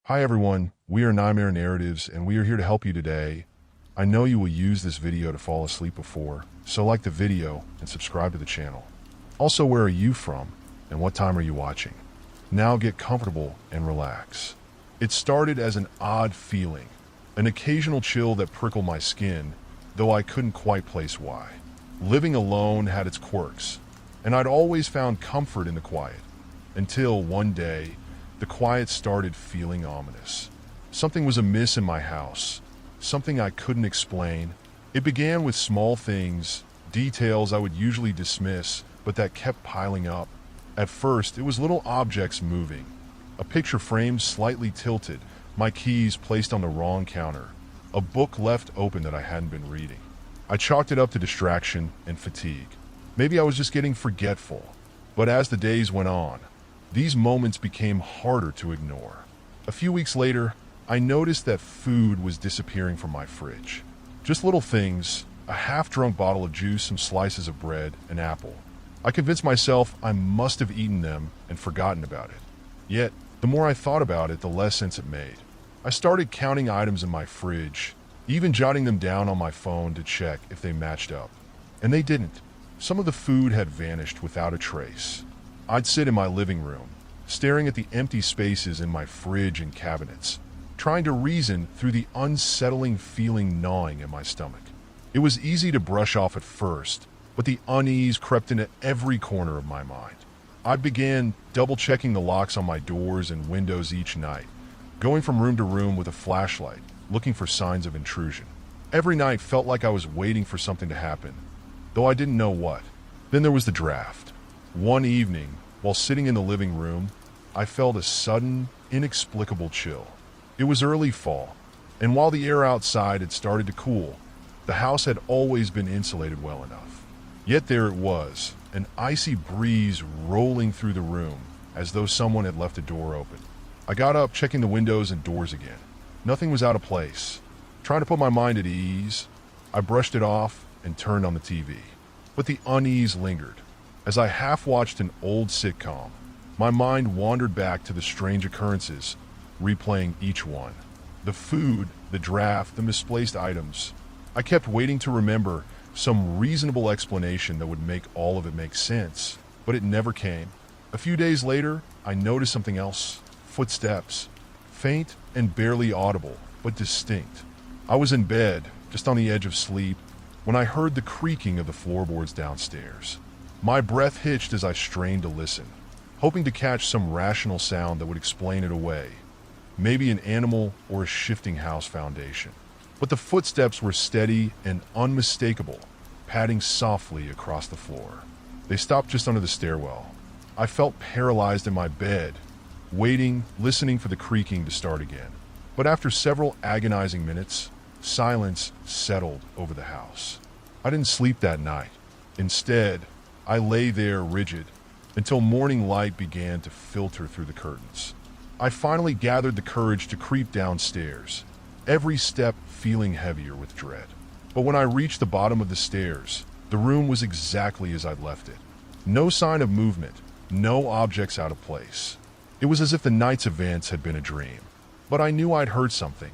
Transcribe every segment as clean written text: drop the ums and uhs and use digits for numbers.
Hi everyone, we are Nightmare Narratives and we are here to help you today. I know you will use this video to fall asleep before, so like the video and subscribe to the channel. Also, where are you from and what time are you watching? Now get comfortable and relax. It started as an odd feeling, an occasional chill that prickled my skin, though I couldn't quite place why. Living alone had its quirks, and I'd always found comfort in the quiet, until one day, the quiet started feeling ominous. Something was amiss in my house, something I couldn't explain. It began with small things, details I would usually dismiss, but that kept piling up. At first, it was little objects moving. A picture frame slightly tilted, my keys placed on the wrong counter, a book left open that I hadn't been reading. I chalked it up to distraction and fatigue. Maybe I was just getting forgetful. But as the days went on, these moments became harder to ignore. A few weeks later, I noticed that food was disappearing from my fridge. Just little things, a half-drunk bottle of juice, some slices of bread, an apple. I convinced myself I must have eaten them and forgotten about it. Yet, the more I thought about it, the less sense it made. I started counting items in my fridge, even jotting them down on my phone to check if they matched up. And they didn't. Some of the food had vanished without a trace. I'd sit in my living room, staring at the empty spaces in my fridge and cabinets, trying to reason through the unsettling feeling gnawing at my stomach. It was easy to brush off at first, but the unease crept into every corner of my mind. I began double-checking the locks on my doors and windows each night, going from room to room with a flashlight, looking for signs of intrusion. Every night felt like I was waiting for something to happen, though I didn't know what. Then there was the draft. One evening, while sitting in the living room, I felt a sudden, inexplicable chill. It was early fall, and while the air outside had started to cool, the house had always been insulated well enough. Yet there it was, an icy breeze rolling through the room, as though someone had left a door open. I got up, checking the windows and doors again. Nothing was out of place. Trying to put my mind at ease, I brushed it off and turned on the TV. But the unease lingered. As I half-watched an old sitcom, my mind wandered back to the strange occurrences, replaying each one. The food, the draft, the misplaced items. I kept waiting to remember some reasonable explanation that would make all of it make sense, but it never came. A few days later, I noticed something else. Footsteps. Faint and barely audible, but distinct. I was in bed, just on the edge of sleep, when I heard the creaking of the floorboards downstairs. My breath hitched as I strained to listen, hoping to catch some rational sound that would explain it away. Maybe an animal or a shifting house foundation. But the footsteps were steady and unmistakable, padding softly across the floor. They stopped just under the stairwell. I felt paralyzed in my bed, waiting, listening for the creaking to start again. But after several agonizing minutes, silence settled over the house. I didn't sleep that night. Instead, I lay there rigid until morning light began to filter through the curtains. I finally gathered the courage to creep downstairs, every step feeling heavier with dread. But when I reached the bottom of the stairs, the room was exactly as I'd left it. No sign of movement, no objects out of place. It was as if the night's events had been a dream. But I knew I'd heard something.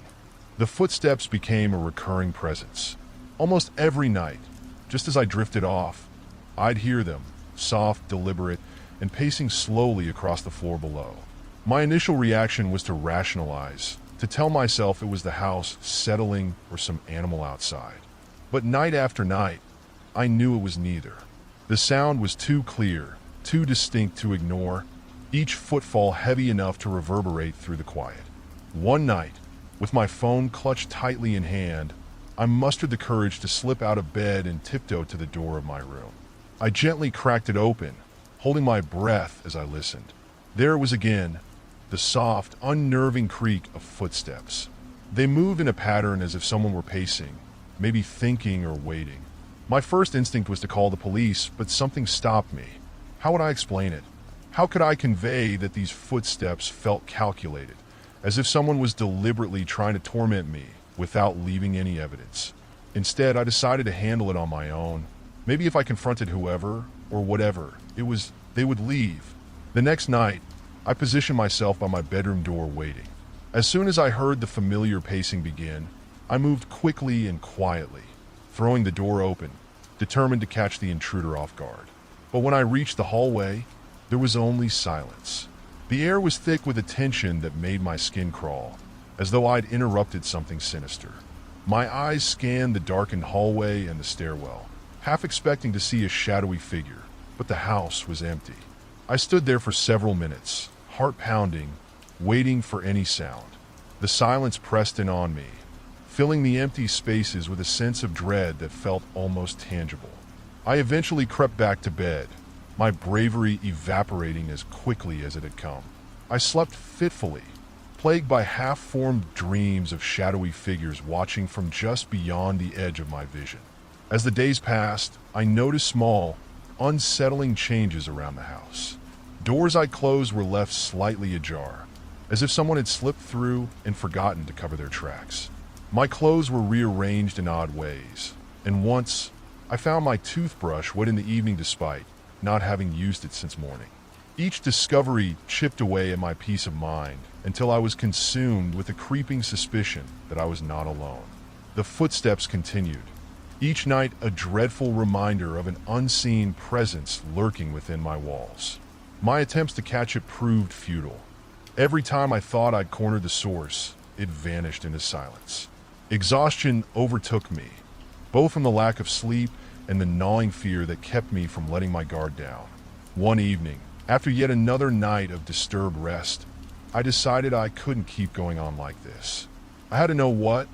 The footsteps became a recurring presence. Almost every night, just as I drifted off, I'd hear them, soft, deliberate, and pacing slowly across the floor below. My initial reaction was to rationalize, to tell myself it was the house settling or some animal outside. But night after night, I knew it was neither. The sound was too clear, too distinct to ignore, each footfall heavy enough to reverberate through the quiet. One night, with my phone clutched tightly in hand, I mustered the courage to slip out of bed and tiptoe to the door of my room. I gently cracked it open, holding my breath as I listened. There it was again, the soft, unnerving creak of footsteps. They moved in a pattern as if someone were pacing, maybe thinking or waiting. My first instinct was to call the police, but something stopped me. How would I explain it? How could I convey that these footsteps felt calculated, as if someone was deliberately trying to torment me without leaving any evidence? Instead, I decided to handle it on my own. Maybe if I confronted whoever or whatever they would leave. The next night, I positioned myself by my bedroom door waiting. As soon as I heard the familiar pacing begin, I moved quickly and quietly, throwing the door open, determined to catch the intruder off guard. But when I reached the hallway, there was only silence. The air was thick with a tension that made my skin crawl, as though I'd interrupted something sinister. My eyes scanned the darkened hallway and the stairwell, half expecting to see a shadowy figure, but the house was empty. I stood there for several minutes, heart pounding, waiting for any sound. The silence pressed in on me, filling the empty spaces with a sense of dread that felt almost tangible. I eventually crept back to bed, my bravery evaporating as quickly as it had come. I slept fitfully, plagued by half-formed dreams of shadowy figures watching from just beyond the edge of my vision. As the days passed, I noticed small, unsettling changes around the house. Doors I closed were left slightly ajar, as if someone had slipped through and forgotten to cover their tracks. My clothes were rearranged in odd ways, and once I found my toothbrush wet in the evening despite not having used it since morning. Each discovery chipped away at my peace of mind until I was consumed with a creeping suspicion that I was not alone. The footsteps continued, each night a dreadful reminder of an unseen presence lurking within my walls. My attempts to catch it proved futile. Every time I thought I'd cornered the source, it vanished into silence. Exhaustion overtook me, both from the lack of sleep and the gnawing fear that kept me from letting my guard down. One evening, after yet another night of disturbed rest, I decided I couldn't keep going on like this. I had to know what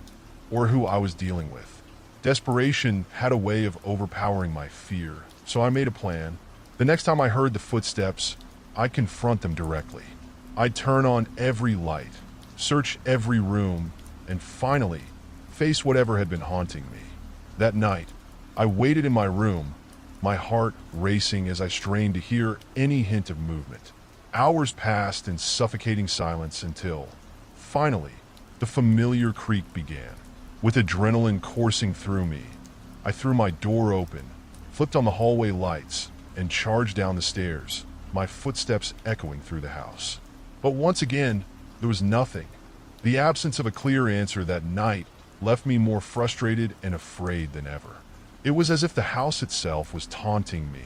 or who I was dealing with. Desperation had a way of overpowering my fear, so I made a plan. The next time I heard the footsteps, I'd confront them directly. I'd turn on every light, search every room, and finally, face whatever had been haunting me. That night, I waited in my room, my heart racing as I strained to hear any hint of movement. Hours passed in suffocating silence until, finally, the familiar creak began. With adrenaline coursing through me, I threw my door open, flipped on the hallway lights, and charged down the stairs, my footsteps echoing through the house. But once again, there was nothing. The absence of a clear answer that night left me more frustrated and afraid than ever. It was as if the house itself was taunting me,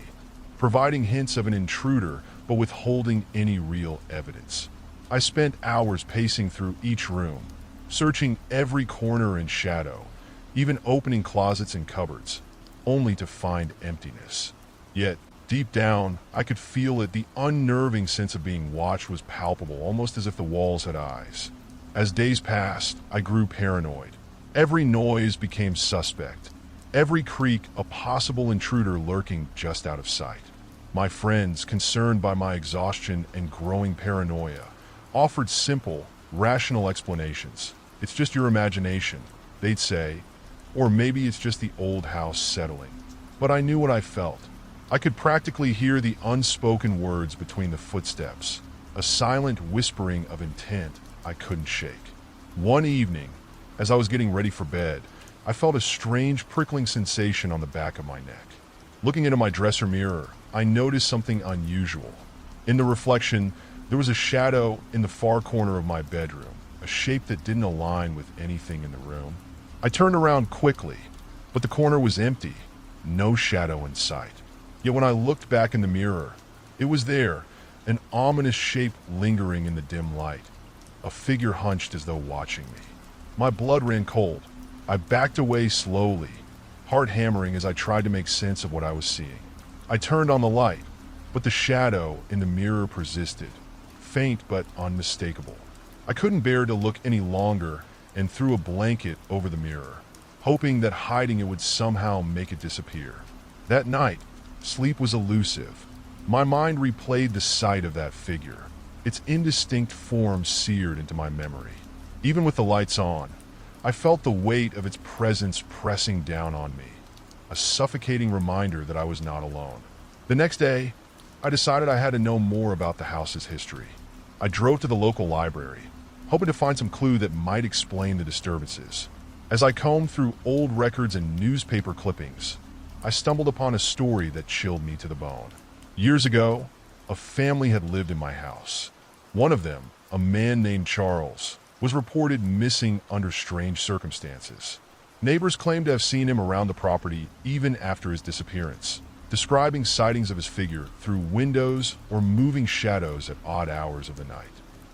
providing hints of an intruder but withholding any real evidence. I spent hours pacing through each room, searching every corner and shadow, even opening closets and cupboards, only to find emptiness. Yet, deep down, I could feel it. The unnerving sense of being watched was palpable, almost as if the walls had eyes. As days passed, I grew paranoid. Every noise became suspect. Every creak, a possible intruder lurking just out of sight. My friends, concerned by my exhaustion and growing paranoia, offered simple, rational explanations. It's just your imagination, they'd say, or maybe it's just the old house settling. But I knew what I felt. I could practically hear the unspoken words between the footsteps, a silent whispering of intent I couldn't shake. One evening, as I was getting ready for bed, I felt a strange prickling sensation on the back of my neck. Looking into my dresser mirror, I noticed something unusual. In the reflection, there was a shadow in the far corner of my bedroom, a shape that didn't align with anything in the room. I turned around quickly, but the corner was empty, no shadow in sight. Yet when I looked back in the mirror, it was there, an ominous shape lingering in the dim light. A figure hunched as though watching me. My blood ran cold. I backed away slowly, heart hammering as I tried to make sense of what I was seeing. I turned on the light, but the shadow in the mirror persisted, faint but unmistakable. I couldn't bear to look any longer and threw a blanket over the mirror, hoping that hiding it would somehow make it disappear. That night, sleep was elusive. My mind replayed the sight of that figure, its indistinct form seared into my memory. Even with the lights on, I felt the weight of its presence pressing down on me, a suffocating reminder that I was not alone. The next day, I decided I had to know more about the house's history. I drove to the local library, hoping to find some clue that might explain the disturbances. As I combed through old records and newspaper clippings, I stumbled upon a story that chilled me to the bone. Years ago, a family had lived in my house. One of them, a man named Charles, was reported missing under strange circumstances. Neighbors claimed to have seen him around the property even after his disappearance, describing sightings of his figure through windows or moving shadows at odd hours of the night.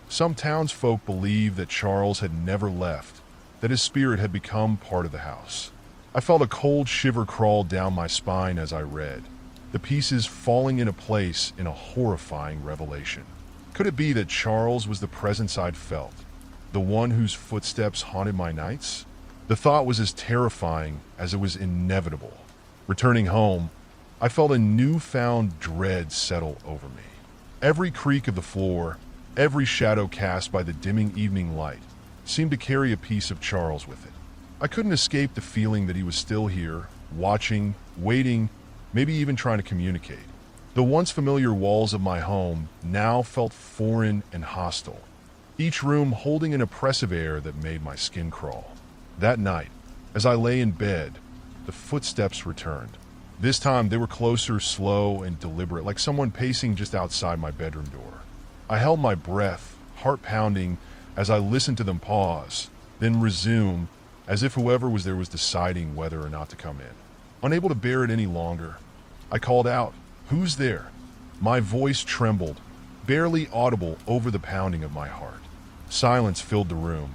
Some townsfolk believed that Charles had never left, that his spirit had become part of the house. I felt a cold shiver crawl down my spine as I read, the pieces falling into place in a horrifying revelation. Could it be that Charles was the presence I'd felt, the one whose footsteps haunted my nights? The thought was as terrifying as it was inevitable. Returning home, I felt a newfound dread settle over me. Every creak of the floor, every shadow cast by the dimming evening light, seemed to carry a piece of Charles with it. I couldn't escape the feeling that he was still here, watching, waiting, maybe even trying to communicate. The once familiar walls of my home now felt foreign and hostile, each room holding an oppressive air that made my skin crawl. That night, as I lay in bed, the footsteps returned. This time they were closer, slow, and deliberate, like someone pacing just outside my bedroom door. I held my breath, heart pounding, as I listened to them pause, then resume, as if whoever was there was deciding whether or not to come in. Unable to bear it any longer, I called out, "Who's there?" My voice trembled, barely audible over the pounding of my heart. Silence filled the room,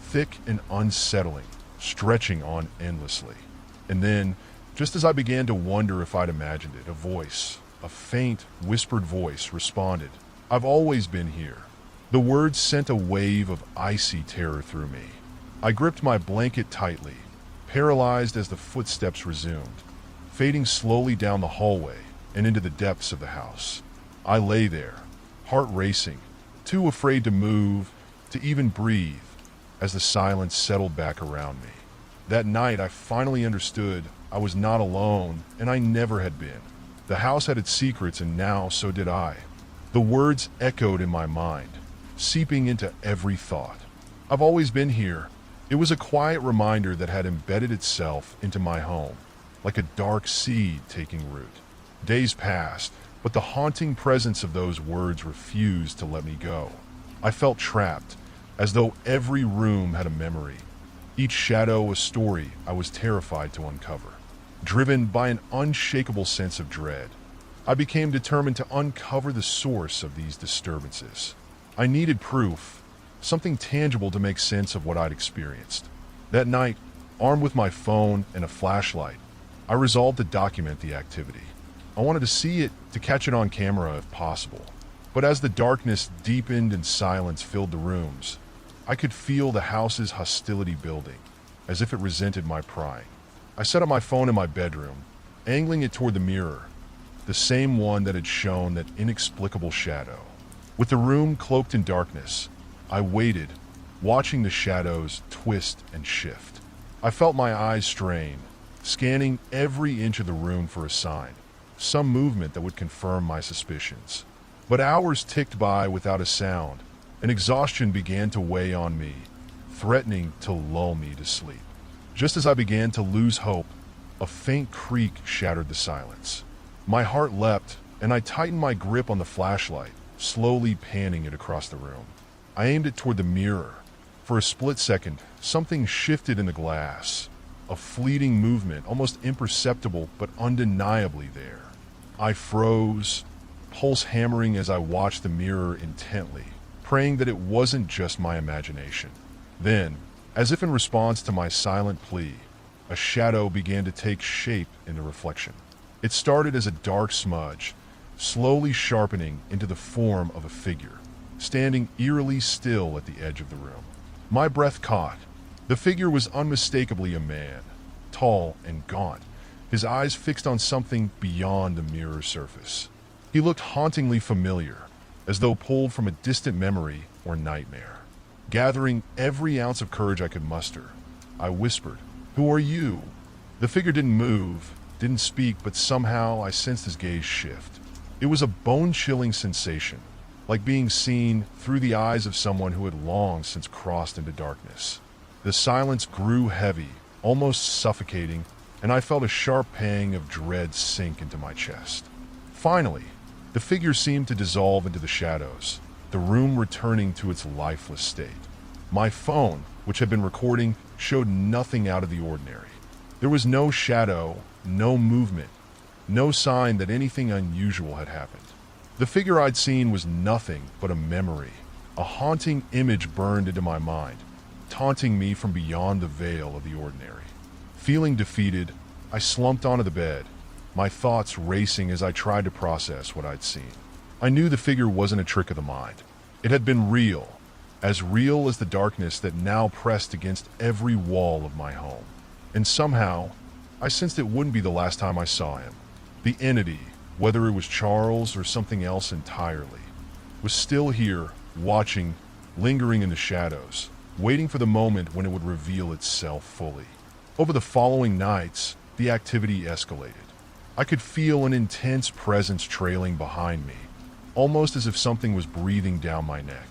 thick and unsettling, stretching on endlessly. And then, just as I began to wonder if I'd imagined it, a voice, a faint, whispered voice, responded, "I've always been here." The words sent a wave of icy terror through me. I gripped my blanket tightly, paralyzed as the footsteps resumed, fading slowly down the hallway and into the depths of the house. I lay there, heart racing, too afraid to move, to even breathe, as the silence settled back around me. That night I finally understood I was not alone, and I never had been. The house had its secrets, and now so did I. The words echoed in my mind, seeping into every thought. I've always been here. It was a quiet reminder that had embedded itself into my home, like a dark seed taking root. Days passed, but the haunting presence of those words refused to let me go. I felt trapped, as though every room had a memory, each shadow a story I was terrified to uncover. Driven by an unshakable sense of dread, I became determined to uncover the source of these disturbances. I needed proof, something tangible to make sense of what I'd experienced. That night, armed with my phone and a flashlight, I resolved to document the activity. I wanted to see it, to catch it on camera if possible. But as the darkness deepened and silence filled the rooms, I could feel the house's hostility building, as if it resented my prying. I set up my phone in my bedroom, angling it toward the mirror, the same one that had shown that inexplicable shadow. With the room cloaked in darkness, I waited, watching the shadows twist and shift. I felt my eyes strain, scanning every inch of the room for a sign, some movement that would confirm my suspicions. But hours ticked by without a sound, and exhaustion began to weigh on me, threatening to lull me to sleep. Just as I began to lose hope, a faint creak shattered the silence. My heart leapt, and I tightened my grip on the flashlight, slowly panning it across the room. I aimed it toward the mirror. For a split second, something shifted in the glass, a fleeting movement, almost imperceptible but undeniably there. I froze, pulse hammering as I watched the mirror intently, praying that it wasn't just my imagination. Then, as if in response to my silent plea, a shadow began to take shape in the reflection. It started as a dark smudge, slowly sharpening into the form of a figure, standing eerily still at the edge of the room. My breath caught. The figure was unmistakably a man, tall and gaunt, his eyes fixed on something beyond the mirror surface. He looked hauntingly familiar, as though pulled from a distant memory or nightmare. Gathering every ounce of courage I could muster, I whispered, "Who are you?" The figure didn't move, didn't speak, but somehow I sensed his gaze shift. It was a bone-chilling sensation, like being seen through the eyes of someone who had long since crossed into darkness. The silence grew heavy, almost suffocating, and I felt a sharp pang of dread sink into my chest. Finally, the figure seemed to dissolve into the shadows, the room returning to its lifeless state. My phone, which had been recording, showed nothing out of the ordinary. There was no shadow, no movement, no sign that anything unusual had happened. The figure I'd seen was nothing but a memory. A haunting image burned into my mind, taunting me from beyond the veil of the ordinary. Feeling defeated, I slumped onto the bed, my thoughts racing as I tried to process what I'd seen. I knew the figure wasn't a trick of the mind. It had been real as the darkness that now pressed against every wall of my home. And somehow, I sensed it wouldn't be the last time I saw him. The entity, whether it was Charles or something else entirely, was still here, watching, lingering in the shadows, waiting for the moment when it would reveal itself fully. Over the following nights, the activity escalated. I could feel an intense presence trailing behind me, almost as if something was breathing down my neck.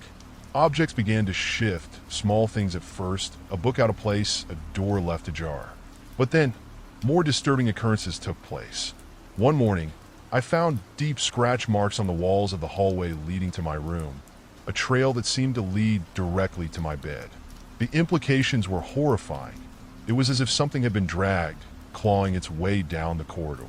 Objects began to shift, small things at first, a book out of place, a door left ajar. But then, more disturbing occurrences took place. One morning, I found deep scratch marks on the walls of the hallway leading to my room, a trail that seemed to lead directly to my bed. The implications were horrifying. It was as if something had been dragged, clawing its way down the corridor.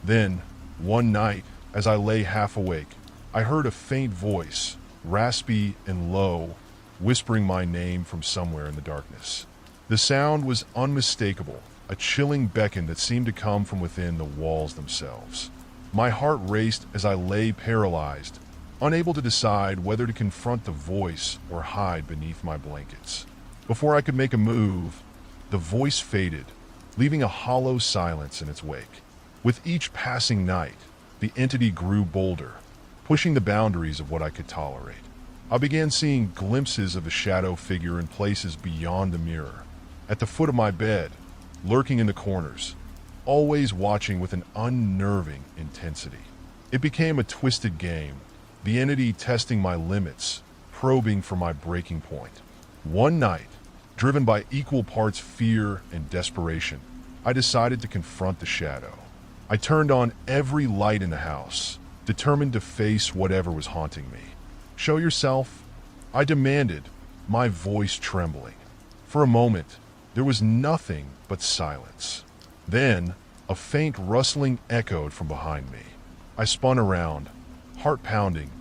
Then, one night, as I lay half awake, I heard a faint voice, raspy and low, whispering my name from somewhere in the darkness. The sound was unmistakable, a chilling beckon that seemed to come from within the walls themselves. My heart raced as I lay paralyzed, unable to decide whether to confront the voice or hide beneath my blankets. Before I could make a move, the voice faded, leaving a hollow silence in its wake. With each passing night, the entity grew bolder, pushing the boundaries of what I could tolerate. I began seeing glimpses of a shadow figure in places beyond the mirror, at the foot of my bed, lurking in the corners, always watching with an unnerving intensity. It became a twisted game, the entity testing my limits, probing for my breaking point. One night, driven by equal parts fear and desperation, I decided to confront the shadow. I turned on every light in the house, determined to face whatever was haunting me. "Show yourself," I demanded, my voice trembling. For a moment, there was nothing but silence. Then, a faint rustling echoed from behind me. I spun around, heart pounding,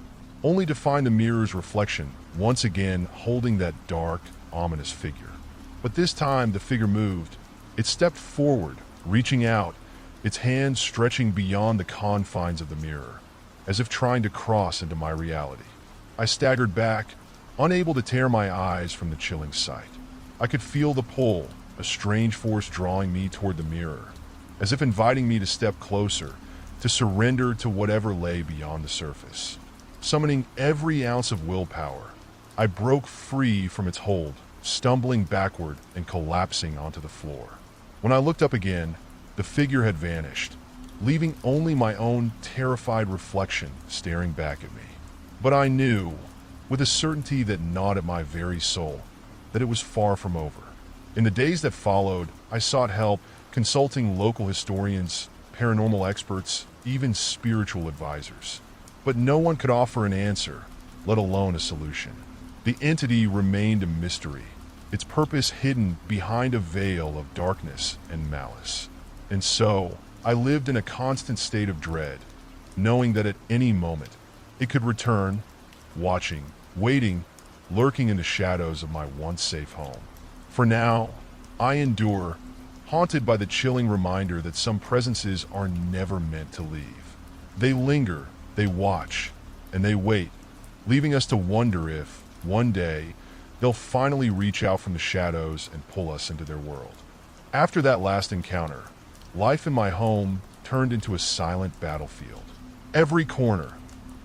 only to find the mirror's reflection once again holding that dark, ominous figure. But this time the figure moved. It stepped forward, reaching out, its hands stretching beyond the confines of the mirror, as if trying to cross into my reality. I staggered back, unable to tear my eyes from the chilling sight. I could feel the pull, a strange force drawing me toward the mirror, as if inviting me to step closer, to surrender to whatever lay beyond the surface. Summoning every ounce of willpower, I broke free from its hold, stumbling backward and collapsing onto the floor. When I looked up again, the figure had vanished, leaving only my own terrified reflection staring back at me. But I knew, with a certainty that gnawed at my very soul, that it was far from over. In the days that followed, I sought help, consulting local historians, paranormal experts, even spiritual advisors. But no one could offer an answer, let alone a solution. The entity remained a mystery, its purpose hidden behind a veil of darkness and malice. And so, I lived in a constant state of dread, knowing that at any moment it could return, watching, waiting, lurking in the shadows of my once safe home. For now, I endure, haunted by the chilling reminder that some presences are never meant to leave. They linger, they watch, and they wait, leaving us to wonder if, one day, they'll finally reach out from the shadows and pull us into their world. After that last encounter, life in my home turned into a silent battlefield. Every corner,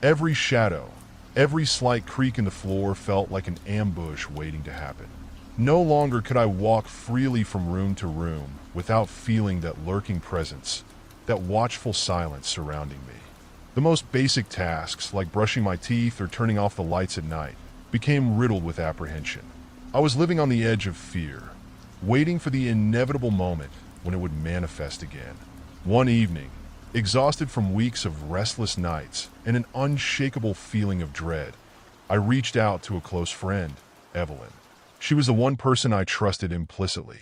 every shadow, every slight creak in the floor felt like an ambush waiting to happen. No longer could I walk freely from room to room without feeling that lurking presence, that watchful silence surrounding me. The most basic tasks, like brushing my teeth or turning off the lights at night, became riddled with apprehension. I was living on the edge of fear, waiting for the inevitable moment when it would manifest again. One evening, exhausted from weeks of restless nights and an unshakable feeling of dread, I reached out to a close friend, Evelyn. She was the one person I trusted implicitly.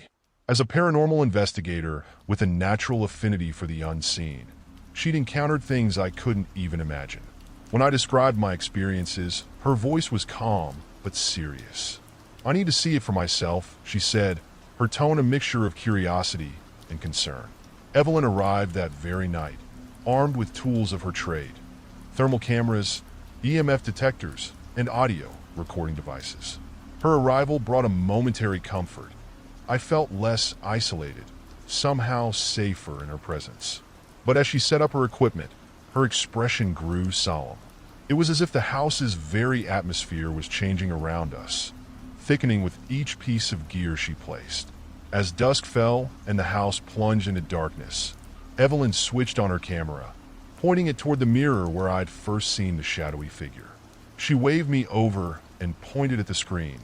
As a paranormal investigator with a natural affinity for the unseen, she'd encountered things I couldn't even imagine. When I described my experiences, her voice was calm but serious. "I need to see it for myself," she said, her tone a mixture of curiosity and concern. Evelyn arrived that very night, armed with tools of her trade: thermal cameras, EMF detectors, and audio recording devices. Her arrival brought a momentary comfort. I felt less isolated, somehow safer in her presence. But as she set up her equipment, her expression grew solemn. It was as if the house's very atmosphere was changing around us, thickening with each piece of gear she placed. As dusk fell and the house plunged into darkness, Evelyn switched on her camera, pointing it toward the mirror where I'd first seen the shadowy figure. She waved me over and pointed at the screen,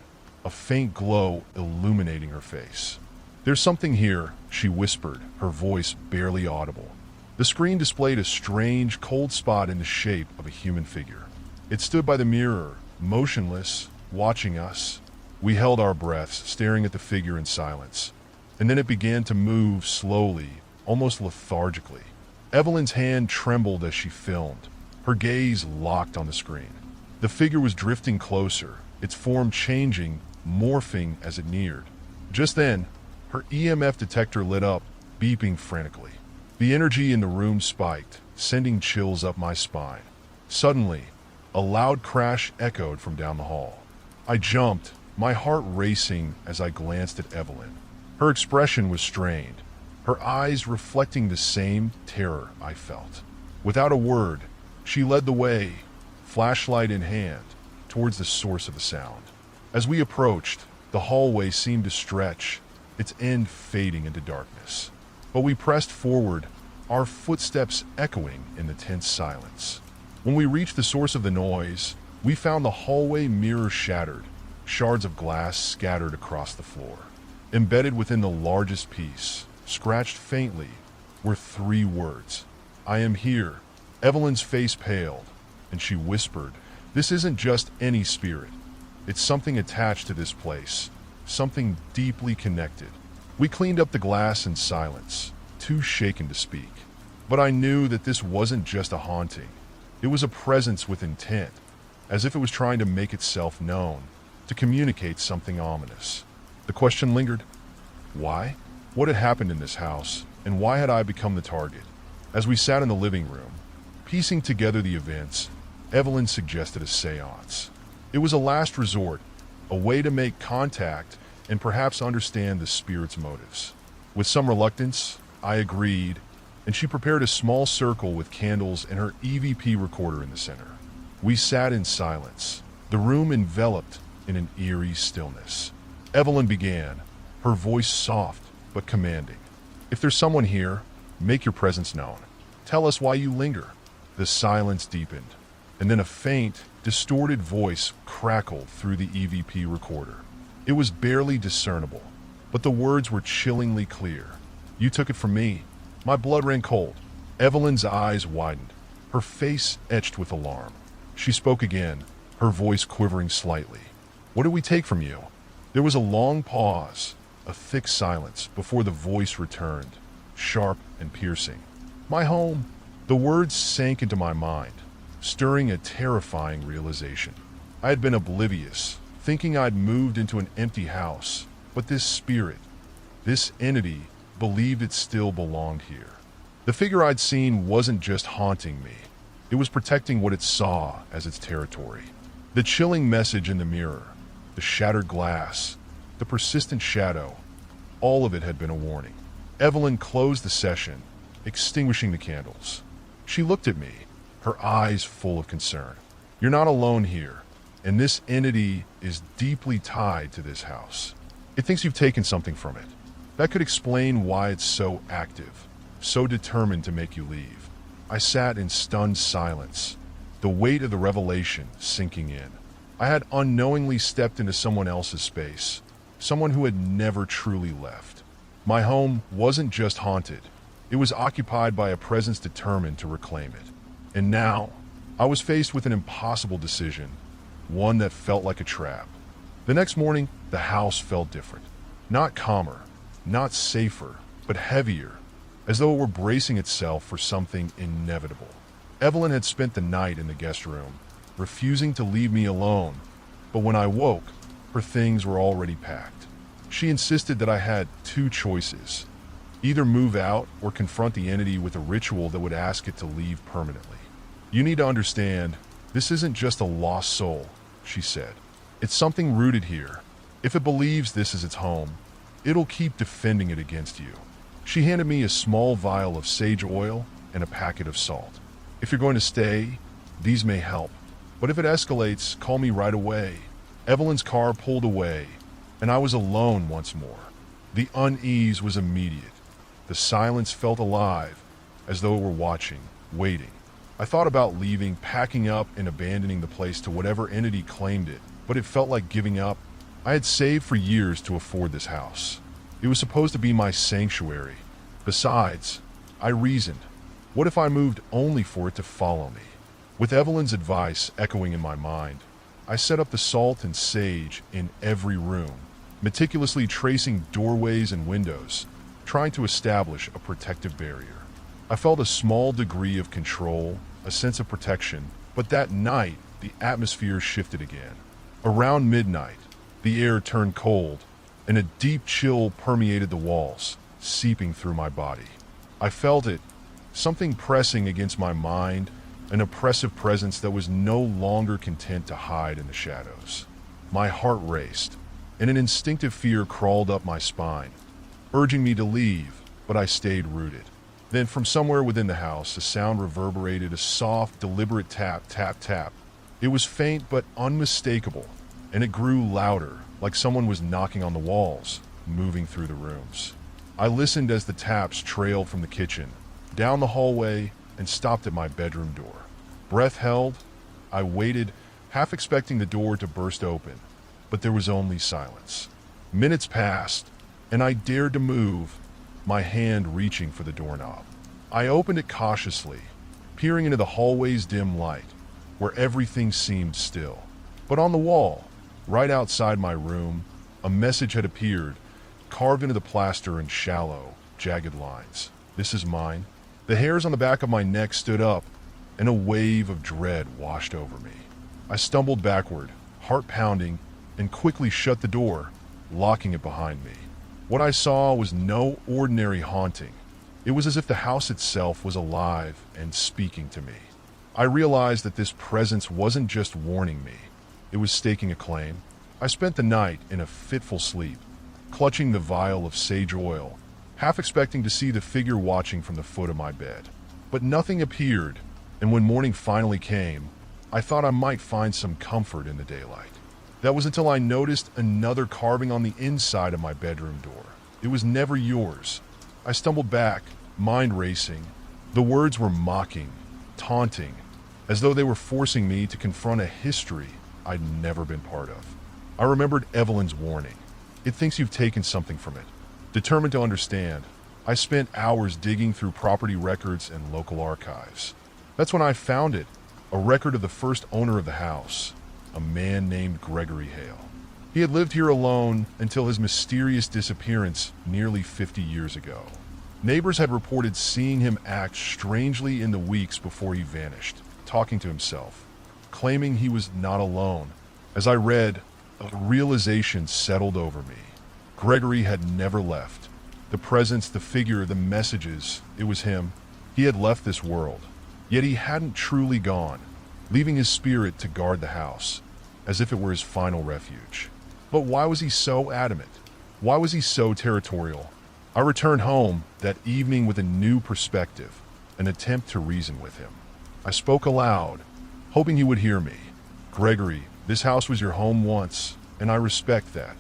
a faint glow illuminating her face. "There's something here," she whispered, her voice barely audible. The screen displayed a strange, cold spot in the shape of a human figure. It stood by the mirror, motionless, watching us. We held our breaths, staring at the figure in silence. And then it began to move slowly, almost lethargically. Evelyn's hand trembled as she filmed, her gaze locked on the screen. The figure was drifting closer, its form changing, morphing as it neared. Just then, her EMF detector lit up, beeping frantically. The energy in the room spiked, sending chills up my spine. Suddenly, a loud crash echoed from down the hall. I jumped, my heart racing as I glanced at Evelyn. Her expression was strained, her eyes reflecting the same terror I felt. Without a word, she led the way, flashlight in hand, towards the source of the sound. As we approached, the hallway seemed to stretch, its end fading into darkness. But we pressed forward, our footsteps echoing in the tense silence. When we reached the source of the noise, we found the hallway mirror shattered, shards of glass scattered across the floor. Embedded within the largest piece, scratched faintly, were 3 words: "I am here." Evelyn's face paled, and she whispered, "This isn't just any spirit. It's something attached to this place, something deeply connected." We cleaned up the glass in silence, too shaken to speak. But I knew that this wasn't just a haunting. It was a presence with intent, as if it was trying to make itself known, to communicate something ominous. The question lingered: why? What had happened in this house, and why had I become the target? As we sat in the living room, piecing together the events, Evelyn suggested a seance. It was a last resort, a way to make contact and perhaps understand the spirit's motives. With some reluctance, I agreed, and she prepared a small circle with candles and her EVP recorder in the center. We sat in silence, the room enveloped in an eerie stillness. Evelyn began, her voice soft but commanding. "If there's someone here, make your presence known. Tell us why you linger." The silence deepened, and then a faint, distorted voice crackled through the EVP recorder. It was barely discernible, but the words were chillingly clear. "You took it from me." My blood ran cold. Evelyn's eyes widened, her face etched with alarm. She spoke again, her voice quivering slightly. "What did we take from you?" There was a long pause, a thick silence, before the voice returned, sharp and piercing. "My home." The words sank into my mind, stirring a terrifying realization. I had been oblivious, thinking I'd moved into an empty house, but this spirit, this entity, believed it still belonged here. The figure I'd seen wasn't just haunting me, it was protecting what it saw as its territory. The chilling message in the mirror, the shattered glass, the persistent shadow, all of it had been a warning. Evelyn closed the session, extinguishing the candles. She looked at me, her eyes full of concern. "You're not alone here, and this entity is deeply tied to this house. It thinks you've taken something from it. That could explain why it's so active, so determined to make you leave." I sat in stunned silence, the weight of the revelation sinking in. I had unknowingly stepped into someone else's space, someone who had never truly left. My home wasn't just haunted, it was occupied by a presence determined to reclaim it. And now, I was faced with an impossible decision, one that felt like a trap. The next morning, the house felt different. Not calmer, not safer, but heavier, as though it were bracing itself for something inevitable. Evelyn had spent the night in the guest room, refusing to leave me alone, but when I woke, her things were already packed. She insisted that I had two choices: either move out or confront the entity with a ritual that would ask it to leave permanently. "You need to understand, this isn't just a lost soul," she said. "It's something rooted here. If it believes this is its home, it'll keep defending it against you." She handed me a small vial of sage oil and a packet of salt. "If you're going to stay, these may help. But if it escalates, call me right away." Evelyn's car pulled away, and I was alone once more. The unease was immediate. The silence felt alive, as though it were watching, waiting. I thought about leaving, packing up, and abandoning the place to whatever entity claimed it, but it felt like giving up. I had saved for years to afford this house. It was supposed to be my sanctuary. Besides, I reasoned, what if I moved only for it to follow me? With Evelyn's advice echoing in my mind, I set up the salt and sage in every room, meticulously tracing doorways and windows, trying to establish a protective barrier. I felt a small degree of control, a sense of protection, but that night, the atmosphere shifted again. Around midnight, the air turned cold, and a deep chill permeated the walls, seeping through my body. I felt it, something pressing against my mind, an oppressive presence that was no longer content to hide in the shadows. My heart raced, and an instinctive fear crawled up my spine, urging me to leave, but I stayed rooted. Then from somewhere within the house, a sound reverberated, a soft, deliberate tap, tap, tap. It was faint but unmistakable, and it grew louder, like someone was knocking on the walls, moving through the rooms. I listened as the taps trailed from the kitchen, down the hallway, and stopped at my bedroom door. Breath held, I waited, half expecting the door to burst open, but there was only silence. Minutes passed, and I dared to move, my hand reaching for the doorknob. I opened it cautiously, peering into the hallway's dim light, where everything seemed still. But on the wall, right outside my room, a message had appeared, carved into the plaster in shallow, jagged lines. "This is mine." The hairs on the back of my neck stood up, and a wave of dread washed over me. I stumbled backward, heart pounding, and quickly shut the door, locking it behind me. What I saw was no ordinary haunting. It was as if the house itself was alive and speaking to me. I realized that this presence wasn't just warning me, it was staking a claim. I spent the night in a fitful sleep, clutching the vial of sage oil, half expecting to see the figure watching from the foot of my bed. But nothing appeared, and when morning finally came, I thought I might find some comfort in the daylight. That was until I noticed another carving on the inside of my bedroom door. "It was never yours." I stumbled back, mind racing. The words were mocking, taunting, as though they were forcing me to confront a history I'd never been part of. I remembered Evelyn's warning. "It thinks you've taken something from it." Determined to understand, I spent hours digging through property records and local archives. That's when I found it, a record of the first owner of the house, a man named Gregory Hale. He had lived here alone until his mysterious disappearance nearly 50 years ago. Neighbors had reported seeing him act strangely in the weeks before he vanished, talking to himself, claiming he was not alone. As I read, a realization settled over me. Gregory had never left. The presence, the figure, the messages, it was him. He had left this world, yet he hadn't truly gone, leaving his spirit to guard the house, as if it were his final refuge. But why was he so adamant? Why was he so territorial? I returned home that evening with a new perspective, an attempt to reason with him. I spoke aloud, hoping he would hear me. "Gregory, this house was your home once, and I respect that.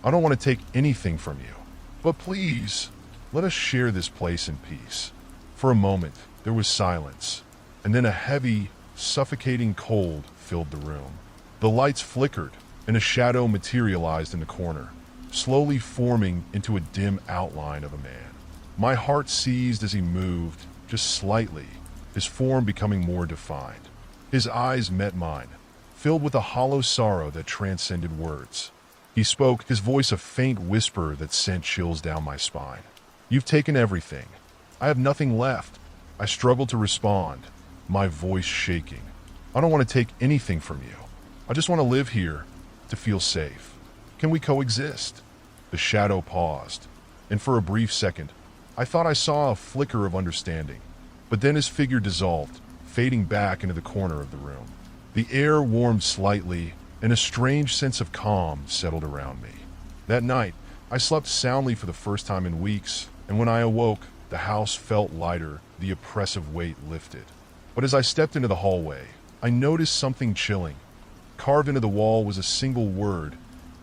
I don't want to take anything from you. But please, let us share this place in peace." For a moment, there was silence, and then a heavy, suffocating cold filled the room. The lights flickered, and a shadow materialized in the corner, slowly forming into a dim outline of a man. My heart seized as he moved, just slightly, his form becoming more defined. His eyes met mine, filled with a hollow sorrow that transcended words. He spoke, his voice a faint whisper that sent chills down my spine. "You've taken everything. I have nothing left." I struggled to respond, my voice shaking. "I don't want to take anything from you. I just want to live here, to feel safe. Can we coexist?" The shadow paused, and for a brief second, I thought I saw a flicker of understanding. But then his figure dissolved, fading back into the corner of the room. The air warmed slightly, and a strange sense of calm settled around me. That night, I slept soundly for the first time in weeks, and when I awoke, the house felt lighter, the oppressive weight lifted. But as I stepped into the hallway, I noticed something chilling. Carved into the wall was a single word,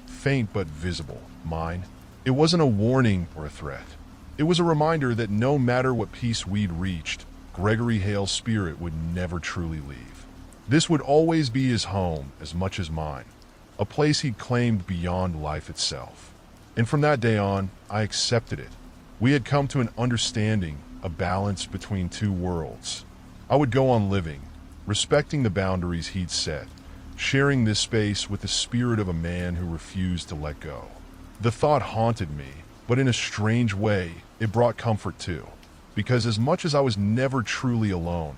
faint but visible: mine. It wasn't a warning or a threat. It was a reminder that no matter what peace we'd reached, Gregory Hale's spirit would never truly leave. This would always be his home as much as mine, a place he'd claimed beyond life itself. And from that day on, I accepted it. We had come to an understanding, a balance between two worlds. I would go on living, respecting the boundaries he'd set, sharing this space with the spirit of a man who refused to let go. The thought haunted me, but in a strange way, it brought comfort too. Because as much as I was never truly alone,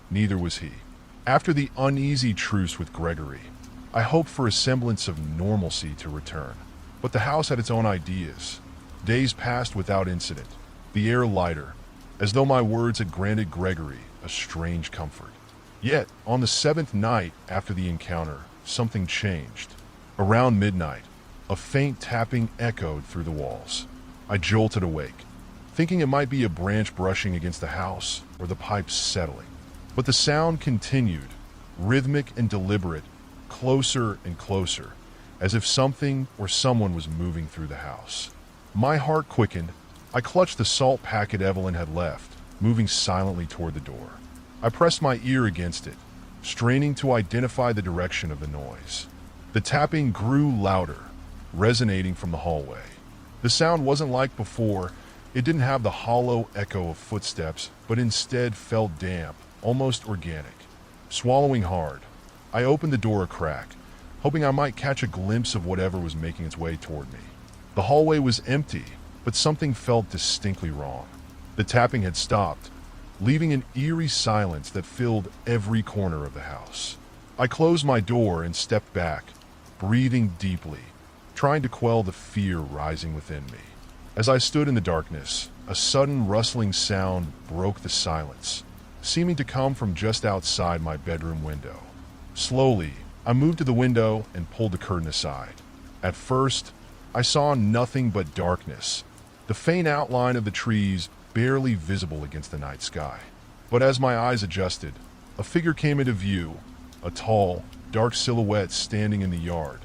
neither was he. After the uneasy truce with Gregory, I hoped for a semblance of normalcy to return. But the house had its own ideas. Days passed without incident, the air lighter, as though my words had granted Gregory a strange comfort. Yet, on the 7th night after the encounter, something changed. Around midnight, a faint tapping echoed through the walls. I jolted awake, thinking it might be a branch brushing against the house or the pipes settling. But the sound continued, rhythmic and deliberate, closer and closer, as if something or someone was moving through the house. My heart quickened. I clutched the salt packet Evelyn had left, moving silently toward the door. I pressed my ear against it, straining to identify the direction of the noise. The tapping grew louder, resonating from the hallway. The sound wasn't like before. It didn't have the hollow echo of footsteps, but instead felt damp, almost organic. Swallowing hard, I opened the door a crack, hoping I might catch a glimpse of whatever was making its way toward me. The hallway was empty, but something felt distinctly wrong. The tapping had stopped, leaving an eerie silence that filled every corner of the house. I closed my door and stepped back, breathing deeply, trying to quell the fear rising within me. As I stood in the darkness, a sudden rustling sound broke the silence, seeming to come from just outside my bedroom window. Slowly, I moved to the window and pulled the curtain aside. At first, I saw nothing but darkness, the faint outline of the trees barely visible against the night sky. But as my eyes adjusted, a figure came into view, a tall, dark silhouette standing in the yard,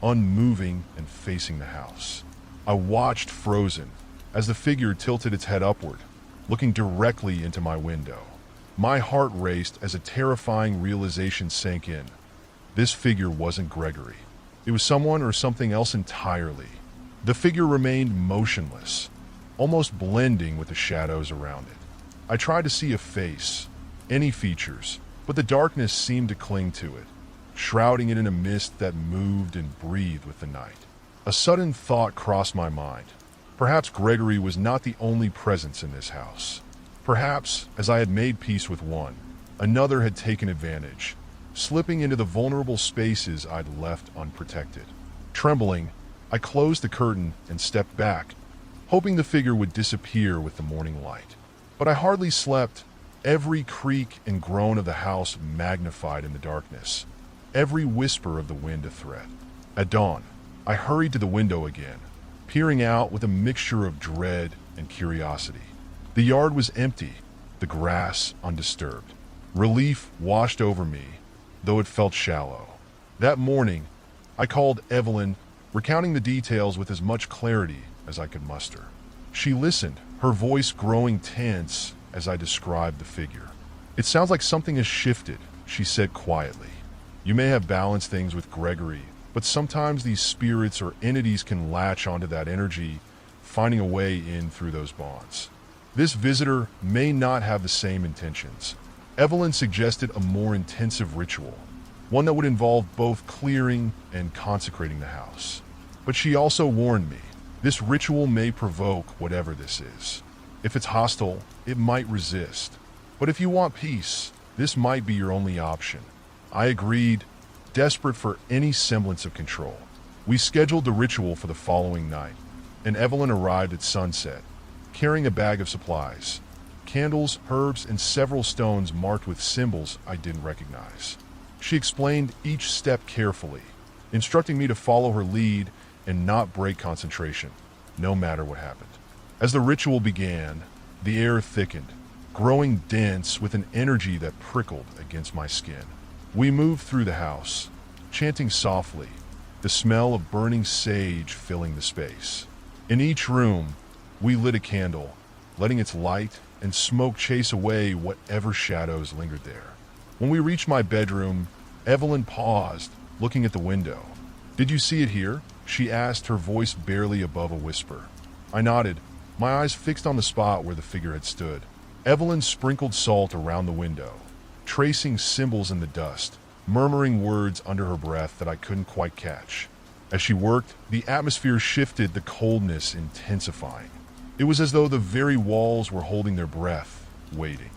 unmoving and facing the house. I watched frozen as the figure tilted its head upward, looking directly into my window. My heart raced as a terrifying realization sank in. This figure wasn't Gregory. It was someone or something else entirely. The figure remained motionless, almost blending with the shadows around it. I tried to see a face, any features, but the darkness seemed to cling to it, shrouding it in a mist that moved and breathed with the night. A sudden thought crossed my mind. Perhaps Gregory was not the only presence in this house. Perhaps, as I had made peace with one, another had taken advantage, slipping into the vulnerable spaces I'd left unprotected. Trembling, I closed the curtain and stepped back, hoping the figure would disappear with the morning light. But I hardly slept. Every creak and groan of the house magnified in the darkness, every whisper of the wind a threat. At dawn, I hurried to the window again, peering out with a mixture of dread and curiosity. The yard was empty, the grass undisturbed. Relief washed over me, though it felt shallow. That morning, I called Evelyn, recounting the details with as much clarity as I could muster. She listened, her voice growing tense as I described the figure. "It sounds like something has shifted," she said quietly. "You may have balanced things with Gregory, but sometimes these spirits or entities can latch onto that energy, finding a way in through those bonds. This visitor may not have the same intentions." Evelyn suggested a more intensive ritual, one that would involve both clearing and consecrating the house. But she also warned me, this ritual may provoke whatever this is. If it's hostile, it might resist. But if you want peace, this might be your only option. I agreed, desperate for any semblance of control. We scheduled the ritual for the following night, and Evelyn arrived at sunset, carrying a bag of supplies, candles, herbs, and several stones marked with symbols I didn't recognize. She explained each step carefully, instructing me to follow her lead and not break concentration, no matter what happened. As the ritual began, the air thickened, growing dense with an energy that prickled against my skin. We moved through the house, chanting softly, the smell of burning sage filling the space. In each room, we lit a candle, letting its light and smoke chase away whatever shadows lingered there. When we reached my bedroom, Evelyn paused, looking at the window. "Did you see it here?" she asked, her voice barely above a whisper. I nodded, my eyes fixed on the spot where the figure had stood. Evelyn sprinkled salt around the window, tracing symbols in the dust, murmuring words under her breath that I couldn't quite catch. As she worked, the atmosphere shifted, the coldness intensifying. It was as though the very walls were holding their breath, waiting.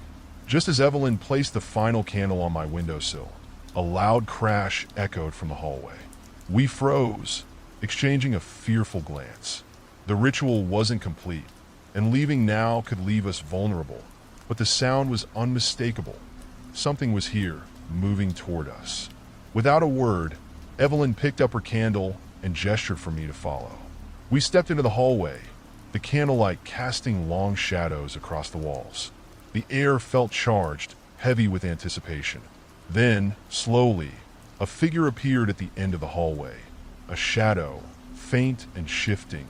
Just as Evelyn placed the final candle on my windowsill, a loud crash echoed from the hallway. We froze, exchanging a fearful glance. The ritual wasn't complete, and leaving now could leave us vulnerable, but the sound was unmistakable. Something was here, moving toward us. Without a word, Evelyn picked up her candle and gestured for me to follow. We stepped into the hallway, the candlelight casting long shadows across the walls. The air felt charged, heavy with anticipation. Then, slowly, a figure appeared at the end of the hallway, a shadow, faint and shifting,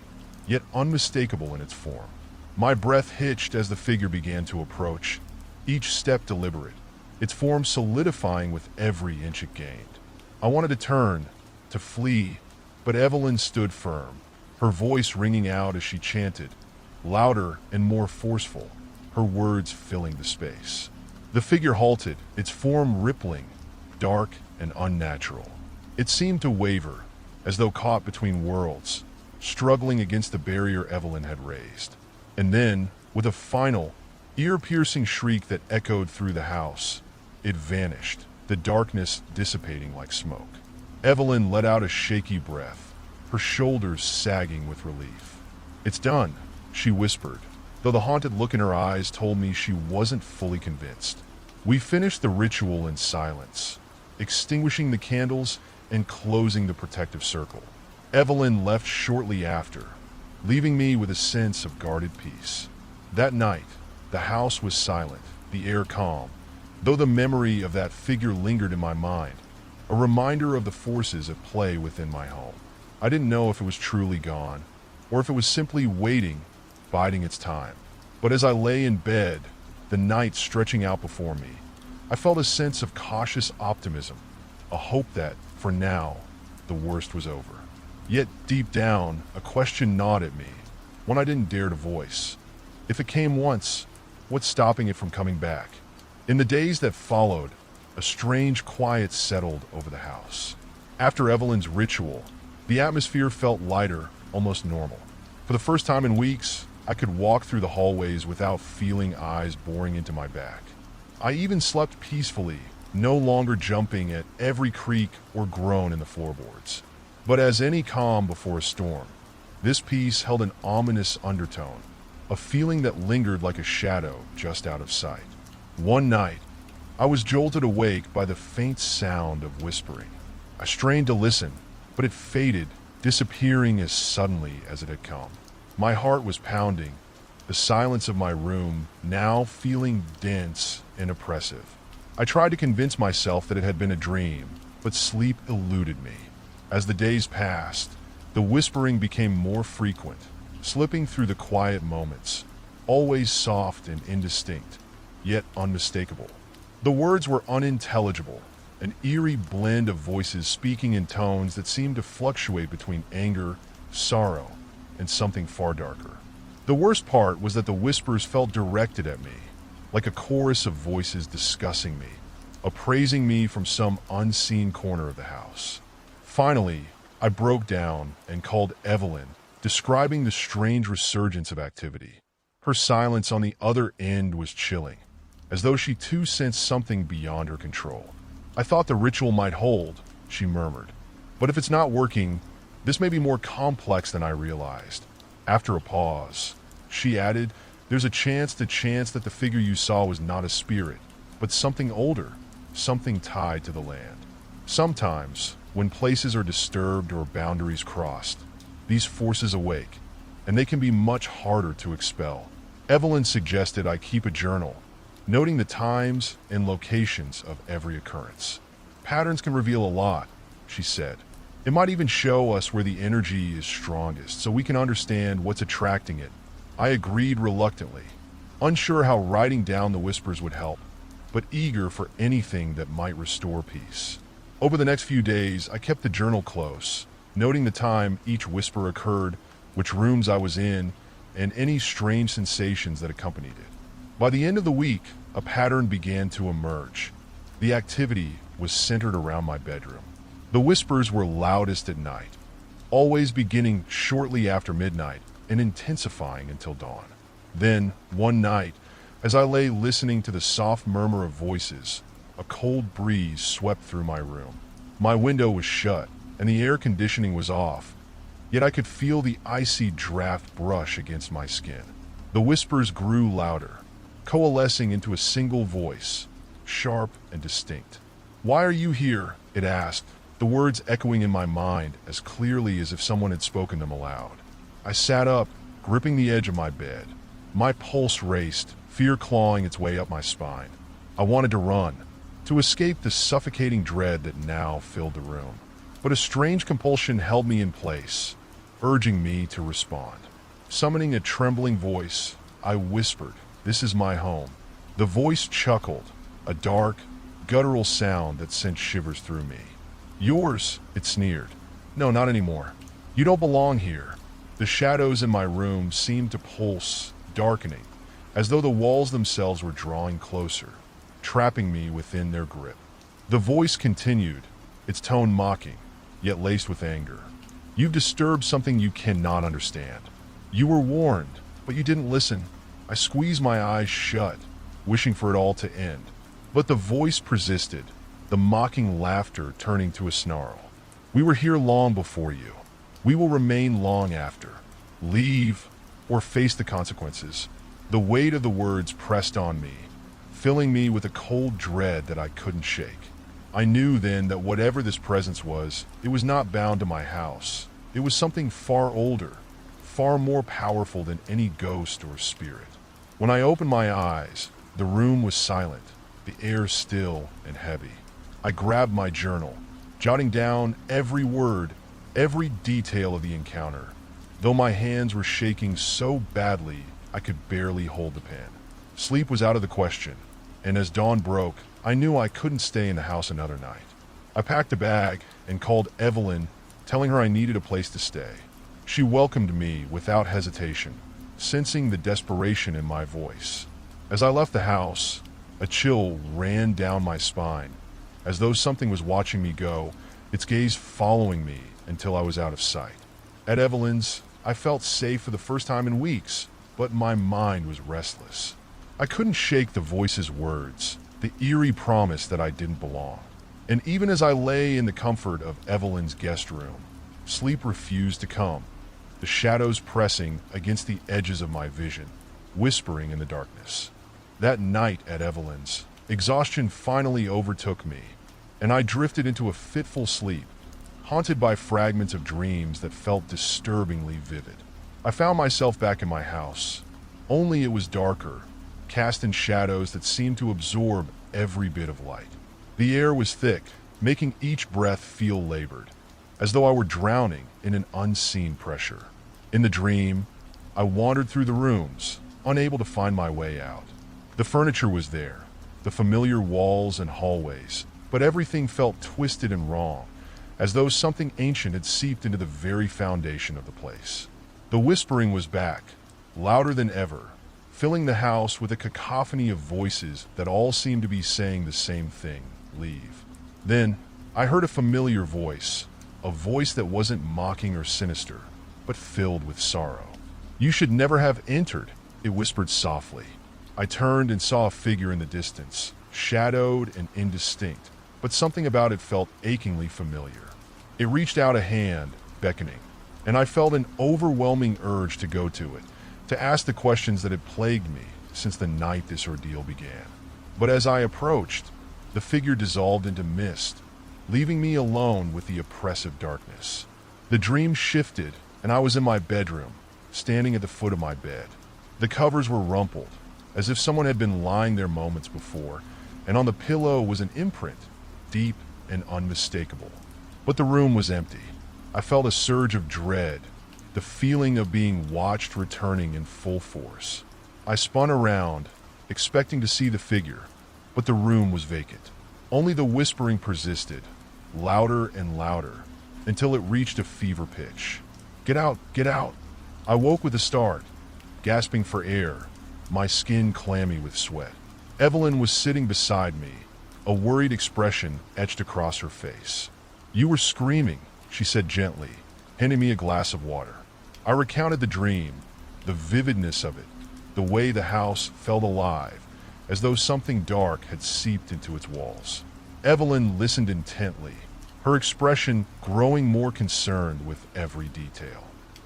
yet unmistakable in its form. My breath hitched as the figure began to approach, each step deliberate, its form solidifying with every inch it gained. I wanted to turn, to flee, but Evelyn stood firm, her voice ringing out as she chanted, louder and more forceful, her words filling the space. The figure halted, its form rippling, dark and unnatural. It seemed to waver, as though caught between worlds, struggling against the barrier Evelyn had raised. And then, with a final, ear-piercing shriek that echoed through the house, it vanished, the darkness dissipating like smoke. Evelyn let out a shaky breath, her shoulders sagging with relief. "It's done," she whispered, though the haunted look in her eyes told me she wasn't fully convinced. We finished the ritual in silence, extinguishing the candles and closing the protective circle. Evelyn left shortly after, leaving me with a sense of guarded peace. That night, the house was silent, the air calm, though the memory of that figure lingered in my mind, a reminder of the forces at play within my home. I didn't know if it was truly gone, or if it was simply waiting, biding its time. But as I lay in bed, the night stretching out before me, I felt a sense of cautious optimism, a hope that, for now, the worst was over. Yet, deep down, a question gnawed at me, one I didn't dare to voice. If it came once, what's stopping it from coming back? In the days that followed, a strange quiet settled over the house. After Evelyn's ritual, the atmosphere felt lighter, almost normal. For the first time in weeks, I could walk through the hallways without feeling eyes boring into my back. I even slept peacefully, no longer jumping at every creak or groan in the floorboards. But as any calm before a storm, this peace held an ominous undertone, a feeling that lingered like a shadow just out of sight. One night, I was jolted awake by the faint sound of whispering. I strained to listen, but it faded, disappearing as suddenly as it had come. My heart was pounding, the silence of my room now feeling dense and oppressive. I tried to convince myself that it had been a dream, but sleep eluded me. As the days passed, the whispering became more frequent, slipping through the quiet moments, always soft and indistinct, yet unmistakable. The words were unintelligible, an eerie blend of voices speaking in tones that seemed to fluctuate between anger, sorrow, and something far darker. The worst part was that the whispers felt directed at me, like a chorus of voices discussing me, appraising me from some unseen corner of the house. Finally, I broke down and called Evelyn, describing the strange resurgence of activity. Her silence on the other end was chilling, as though she too sensed something beyond her control. I thought the ritual might hold, she murmured. But if it's not working, this may be more complex than I realized. After a pause, she added, there's a chance that the figure you saw was not a spirit, but something older, something tied to the land. Sometimes, when places are disturbed or boundaries crossed, these forces awake, and they can be much harder to expel. Evelyn suggested I keep a journal, noting the times and locations of every occurrence. Patterns can reveal a lot, she said. It might even show us where the energy is strongest, so we can understand what's attracting it. I agreed reluctantly, unsure how writing down the whispers would help, but eager for anything that might restore peace. Over the next few days, I kept the journal close, noting the time each whisper occurred, which rooms I was in, and any strange sensations that accompanied it. By the end of the week, a pattern began to emerge. The activity was centered around my bedroom. The whispers were loudest at night, always beginning shortly after midnight and intensifying until dawn. Then, one night, as I lay listening to the soft murmur of voices, a cold breeze swept through my room. My window was shut, and the air conditioning was off, yet I could feel the icy draft brush against my skin. The whispers grew louder, coalescing into a single voice, sharp and distinct. "Why are you here?" it asked, the words echoing in my mind as clearly as if someone had spoken them aloud. I sat up, gripping the edge of my bed. My pulse raced, fear clawing its way up my spine. I wanted to run, to escape the suffocating dread that now filled the room. But a strange compulsion held me in place, urging me to respond. Summoning a trembling voice, I whispered, "This is my home." The voice chuckled, a dark, guttural sound that sent shivers through me. "Yours," it sneered. "No, not anymore. You don't belong here." The shadows in my room seemed to pulse, darkening, as though the walls themselves were drawing closer, trapping me within their grip. The voice continued, its tone mocking, yet laced with anger. "You've disturbed something you cannot understand. You were warned, but you didn't listen." I squeezed my eyes shut, wishing for it all to end. But the voice persisted, the mocking laughter turning to a snarl. "We were here long before you. We will remain long after. Leave, or face the consequences." The weight of the words pressed on me, filling me with a cold dread that I couldn't shake. I knew then that whatever this presence was, it was not bound to my house. It was something far older, far more powerful than any ghost or spirit. When I opened my eyes, the room was silent, the air still and heavy. I grabbed my journal, jotting down every word, every detail of the encounter, though my hands were shaking so badly I could barely hold the pen. Sleep was out of the question, and as dawn broke, I knew I couldn't stay in the house another night. I packed a bag and called Evelyn, telling her I needed a place to stay. She welcomed me without hesitation, sensing the desperation in my voice. As I left the house, a chill ran down my spine, as though something was watching me go, its gaze following me until I was out of sight. At Evelyn's, I felt safe for the first time in weeks, but my mind was restless. I couldn't shake the voice's words, the eerie promise that I didn't belong. And even as I lay in the comfort of Evelyn's guest room, sleep refused to come, the shadows pressing against the edges of my vision, whispering in the darkness. That night at Evelyn's, exhaustion finally overtook me, and I drifted into a fitful sleep, haunted by fragments of dreams that felt disturbingly vivid. I found myself back in my house, only it was darker, cast in shadows that seemed to absorb every bit of light. The air was thick, making each breath feel labored, as though I were drowning in an unseen pressure. In the dream, I wandered through the rooms, unable to find my way out. The furniture was there, the familiar walls and hallways, but everything felt twisted and wrong, as though something ancient had seeped into the very foundation of the place. The whispering was back, louder than ever, filling the house with a cacophony of voices that all seemed to be saying the same thing: leave. Then, I heard a familiar voice, a a voice that wasn't mocking or sinister, but filled with sorrow. "You should never have entered," it whispered softly. I turned and saw a figure in the distance, shadowed and indistinct, but something about it felt achingly familiar. It reached out a hand, beckoning, and I felt an overwhelming urge to go to it, to ask the questions that had plagued me since the night this ordeal began. But as I approached, the figure dissolved into mist, leaving me alone with the oppressive darkness. The dream shifted, and I was in my bedroom, standing at the foot of my bed. The covers were rumpled, as if someone had been lying there moments before, and on the pillow was an imprint, deep and unmistakable. But the room was empty. I felt a surge of dread, the feeling of being watched returning in full force. I spun around, expecting to see the figure, but the room was vacant. Only the whispering persisted, louder and louder, until it reached a fever pitch. "Get out! Get out!" I woke with a start, gasping for air, my skin clammy with sweat. Evelyn was sitting beside me, a worried expression etched across her face. "You were screaming," she said gently, handing me a glass of water. I recounted the dream, the vividness of it, the way the house felt alive, as though something dark had seeped into its walls. Evelyn listened intently, her expression growing more concerned with every detail.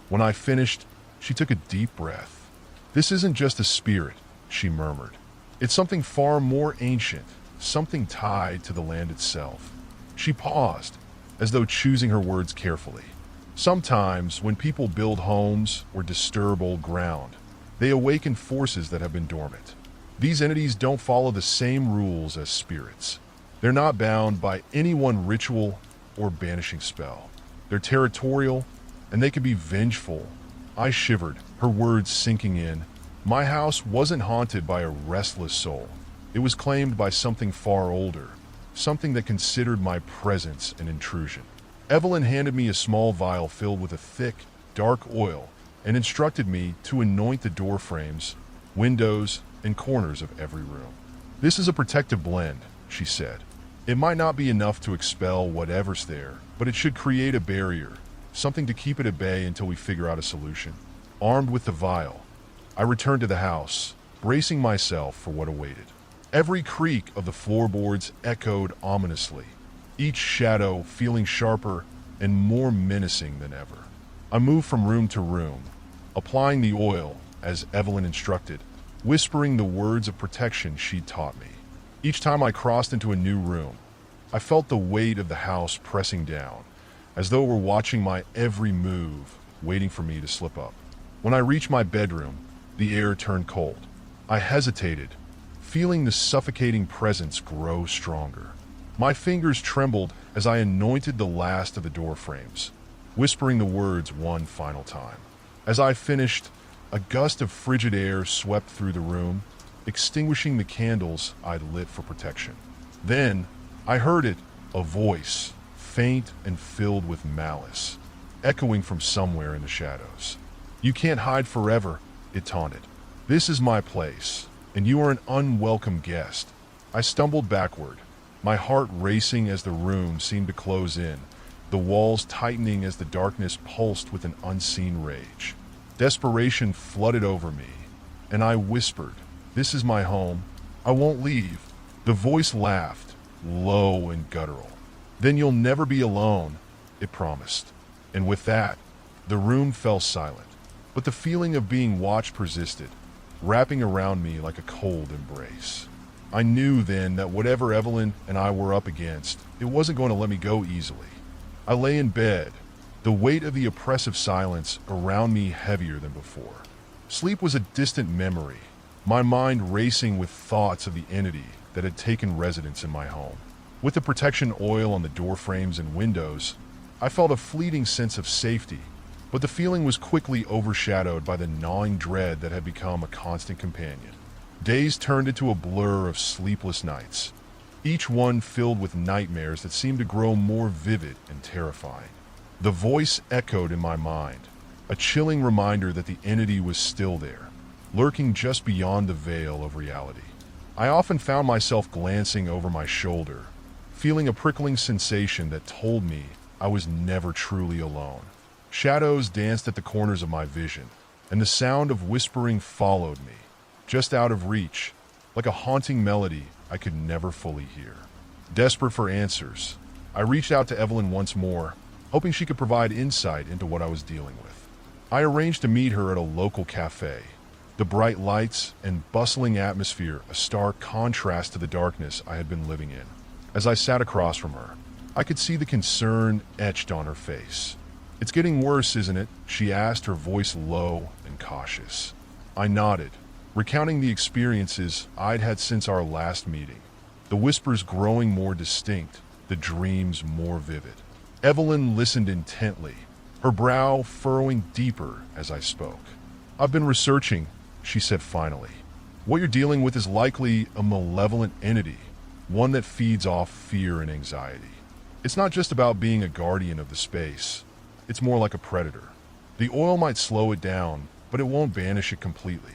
When I finished, she took a deep breath. "This isn't just a spirit," she murmured. "It's something far more ancient, something tied to the land itself." She paused, as though choosing her words carefully. "Sometimes, when people build homes or disturb old ground, they awaken forces that have been dormant. These entities don't follow the same rules as spirits. They're not bound by any one ritual or banishing spell. They're territorial, and they can be vengeful." I shivered, her words sinking in. My house wasn't haunted by a restless soul. It was claimed by something far older, something that considered my presence an intrusion. Evelyn handed me a small vial filled with a thick, dark oil and instructed me to anoint the door frames, windows, and corners of every room. "This is a protective blend," she said. "It might not be enough to expel whatever's there, but it should create a barrier, something to keep it at bay until we figure out a solution." Armed with the vial, I returned to the house, bracing myself for what awaited. Every creak of the floorboards echoed ominously, each shadow feeling sharper and more menacing than ever. I moved from room to room, applying the oil as Evelyn instructed, whispering the words of protection she'd taught me. Each time I crossed into a new room, I felt the weight of the house pressing down, as though it were watching my every move, waiting for me to slip up. When I reached my bedroom, the air turned cold. I hesitated, feeling the suffocating presence grow stronger. My fingers trembled as I anointed the last of the door frames, whispering the words one final time. As I finished, a gust of frigid air swept through the room, extinguishing the candles I'd lit for protection. Then, I heard it, a voice, faint and filled with malice, echoing from somewhere in the shadows. "You can't hide forever," it taunted. "This is my place, and you are an unwelcome guest." I stumbled backward, my heart racing as the room seemed to close in, the walls tightening as the darkness pulsed with an unseen rage. Desperation flooded over me, and I whispered, "This is my home. I won't leave." The voice laughed, low and guttural. "Then you'll never be alone," it promised. And with that, the room fell silent. But the feeling of being watched persisted, wrapping around me like a cold embrace. I knew then that whatever Evelyn and I were up against, it wasn't going to let me go easily. I lay in bed, the weight of the oppressive silence around me heavier than before. Sleep was a distant memory, my mind racing with thoughts of the entity that had taken residence in my home. With the protection oil on the door frames and windows, I felt a fleeting sense of safety, but the feeling was quickly overshadowed by the gnawing dread that had become a constant companion. Days turned into a blur of sleepless nights, each one filled with nightmares that seemed to grow more vivid and terrifying. The voice echoed in my mind, a chilling reminder that the entity was still there, lurking just beyond the veil of reality. I often found myself glancing over my shoulder, feeling a prickling sensation that told me I was never truly alone. Shadows danced at the corners of my vision, and the sound of whispering followed me, just out of reach, like a haunting melody I could never fully hear. Desperate for answers, I reached out to Evelyn once more, hoping she could provide insight into what I was dealing with. I arranged to meet her at a local cafe. The bright lights and bustling atmosphere a stark contrast to the darkness I had been living in. As I sat across from her, I could see the concern etched on her face. "It's getting worse, isn't it?" she asked, her voice low and cautious. I nodded, recounting the experiences I'd had since our last meeting, the whispers growing more distinct, the dreams more vivid. Evelyn listened intently, her brow furrowing deeper as I spoke. "I've been researching," she said finally. "What you're dealing with is likely a malevolent entity, one that feeds off fear and anxiety. It's not just about being a guardian of the space. It's more like a predator. The oil might slow it down, but it won't banish it completely.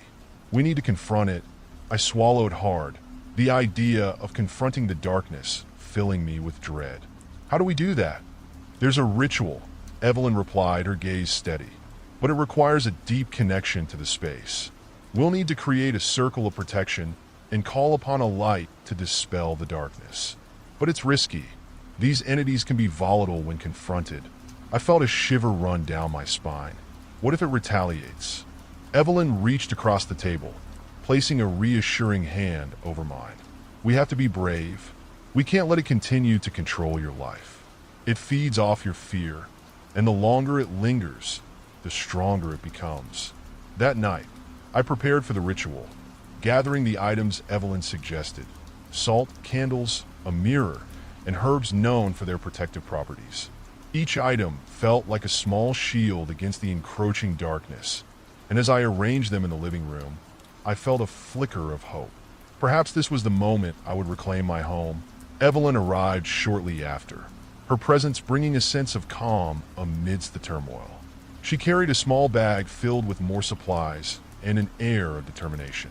We need to confront it." I swallowed hard, the idea of confronting the darkness filling me with dread. "How do we do that?" "There's a ritual," Evelyn replied, her gaze steady. "But it requires a deep connection to the space. We'll need to create a circle of protection and call upon a light to dispel the darkness. But it's risky. These entities can be volatile when confronted." I felt a shiver run down my spine. What if it retaliates? Evelyn reached across the table, placing a reassuring hand over mine. "We have to be brave. We can't let it continue to control your life. It feeds off your fear, and the longer it lingers, the stronger it becomes." That night, I prepared for the ritual, gathering the items Evelyn suggested: salt, candles, a mirror, and herbs known for their protective properties. Each item felt like a small shield against the encroaching darkness, and as I arranged them in the living room, I felt a flicker of hope. Perhaps this was the moment I would reclaim my home. Evelyn arrived shortly after, her presence bringing a sense of calm amidst the turmoil. She carried a small bag filled with more supplies and an air of determination.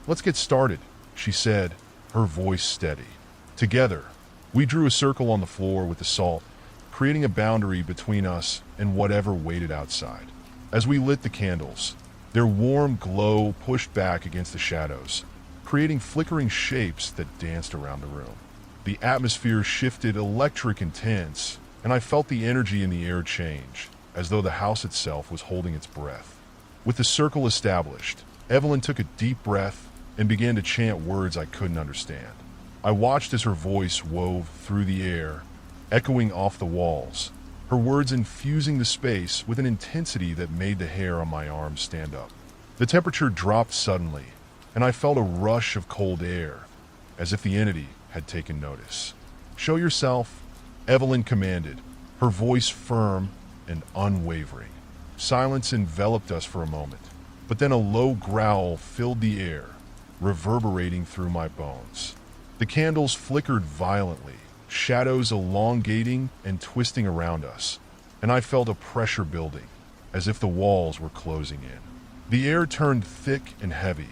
"Let's get started," she said, her voice steady. Together, we drew a circle on the floor with the salt, creating a boundary between us and whatever waited outside. As we lit the candles, their warm glow pushed back against the shadows, creating flickering shapes that danced around the room. The atmosphere shifted electric intense, and I felt the energy in the air change, as though the house itself was holding its breath. With the circle established, Evelyn took a deep breath and began to chant words I couldn't understand. I watched as her voice wove through the air, echoing off the walls, her words infusing the space with an intensity that made the hair on my arms stand up. The temperature dropped suddenly, and I felt a rush of cold air, as if the entity had taken notice. "Show yourself," Evelyn commanded, her voice firm and unwavering. Silence enveloped us for a moment, but then a low growl filled the air, reverberating through my bones. The candles flickered violently, shadows elongating and twisting around us, and I felt a pressure building, as if the walls were closing in. The air turned thick and heavy,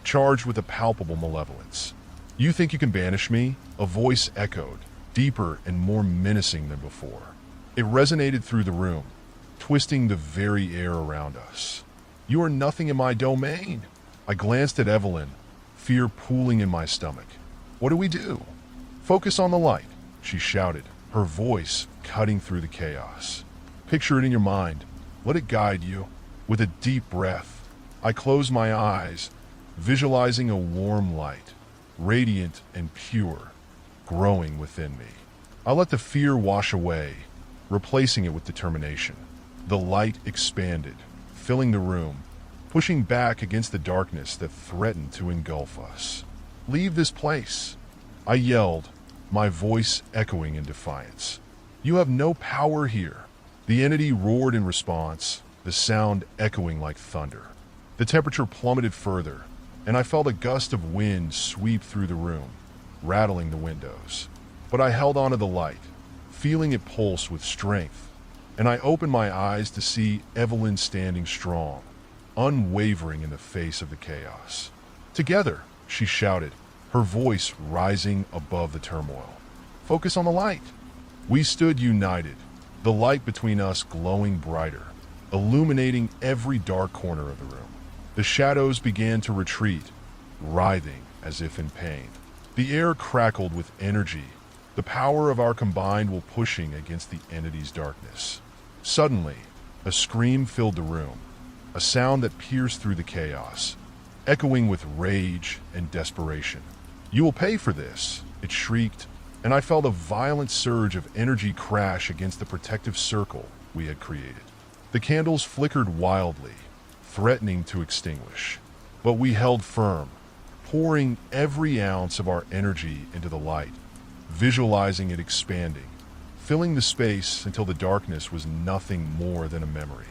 charged with a palpable malevolence. "You think you can banish me?" A voice echoed, deeper and more menacing than before. It resonated through the room, twisting the very air around us. "You are nothing in my domain." I glanced at Evelyn, fear pooling in my stomach. "What do we do?" "Focus on the light," she shouted, her voice cutting through the chaos. "Picture it in your mind. Let it guide you." With a deep breath, I closed my eyes, visualizing a warm light, radiant and pure, growing within me. I let the fear wash away, replacing it with determination. The light expanded, filling the room, pushing back against the darkness that threatened to engulf us. "Leave this place," I yelled, my voice echoing in defiance. "You have no power here." The entity roared in response, the sound echoing like thunder. The temperature plummeted further, and I felt a gust of wind sweep through the room, rattling the windows. But I held onto the light, feeling it pulse with strength, and I opened my eyes to see Evelyn standing strong, unwavering in the face of the chaos. "Together," she shouted, her voice rising above the turmoil. "Focus on the light." We stood united, the light between us glowing brighter, illuminating every dark corner of the room. The shadows began to retreat, writhing as if in pain. The air crackled with energy, the power of our combined will pushing against the entity's darkness. Suddenly, a scream filled the room, a sound that pierced through the chaos, echoing with rage and desperation. "You will pay for this," it shrieked, and I felt a violent surge of energy crash against the protective circle we had created. The candles flickered wildly, threatening to extinguish, but we held firm, pouring every ounce of our energy into the light, visualizing it expanding, filling the space until the darkness was nothing more than a memory.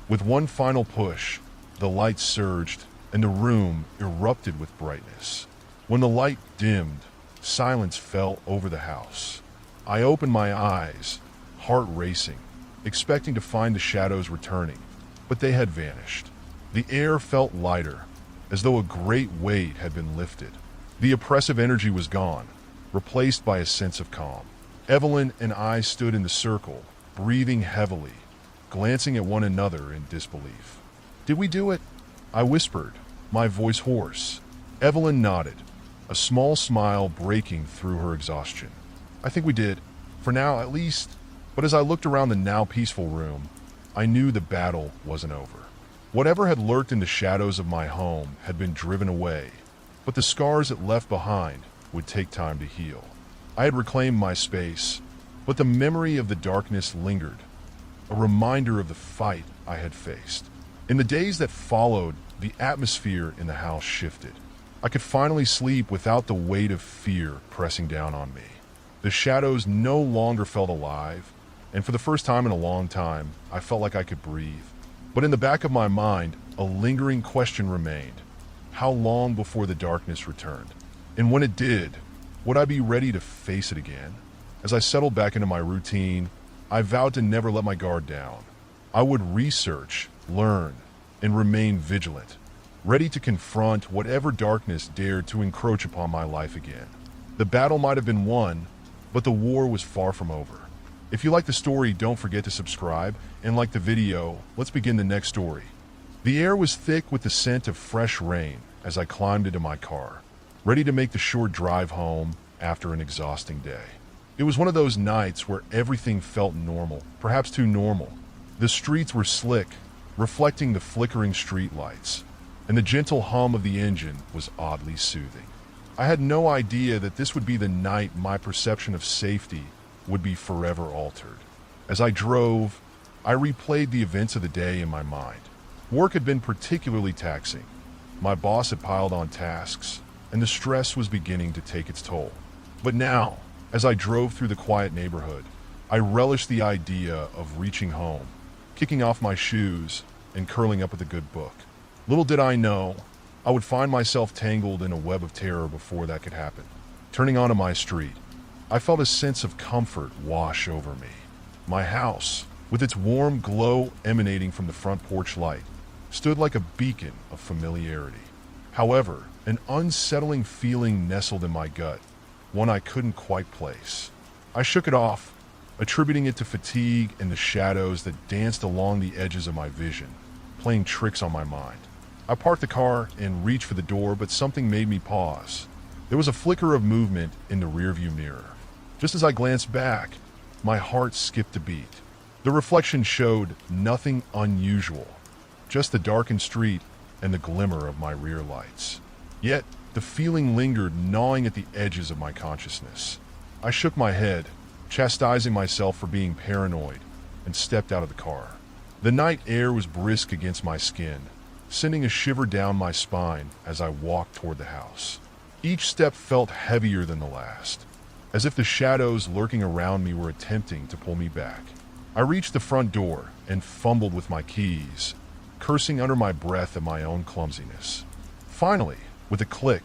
With one final push, the light surged, and the room erupted with brightness. When the light dimmed, silence fell over the house. I opened my eyes, heart racing, expecting to find the shadows returning, but they had vanished. The air felt lighter, as though a great weight had been lifted. The oppressive energy was gone, replaced by a sense of calm. Evelyn and I stood in the circle, breathing heavily, glancing at one another in disbelief. "Did we do it?" I whispered, my voice hoarse. Evelyn nodded, a small smile breaking through her exhaustion. "I think we did, for now at least." But as I looked around the now peaceful room, I knew the battle wasn't over. Whatever had lurked in the shadows of my home had been driven away, but the scars it left behind would take time to heal. I had reclaimed my space, but the memory of the darkness lingered, a reminder of the fight I had faced. In the days that followed, the atmosphere in the house shifted. I could finally sleep without the weight of fear pressing down on me. The shadows no longer felt alive, and for the first time in a long time, I felt like I could breathe. But in the back of my mind, a lingering question remained. How long before the darkness returned? And when it did, would I be ready to face it again? As I settled back into my routine, I vowed to never let my guard down. I would research, learn, and remain vigilant, ready to confront whatever darkness dared to encroach upon my life again. The battle might have been won, but the war was far from over. If you like the story, don't forget to subscribe, and like the video, let's begin the next story. The air was thick with the scent of fresh rain as I climbed into my car, ready to make the short drive home after an exhausting day. It was one of those nights where everything felt normal, perhaps too normal. The streets were slick, reflecting the flickering street lights, and the gentle hum of the engine was oddly soothing. I had no idea that this would be the night my perception of safety would be forever altered. As I drove, I replayed the events of the day in my mind. Work had been particularly taxing. My boss had piled on tasks, and the stress was beginning to take its toll. But now, as I drove through the quiet neighborhood, I relished the idea of reaching home, kicking off my shoes, and curling up with a good book. Little did I know, I would find myself tangled in a web of terror before that could happen. Turning onto my street, I felt a sense of comfort wash over me. My house, with its warm glow emanating from the front porch light, stood like a beacon of familiarity. However, an unsettling feeling nestled in my gut, one I couldn't quite place. I shook it off, attributing it to fatigue and the shadows that danced along the edges of my vision, playing tricks on my mind. I parked the car and reached for the door, but something made me pause. There was a flicker of movement in the rearview mirror. Just as I glanced back, my heart skipped a beat. The reflection showed nothing unusual, just the darkened street and the glimmer of my rear lights. Yet, the feeling lingered, gnawing at the edges of my consciousness. I shook my head, chastising myself for being paranoid, and stepped out of the car. The night air was brisk against my skin, sending a shiver down my spine as I walked toward the house. Each step felt heavier than the last, as if the shadows lurking around me were attempting to pull me back. I reached the front door and fumbled with my keys, cursing under my breath at my own clumsiness. Finally, with a click,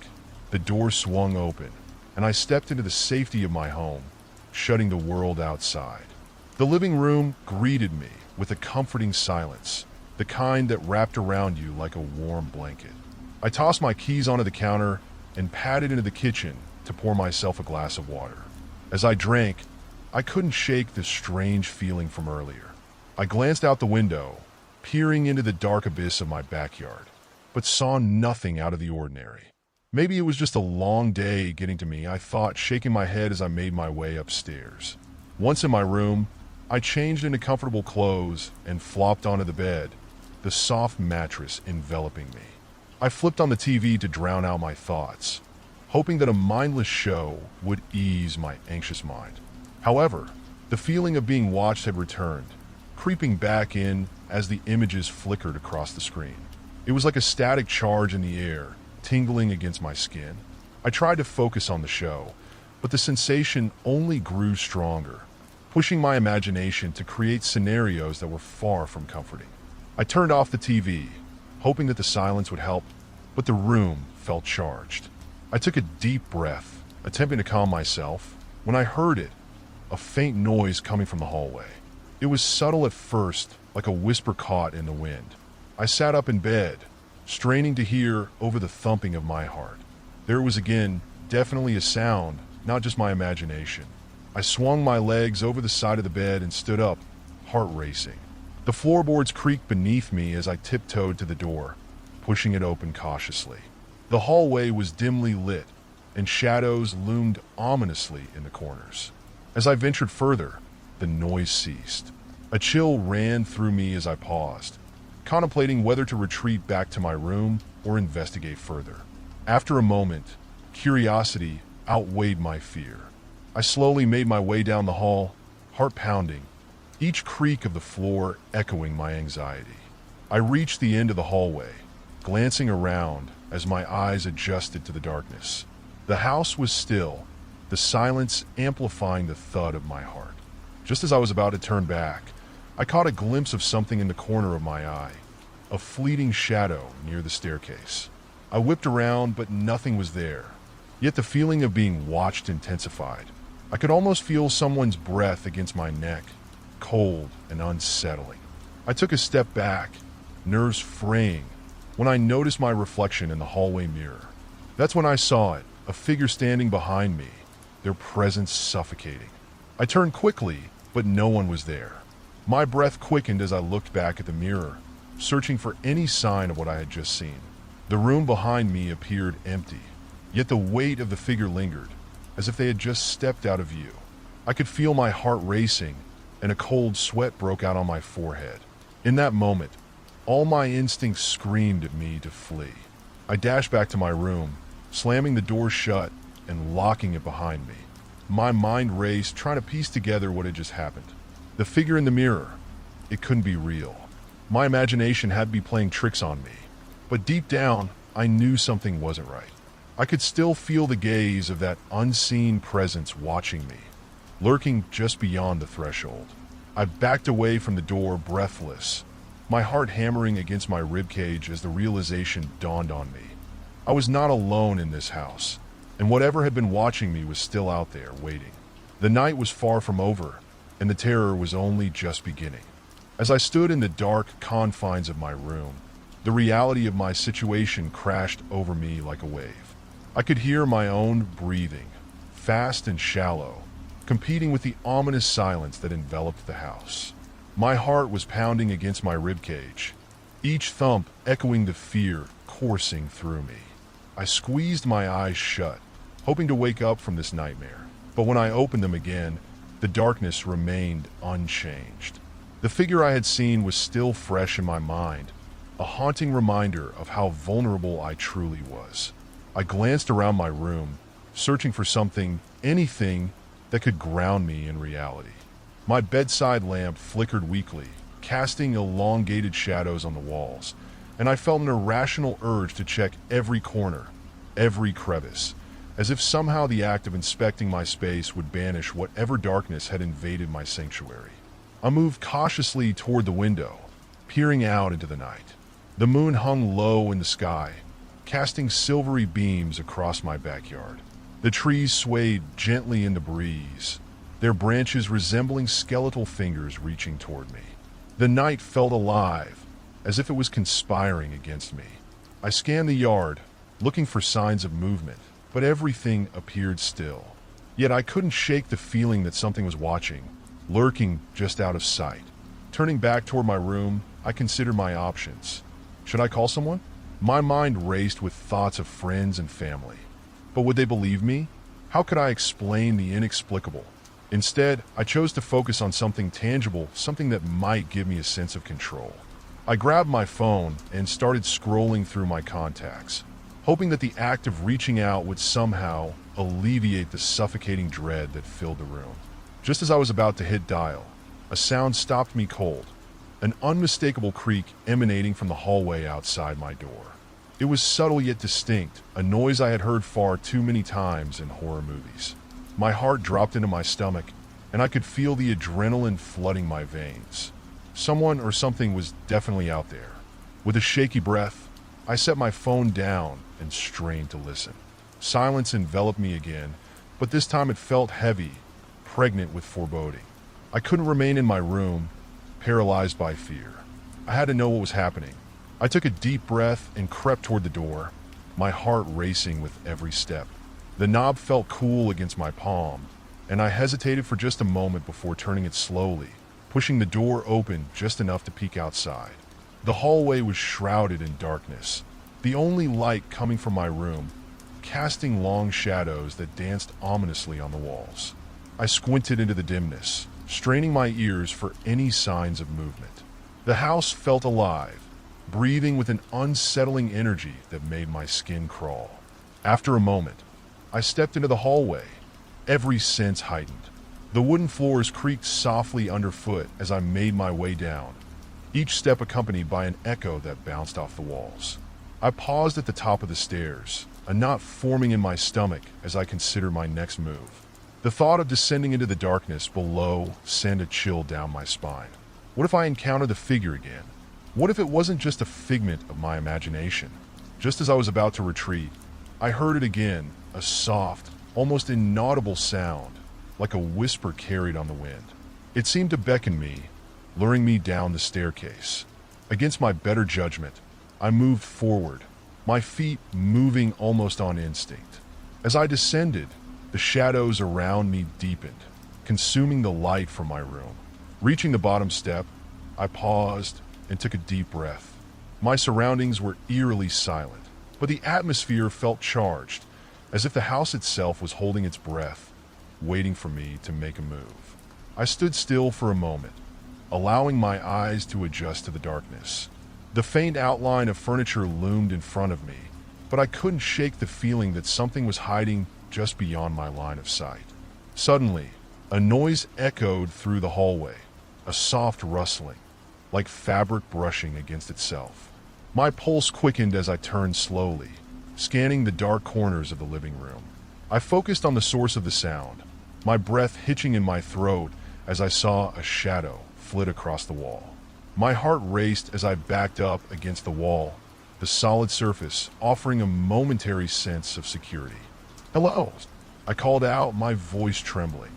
the door swung open, and I stepped into the safety of my home, shutting the world outside. The living room greeted me with a comforting silence, the kind that wrapped around you like a warm blanket. I tossed my keys onto the counter and padded into the kitchen to pour myself a glass of water. As I drank, I couldn't shake this strange feeling from earlier. I glanced out the window, peering into the dark abyss of my backyard, but saw nothing out of the ordinary. Maybe it was just a long day getting to me, I thought, shaking my head as I made my way upstairs. Once in my room, I changed into comfortable clothes and flopped onto the bed, the soft mattress enveloping me. I flipped on the TV to drown out my thoughts, hoping that a mindless show would ease my anxious mind. However, the feeling of being watched had returned, creeping back in as the images flickered across the screen. It was like a static charge in the air, tingling against my skin. I tried to focus on the show, but the sensation only grew stronger, pushing my imagination to create scenarios that were far from comforting. I turned off the TV, hoping that the silence would help, but the room felt charged. I took a deep breath, attempting to calm myself, when I heard it, a faint noise coming from the hallway. It was subtle at first, like a whisper caught in the wind. I sat up in bed, straining to hear over the thumping of my heart. There was again, definitely a sound, not just my imagination. I swung my legs over the side of the bed and stood up, heart racing. The floorboards creaked beneath me as I tiptoed to the door, pushing it open cautiously. The hallway was dimly lit, and shadows loomed ominously in the corners. As I ventured further, the noise ceased. A chill ran through me as I paused, contemplating whether to retreat back to my room or investigate further. After a moment, curiosity outweighed my fear. I slowly made my way down the hall, heart pounding, each creak of the floor echoing my anxiety. I reached the end of the hallway, glancing around as my eyes adjusted to the darkness. The house was still, the silence amplifying the thud of my heart. Just as I was about to turn back, I caught a glimpse of something in the corner of my eye, a fleeting shadow near the staircase. I whipped around, but nothing was there. Yet the feeling of being watched intensified. I could almost feel someone's breath against my neck, cold and unsettling. I took a step back, nerves fraying, when I noticed my reflection in the hallway mirror. That's when I saw it, a figure standing behind me, their presence suffocating. I turned quickly, but no one was there. My breath quickened as I looked back at the mirror, searching for any sign of what I had just seen. The room behind me appeared empty, yet the weight of the figure lingered, as if they had just stepped out of view. I could feel my heart racing, and a cold sweat broke out on my forehead. In that moment, all my instincts screamed at me to flee. I dashed back to my room, slamming the door shut and locking it behind me. My mind raced, trying to piece together what had just happened. The figure in the mirror, it couldn't be real. My imagination had to be playing tricks on me. But deep down, I knew something wasn't right. I could still feel the gaze of that unseen presence watching me, lurking just beyond the threshold. I backed away from the door, breathless, my heart hammering against my ribcage as the realization dawned on me. I was not alone in this house, and whatever had been watching me was still out there, waiting. The night was far from over, and the terror was only just beginning. As I stood in the dark confines of my room, the reality of my situation crashed over me like a wave. I could hear my own breathing, fast and shallow, competing with the ominous silence that enveloped the house. My heart was pounding against my ribcage, each thump echoing the fear coursing through me. I squeezed my eyes shut, hoping to wake up from this nightmare. But when I opened them again, the darkness remained unchanged. The figure I had seen was still fresh in my mind, a haunting reminder of how vulnerable I truly was. I glanced around my room, searching for something, anything, that could ground me in reality. My bedside lamp flickered weakly, casting elongated shadows on the walls, and I felt an irrational urge to check every corner, every crevice, as if somehow the act of inspecting my space would banish whatever darkness had invaded my sanctuary. I moved cautiously toward the window, peering out into the night. The moon hung low in the sky, casting silvery beams across my backyard. The trees swayed gently in the breeze, their branches resembling skeletal fingers reaching toward me. The night felt alive, as if it was conspiring against me. I scanned the yard, looking for signs of movement, but everything appeared still. Yet I couldn't shake the feeling that something was watching, lurking just out of sight. Turning back toward my room, I considered my options. Should I call someone? My mind raced with thoughts of friends and family. But would they believe me? How could I explain the inexplicable? Instead, I chose to focus on something tangible, something that might give me a sense of control. I grabbed my phone and started scrolling through my contacts, hoping that the act of reaching out would somehow alleviate the suffocating dread that filled the room. Just as I was about to hit dial, a sound stopped me cold, an unmistakable creak emanating from the hallway outside my door. It was subtle yet distinct, a noise I had heard far too many times in horror movies. My heart dropped into my stomach, and I could feel the adrenaline flooding my veins. Someone or something was definitely out there. With a shaky breath, I set my phone down and strained to listen. Silence enveloped me again, but this time it felt heavy, pregnant with foreboding. I couldn't remain in my room, paralyzed by fear. I had to know what was happening. I took a deep breath and crept toward the door, my heart racing with every step. The knob felt cool against my palm, and I hesitated for just a moment before turning it slowly, pushing the door open just enough to peek outside. The hallway was shrouded in darkness, the only light coming from my room, casting long shadows that danced ominously on the walls. I squinted into the dimness, straining my ears for any signs of movement. The house felt alive, breathing with an unsettling energy that made my skin crawl. After a moment, I stepped into the hallway, every sense heightened. The wooden floors creaked softly underfoot as I made my way down, each step accompanied by an echo that bounced off the walls. I paused at the top of the stairs, a knot forming in my stomach as I considered my next move. The thought of descending into the darkness below sent a chill down my spine. What if I encountered the figure again? What if it wasn't just a figment of my imagination? Just as I was about to retreat, I heard it again, a soft, almost inaudible sound, like a whisper carried on the wind. It seemed to beckon me, luring me down the staircase. Against my better judgment, I moved forward, my feet moving almost on instinct. As I descended, the shadows around me deepened, consuming the light from my room. Reaching the bottom step, I paused and took a deep breath. My surroundings were eerily silent, but the atmosphere felt charged, as if the house itself was holding its breath, waiting for me to make a move. I stood still for a moment, allowing my eyes to adjust to the darkness. The faint outline of furniture loomed in front of me, but I couldn't shake the feeling that something was hiding just beyond my line of sight. Suddenly, a noise echoed through the hallway, a soft rustling, like fabric brushing against itself. My pulse quickened as I turned slowly, scanning the dark corners of the living room. I focused on the source of the sound, my breath hitching in my throat as I saw a shadow flit across the wall. My heart raced as I backed up against the wall, the solid surface offering a momentary sense of security. "Hello," I called out, my voice trembling.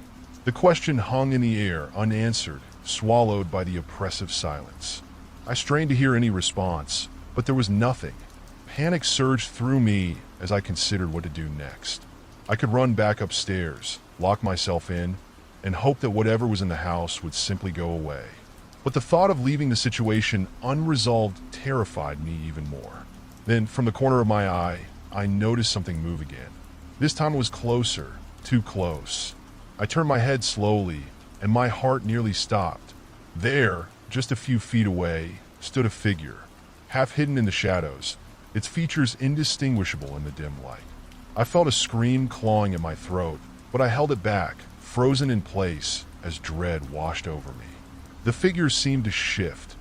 The question hung in the air, unanswered, swallowed by the oppressive silence. I strained to hear any response, but there was nothing. Panic surged through me as I considered what to do next. I could run back upstairs, lock myself in, and hope that whatever was in the house would simply go away. But the thought of leaving the situation unresolved terrified me even more. Then, from the corner of my eye, I noticed something move again. This time it was closer, too close. I turned my head slowly, and my heart nearly stopped. There, just a few feet away, stood a figure, half hidden in the shadows, its features indistinguishable in the dim light. I felt a scream clawing at my throat, but I held it back, frozen in place as dread washed over me. The figure seemed to shift,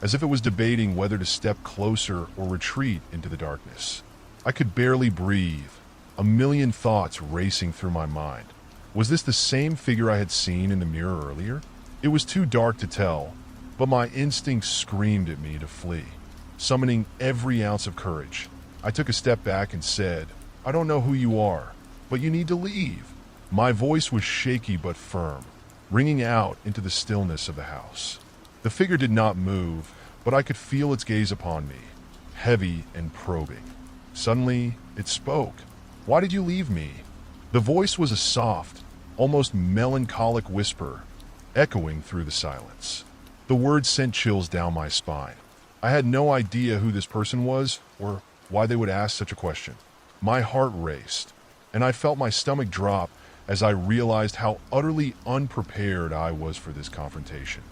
as if it was debating whether to step closer or retreat into the darkness. I could barely breathe, a million thoughts racing through my mind. Was this the same figure I had seen in the mirror earlier? It was too dark to tell, but my instincts screamed at me to flee. Summoning every ounce of courage, I took a step back and said, "I don't know who you are, but you need to leave." My voice was shaky but firm, ringing out into the stillness of the house. The figure did not move, but I could feel its gaze upon me, heavy and probing. Suddenly, it spoke. "Why did you leave me?" The voice was a soft, almost melancholic whisper echoing through the silence. The words sent chills down my spine. I had no idea who this person was or why they would ask such a question. My heart raced, and I felt my stomach drop as I realized how utterly unprepared I was for this confrontation.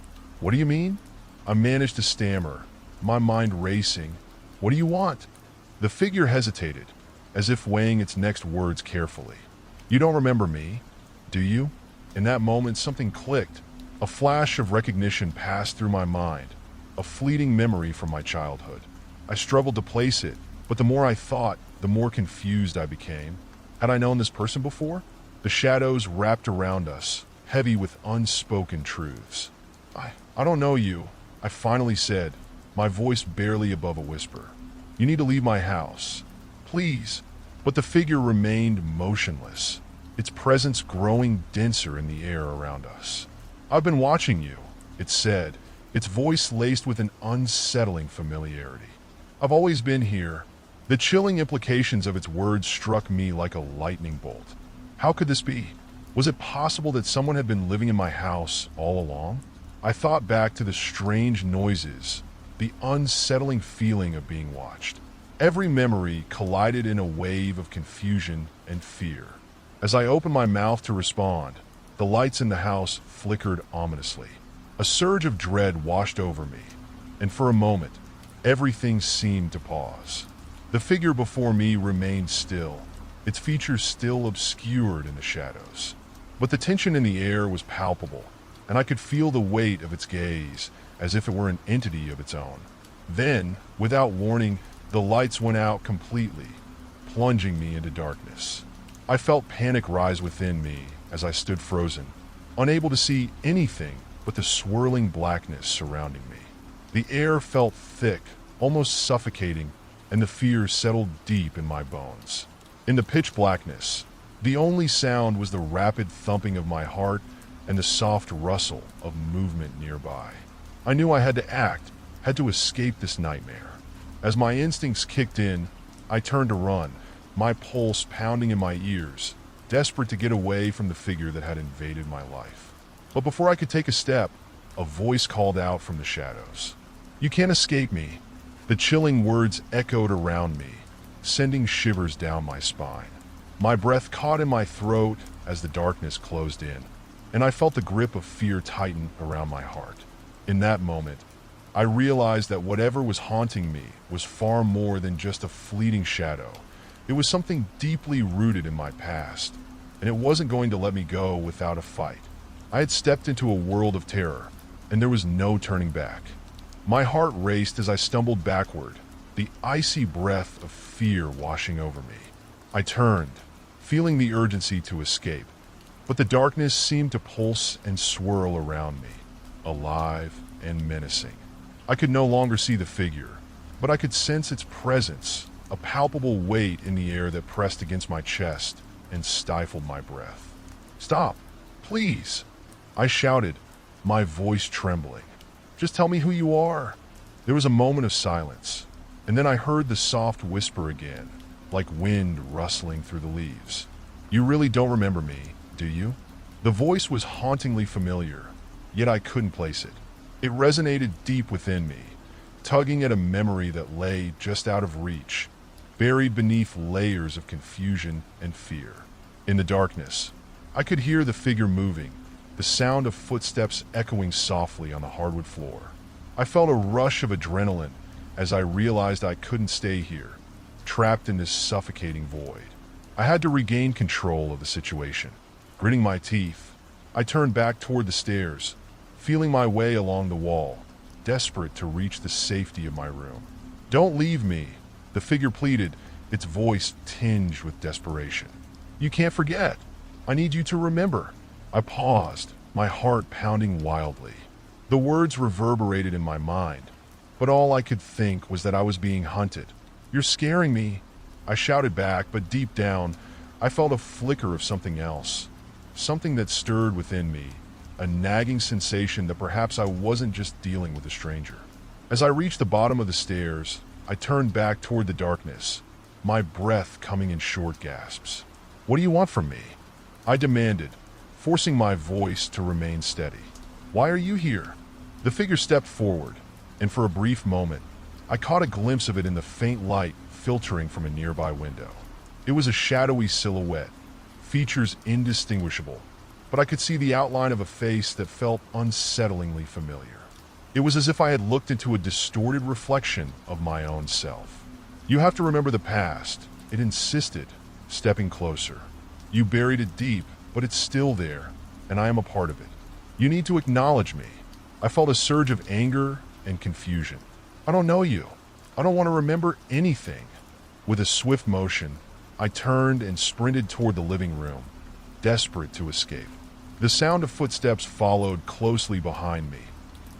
"What do you mean?" I managed to stammer, my mind racing. "What do you want?" The figure hesitated, as if weighing its next words carefully. "You don't remember me, do you?" In that moment, something clicked. A flash of recognition passed through my mind, a fleeting memory from my childhood. I struggled to place it, but the more I thought, the more confused I became. Had I known this person before? The shadows wrapped around us, heavy with unspoken truths. I don't know you," I finally said, my voice barely above a whisper. "You need to leave my house. Please." But the figure remained motionless, its presence growing denser in the air around us. "I've been watching you," it said, its voice laced with an unsettling familiarity. "I've always been here." The chilling implications of its words struck me like a lightning bolt. How could this be? Was it possible that someone had been living in my house all along? I thought back to the strange noises, the unsettling feeling of being watched. Every memory collided in a wave of confusion and fear. As I opened my mouth to respond, the lights in the house flickered ominously. A surge of dread washed over me, and for a moment, everything seemed to pause. The figure before me remained still, its features still obscured in the shadows. But the tension in the air was palpable, and I could feel the weight of its gaze as if it were an entity of its own. Then, without warning, the lights went out completely, plunging me into darkness. I felt panic rise within me as I stood frozen, unable to see anything but the swirling blackness surrounding me. The air felt thick, almost suffocating, and the fear settled deep in my bones. In the pitch blackness, the only sound was the rapid thumping of my heart and the soft rustle of movement nearby. I knew I had to act, had to escape this nightmare. As my instincts kicked in, I turned to run, my pulse pounding in my ears, desperate to get away from the figure that had invaded my life. But before I could take a step, a voice called out from the shadows. "You can't escape me." The chilling words echoed around me, sending shivers down my spine. My breath caught in my throat as the darkness closed in, and I felt the grip of fear tighten around my heart. In that moment, I realized that whatever was haunting me was far more than just a fleeting shadow. It was something deeply rooted in my past, and it wasn't going to let me go without a fight. I had stepped into a world of terror, and there was no turning back. My heart raced as I stumbled backward, the icy breath of fear washing over me. I turned, feeling the urgency to escape, but the darkness seemed to pulse and swirl around me, alive and menacing. I could no longer see the figure, but I could sense its presence, a palpable weight in the air that pressed against my chest and stifled my breath. "Stop, please," I shouted, my voice trembling. "Just tell me who you are." There was a moment of silence, and then I heard the soft whisper again, like wind rustling through the leaves. "You really don't remember me, do you?" The voice was hauntingly familiar, yet I couldn't place it. It resonated deep within me, tugging at a memory that lay just out of reach, buried beneath layers of confusion and fear. In the darkness, I could hear the figure moving, the sound of footsteps echoing softly on the hardwood floor. I felt a rush of adrenaline as I realized I couldn't stay here, trapped in this suffocating void. I had to regain control of the situation. Gritting my teeth, I turned back toward the stairs, feeling my way along the wall, desperate to reach the safety of my room. "Don't leave me," the figure pleaded, its voice tinged with desperation. "You can't forget. I need you to remember." I paused, my heart pounding wildly. The words reverberated in my mind, but all I could think was that I was being hunted. "You're scaring me," I shouted back, but deep down, I felt a flicker of something else, something that stirred within me, a nagging sensation that perhaps I wasn't just dealing with a stranger. As I reached the bottom of the stairs, I turned back toward the darkness, my breath coming in short gasps. "What do you want from me?" I demanded, forcing my voice to remain steady. "Why are you here?" The figure stepped forward, and for a brief moment, I caught a glimpse of it in the faint light filtering from a nearby window. It was a shadowy silhouette, features indistinguishable, but I could see the outline of a face that felt unsettlingly familiar. It was as if I had looked into a distorted reflection of my own self. "You have to remember the past," it insisted, stepping closer. "You buried it deep, but it's still there, and I am a part of it. You need to acknowledge me." I felt a surge of anger and confusion. "I don't know you. I don't want to remember anything." With a swift motion, I turned and sprinted toward the living room, desperate to escape. The sound of footsteps followed closely behind me,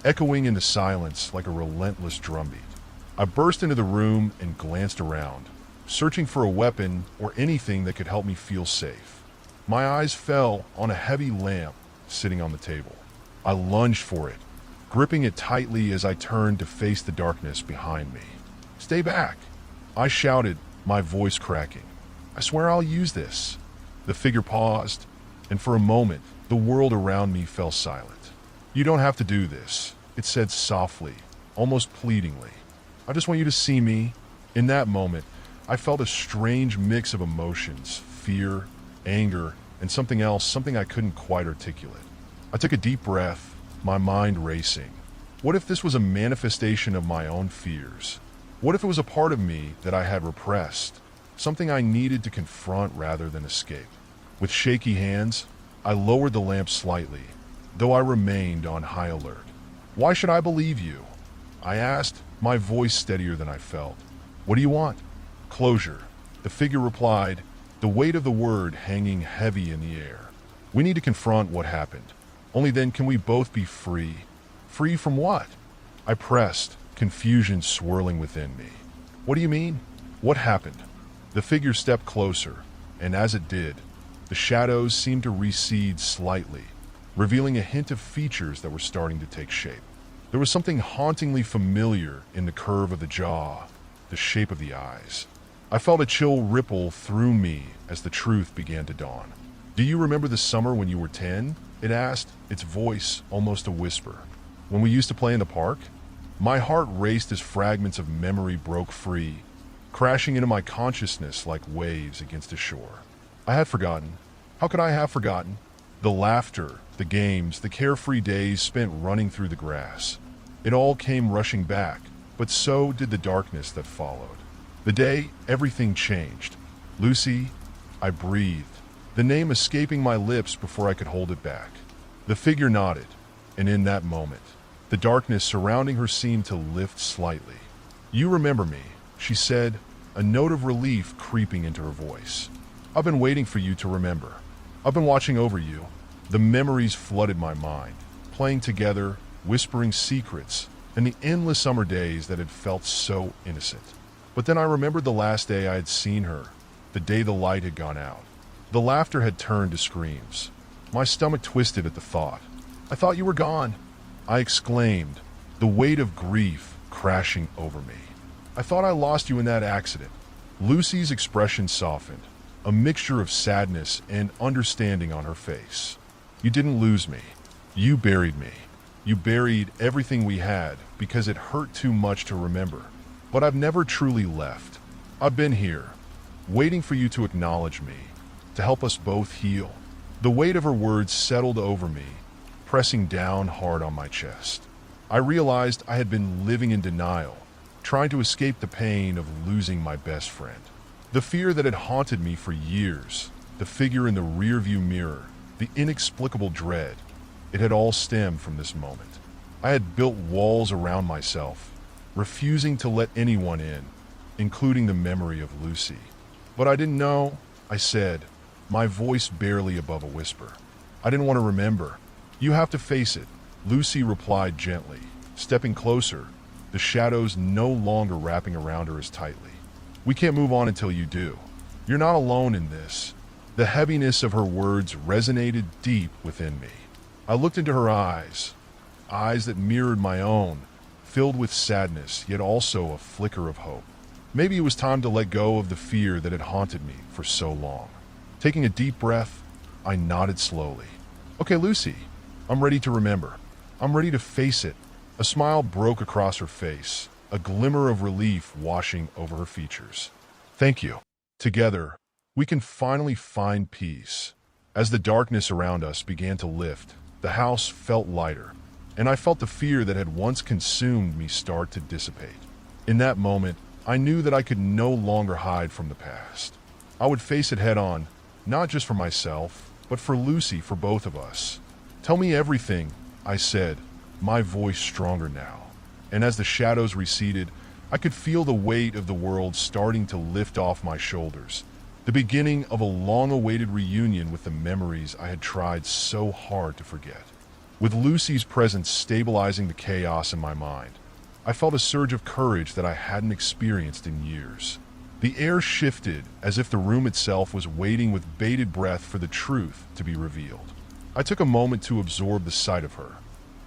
echoing in the silence like a relentless drumbeat. I burst into the room and glanced around, searching for a weapon or anything that could help me feel safe. My eyes fell on a heavy lamp sitting on the table. I lunged for it, gripping it tightly as I turned to face the darkness behind me. "Stay back!" I shouted, my voice cracking. "I swear I'll use this." The figure paused, and for a moment, the world around me fell silent. "You don't have to do this," it said softly, almost pleadingly. "I just want you to see me." In that moment, I felt a strange mix of emotions, fear, anger, and something else, something I couldn't quite articulate. I took a deep breath, my mind racing. What if this was a manifestation of my own fears? What if it was a part of me that I had repressed, something I needed to confront rather than escape? With shaky hands, I lowered the lamp slightly, though I remained on high alert. "Why should I believe you?" I asked, my voice steadier than I felt. "What do you want?" "Closure," the figure replied, the weight of the word hanging heavy in the air. "We need to confront what happened. Only then can we both be free." "Free from what?" I pressed, confusion swirling within me. "What do you mean? What happened?" The figure stepped closer, and as it did, the shadows seemed to recede slightly, revealing a hint of features that were starting to take shape. There was something hauntingly familiar in the curve of the jaw, the shape of the eyes. I felt a chill ripple through me as the truth began to dawn. "Do you remember the summer when you were 10? It asked, its voice almost a whisper. "When we used to play in the park?" My heart raced as fragments of memory broke free, crashing into my consciousness like waves against a shore. I had forgotten. How could I have forgotten? The laughter, the games, the carefree days spent running through the grass. It all came rushing back, but so did the darkness that followed. The day everything changed. "Lucy," I breathed, the name escaping my lips before I could hold it back. The figure nodded, and in that moment, the darkness surrounding her seemed to lift slightly. "You remember me," she said, a note of relief creeping into her voice. "I've been waiting for you to remember. I've been watching over you." The memories flooded my mind, playing together, whispering secrets, and the endless summer days that had felt so innocent. But then I remembered the last day I had seen her, the day the light had gone out. The laughter had turned to screams. My stomach twisted at the thought. "I thought you were gone," I exclaimed, the weight of grief crashing over me. "I thought I lost you in that accident." Lucy's expression softened, a mixture of sadness and understanding on her face. "You didn't lose me. You buried me. You buried everything we had because it hurt too much to remember. But I've never truly left. I've been here, waiting for you to acknowledge me, to help us both heal." The weight of her words settled over me, pressing down hard on my chest. I realized I had been living in denial, trying to escape the pain of losing my best friend. The fear that had haunted me for years, the figure in the rearview mirror, the inexplicable dread, it had all stemmed from this moment. I had built walls around myself, refusing to let anyone in, including the memory of Lucy. "But I didn't know," I said, my voice barely above a whisper. "I didn't want to remember." "You have to face it," Lucy replied gently, stepping closer, the shadows no longer wrapping around her as tightly. "We can't move on until you do. You're not alone in this." The heaviness of her words resonated deep within me. I looked into her eyes that mirrored my own, filled with sadness, yet also a flicker of hope. Maybe it was time to let go of the fear that had haunted me for so long. Taking a deep breath, I nodded slowly. Okay, Lucy, I'm ready to remember. I'm ready to face it. A smile broke across her face, a glimmer of relief washing over her features. Thank you. Together, we can finally find peace. As the darkness around us began to lift, the house felt lighter, and I felt the fear that had once consumed me start to dissipate. In that moment, I knew that I could no longer hide from the past. I would face it head on, not just for myself, but for Lucy, for both of us. Tell me everything, I said, my voice stronger now. And as the shadows receded, I could feel the weight of the world starting to lift off my shoulders. The beginning of a long-awaited reunion with the memories I had tried so hard to forget. With Lucy's presence stabilizing the chaos in my mind, I felt a surge of courage that I hadn't experienced in years. The air shifted as if the room itself was waiting with bated breath for the truth to be revealed. I took a moment to absorb the sight of her,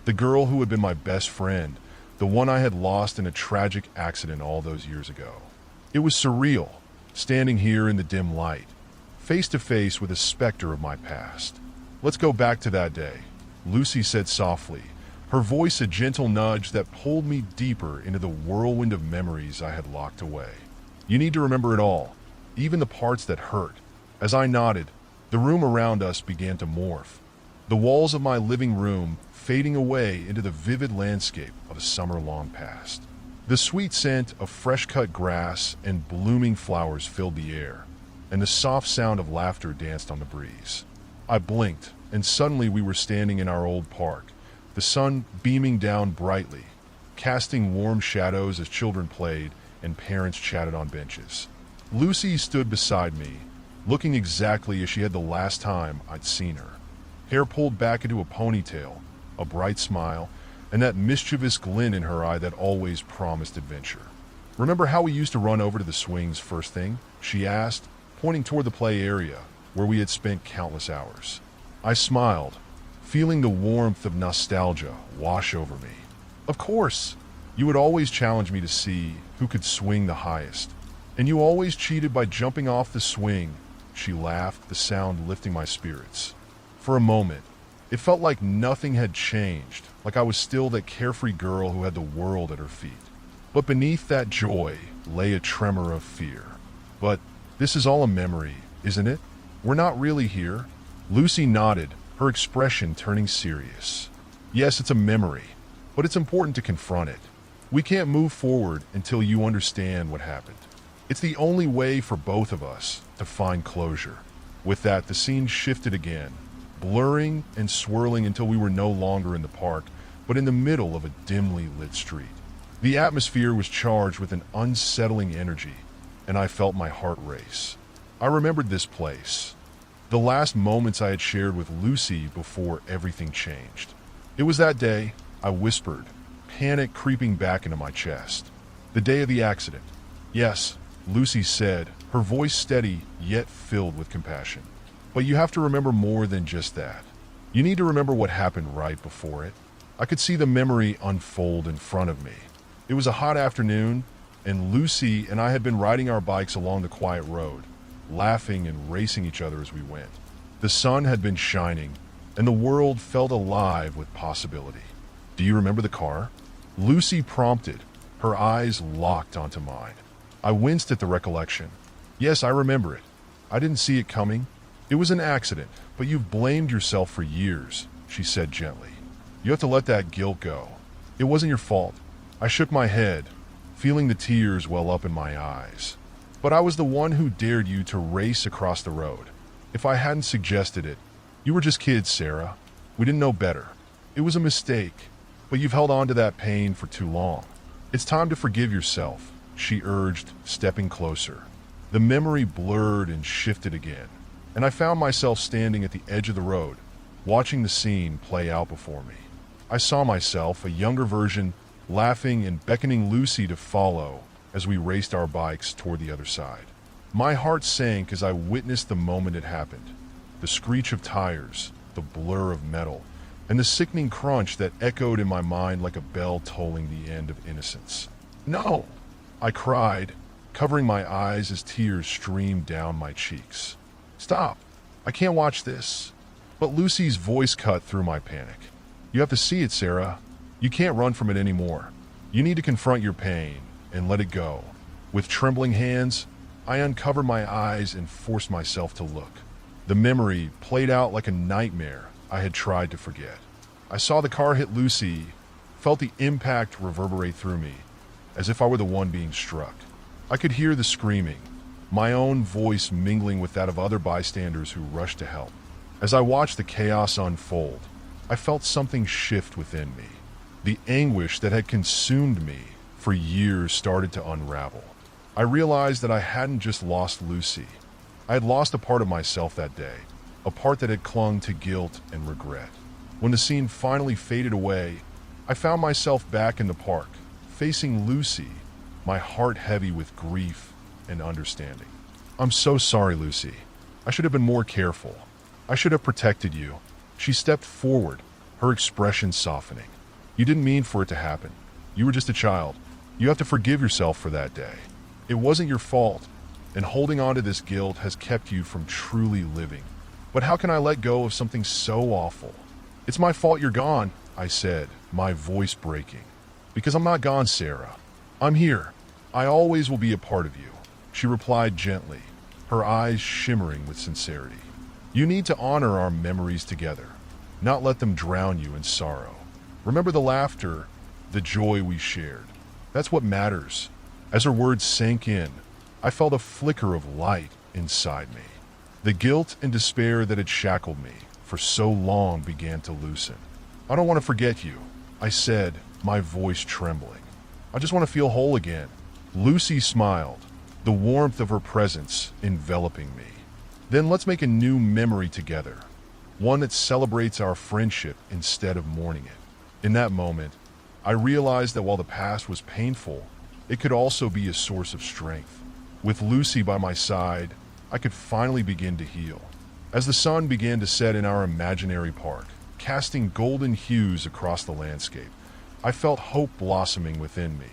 the girl who had been my best friend, the one I had lost in a tragic accident all those years ago. It was surreal, standing here in the dim light, face to face with a specter of my past. Let's go back to that day, Lucy said softly, her voice a gentle nudge that pulled me deeper into the whirlwind of memories I had locked away. You need to remember it all, even the parts that hurt. As I nodded, the room around us began to morph, the walls of my living room fading away into the vivid landscape of a summer long past. The sweet scent of fresh-cut grass and blooming flowers filled the air, and the soft sound of laughter danced on the breeze. I blinked, and suddenly we were standing in our old park, the sun beaming down brightly, casting warm shadows as children played and parents chatted on benches. Lucy stood beside me, looking exactly as she had the last time I'd seen her. Hair pulled back into a ponytail, a bright smile, and that mischievous glint in her eye that always promised adventure. Remember how we used to run over to the swings first thing? She asked, pointing toward the play area, where we had spent countless hours. I smiled, feeling the warmth of nostalgia wash over me. Of course, you would always challenge me to see who could swing the highest. And you always cheated by jumping off the swing, she laughed, the sound lifting my spirits. For a moment, it felt like nothing had changed, like I was still that carefree girl who had the world at her feet. But beneath that joy lay a tremor of fear. But this is all a memory, isn't it? We're not really here. Lucy nodded, her expression turning serious. Yes, it's a memory, but it's important to confront it. We can't move forward until you understand what happened. It's the only way for both of us to find closure. With that, the scene shifted again, blurring and swirling until we were no longer in the park, but in the middle of a dimly lit street. The atmosphere was charged with an unsettling energy, and I felt my heart race. I remembered this place, the last moments I had shared with Lucy before everything changed. It was that day, I whispered, panic creeping back into my chest. The day of the accident. Yes, Lucy said, her voice steady yet filled with compassion. But you have to remember more than just that. You need to remember what happened right before it. I could see the memory unfold in front of me. It was a hot afternoon, and Lucy and I had been riding our bikes along the quiet road, laughing and racing each other as we went. The sun had been shining, and the world felt alive with possibility. Do you remember the car? Lucy prompted, her eyes locked onto mine. I winced at the recollection. Yes, I remember it. I didn't see it coming. It was an accident, but you've blamed yourself for years, she said gently. You have to let that guilt go. It wasn't your fault. I shook my head, feeling the tears well up in my eyes. But I was the one who dared you to race across the road. If I hadn't suggested it, you were just kids, Sarah. We didn't know better. It was a mistake, but you've held on to that pain for too long. It's time to forgive yourself, she urged, stepping closer. The memory blurred and shifted again, and I found myself standing at the edge of the road, watching the scene play out before me. I saw myself, a younger version, laughing and beckoning Lucy to follow as we raced our bikes toward the other side. My heart sank as I witnessed the moment it happened. The screech of tires, the blur of metal, and the sickening crunch that echoed in my mind like a bell tolling the end of innocence. No! I cried, covering my eyes as tears streamed down my cheeks. Stop! I can't watch this. But Lucy's voice cut through my panic. "You have to see it, Sarah. You can't run from it anymore. You need to confront your pain and let it go." With trembling hands, I uncovered my eyes and forced myself to look. The memory played out like a nightmare I had tried to forget. I saw the car hit Lucy, felt the impact reverberate through me, as if I were the one being struck. I could hear the screaming, my own voice mingling with that of other bystanders who rushed to help. As I watched the chaos unfold, I felt something shift within me. The anguish that had consumed me for years started to unravel. I realized that I hadn't just lost Lucy. I had lost a part of myself that day, a part that had clung to guilt and regret. When the scene finally faded away, I found myself back in the park, facing Lucy, my heart heavy with grief and understanding. "I'm so sorry, Lucy. I should have been more careful. I should have protected you." She stepped forward, her expression softening. "You didn't mean for it to happen. You were just a child. You have to forgive yourself for that day. It wasn't your fault, and holding on to this guilt has kept you from truly living. But how can I let go of something so awful?" "It's my fault you're gone," I said, my voice breaking. "Because I'm not gone, Sarah. I'm here. I always will be a part of you," she replied gently, her eyes shimmering with sincerity. "You need to honor our memories together, not let them drown you in sorrow. Remember the laughter, the joy we shared. That's what matters." As her words sank in, I felt a flicker of light inside me. The guilt and despair that had shackled me for so long began to loosen. "I don't want to forget you," I said, my voice trembling. "I just want to feel whole again." Lucy smiled, the warmth of her presence enveloping me. "Then let's make a new memory together, one that celebrates our friendship instead of mourning it." In that moment, I realized that while the past was painful, it could also be a source of strength. With Lucy by my side, I could finally begin to heal. As the sun began to set in our imaginary park, casting golden hues across the landscape, I felt hope blossoming within me,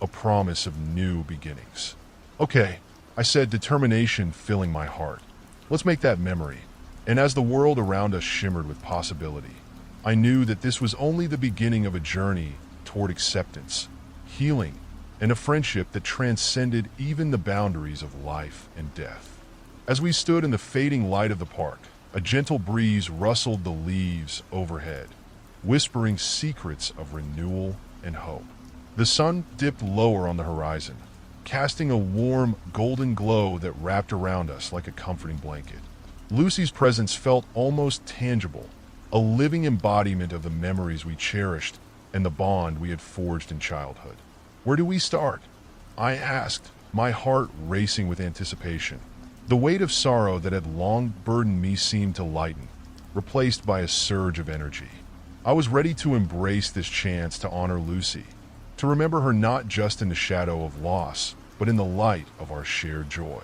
a promise of new beginnings. "Okay," I said, determination filling my heart. "Let's make that memory." And as the world around us shimmered with possibility, I knew that this was only the beginning of a journey toward acceptance, healing, and a friendship that transcended even the boundaries of life and death. As we stood in the fading light of the park, a gentle breeze rustled the leaves overhead, whispering secrets of renewal and hope. The sun dipped lower on the horizon, casting a warm, golden glow that wrapped around us like a comforting blanket. Lucy's presence felt almost tangible, a living embodiment of the memories we cherished and the bond we had forged in childhood. "Where do we start?" I asked, my heart racing with anticipation. The weight of sorrow that had long burdened me seemed to lighten, replaced by a surge of energy. I was ready to embrace this chance to honor Lucy, to remember her not just in the shadow of loss, but in the light of our shared joy.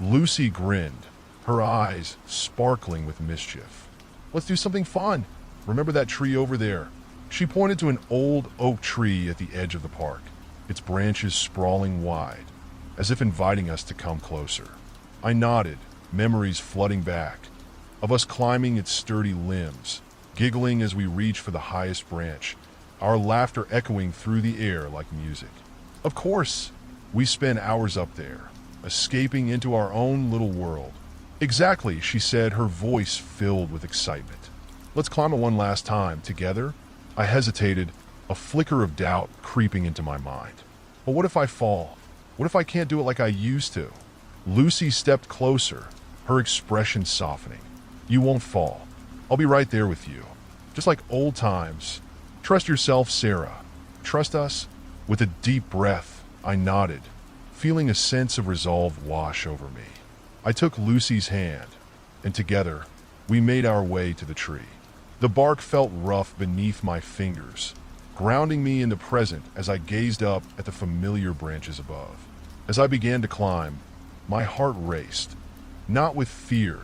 Lucy grinned, her eyes sparkling with mischief. "Let's do something fun. Remember that tree over there?" She pointed to an old oak tree at the edge of the park, its branches sprawling wide, as if inviting us to come closer. I nodded, memories flooding back, of us climbing its sturdy limbs, giggling as we reached for the highest branch, our laughter echoing through the air like music. "Of course, we spent hours up there, escaping into our own little world." "Exactly," she said, her voice filled with excitement. "Let's climb it one last time, together?" I hesitated, a flicker of doubt creeping into my mind. "But what if I fall? What if I can't do it like I used to?" Lucy stepped closer, her expression softening. "You won't fall. I'll be right there with you. Just like old times. Trust yourself, Sarah. Trust us?" With a deep breath, I nodded, feeling a sense of resolve wash over me. I took Lucy's hand, and together, we made our way to the tree. The bark felt rough beneath my fingers, grounding me in the present as I gazed up at the familiar branches above. As I began to climb, my heart raced, not with fear,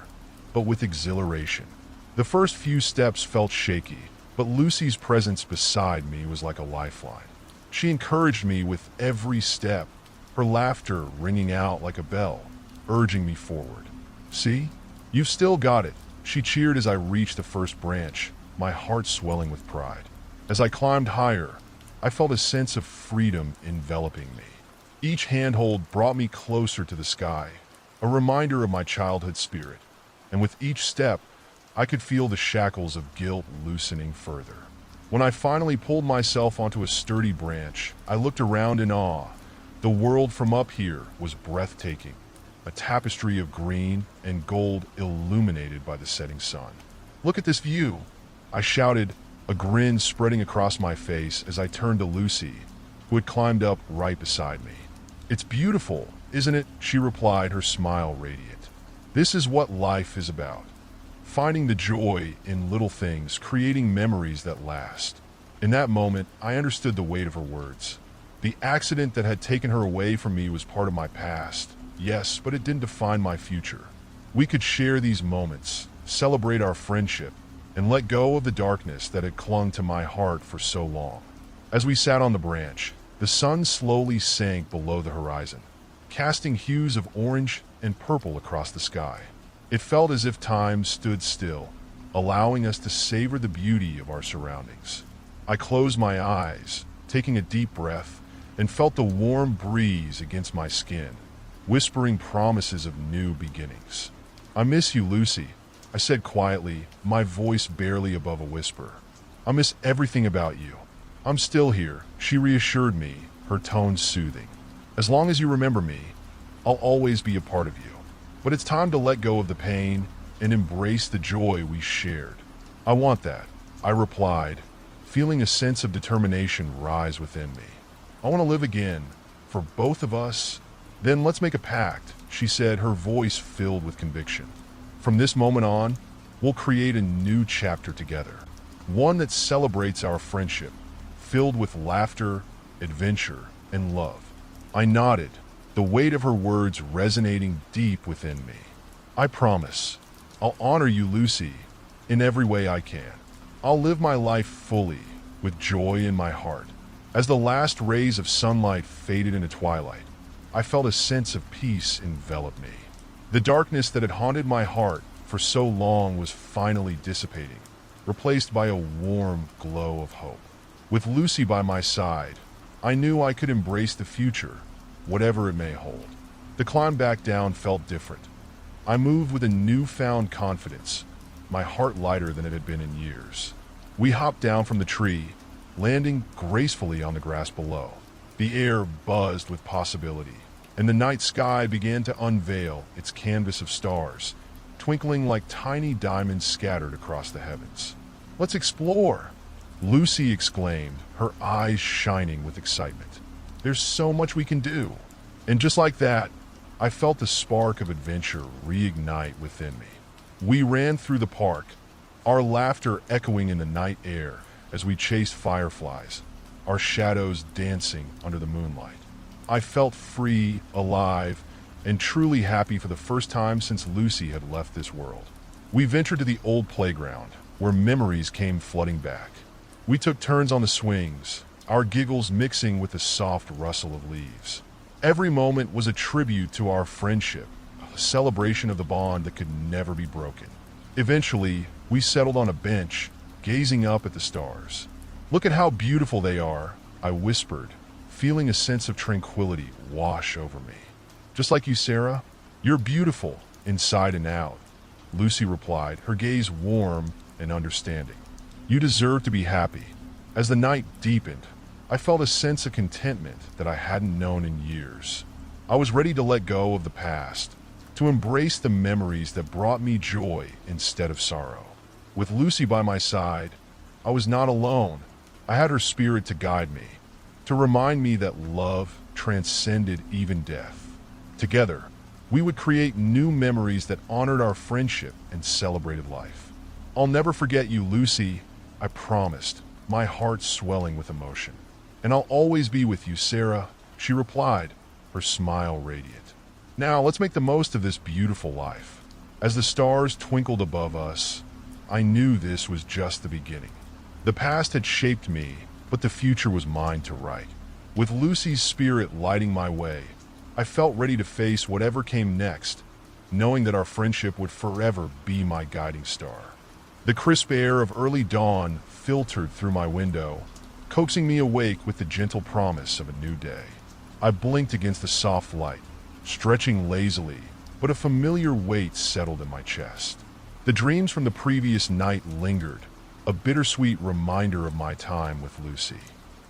but with exhilaration. The first few steps felt shaky, but Lucy's presence beside me was like a lifeline. She encouraged me with every step, her laughter ringing out like a bell, urging me forward. "See? You've still got it," She cheered as I reached the first branch, my heart swelling with pride. As I climbed higher, I felt a sense of freedom enveloping me. Each handhold brought me closer to the sky, a reminder of my childhood spirit, and with each step, I could feel the shackles of guilt loosening further. When I finally pulled myself onto a sturdy branch, I looked around in awe. The world from up here was breathtaking, a tapestry of green and gold illuminated by the setting sun. "Look at this view!" I shouted, a grin spreading across my face as I turned to Lucy, who had climbed up right beside me. "It's beautiful, isn't it?" she replied, her smile radiant. "This is what life is about. Finding the joy in little things, creating memories that last." In that moment, I understood the weight of her words. The accident that had taken her away from me was part of my past, yes, but it didn't define my future. We could share these moments, celebrate our friendship, and let go of the darkness that had clung to my heart for so long. As we sat on the branch, the sun slowly sank below the horizon, casting hues of orange and purple across the sky. It felt as if time stood still, allowing us to savor the beauty of our surroundings. I closed my eyes, taking a deep breath, and felt the warm breeze against my skin, whispering promises of new beginnings. "I miss you, Lucy," I said quietly, my voice barely above a whisper. "I miss everything about you." "I'm still here," she reassured me, her tone soothing. "As long as you remember me, I'll always be a part of you. But it's time to let go of the pain and embrace the joy we shared." "I want that," I replied, feeling a sense of determination rise within me. "I want to live again, for both of us." "Then let's make a pact," she said, her voice filled with conviction. "From this moment on, we'll create a new chapter together. One that celebrates our friendship, filled with laughter, adventure, and love." I nodded, the weight of her words resonating deep within me. "I promise. I'll honor you, Lucy, in every way I can. I'll live my life fully, with joy in my heart." As the last rays of sunlight faded into twilight, I felt a sense of peace envelop me. The darkness that had haunted my heart for so long was finally dissipating, replaced by a warm glow of hope. With Lucy by my side, I knew I could embrace the future, whatever it may hold. The climb back down felt different. I moved with a newfound confidence, my heart lighter than it had been in years. We hopped down from the tree, landing gracefully on the grass below. The air buzzed with possibility, and the night sky began to unveil its canvas of stars, twinkling like tiny diamonds scattered across the heavens. "Let's explore," Lucy exclaimed, her eyes shining with excitement. "There's so much we can do." And just like that, I felt the spark of adventure reignite within me. We ran through the park, our laughter echoing in the night air as we chased fireflies, our shadows dancing under the moonlight. I felt free, alive, and truly happy for the first time since Lucy had left this world. We ventured to the old playground, where memories came flooding back. We took turns on the swings, our giggles mixing with the soft rustle of leaves. Every moment was a tribute to our friendship, a celebration of the bond that could never be broken. Eventually, we settled on a bench, gazing up at the stars. "Look at how beautiful they are," I whispered, feeling a sense of tranquility wash over me. "Just like you, Sarah, you're beautiful inside and out," Lucy replied, her gaze warm and understanding. "You deserve to be happy." As the night deepened, I felt a sense of contentment that I hadn't known in years. I was ready to let go of the past, to embrace the memories that brought me joy instead of sorrow. With Lucy by my side, I was not alone. I had her spirit to guide me, to remind me that love transcended even death. Together, we would create new memories that honored our friendship and celebrated life. "I'll never forget you, Lucy," I promised, my heart swelling with emotion. "And I'll always be with you, Sarah," she replied, her smile radiant. "Now let's make the most of this beautiful life." As the stars twinkled above us, I knew this was just the beginning. The past had shaped me, but the future was mine to write. With Lucy's spirit lighting my way, I felt ready to face whatever came next, knowing that our friendship would forever be my guiding star. The crisp air of early dawn filtered through my window, coaxing me awake with the gentle promise of a new day. I blinked against the soft light, stretching lazily, but a familiar weight settled in my chest. The dreams from the previous night lingered, a bittersweet reminder of my time with Lucy.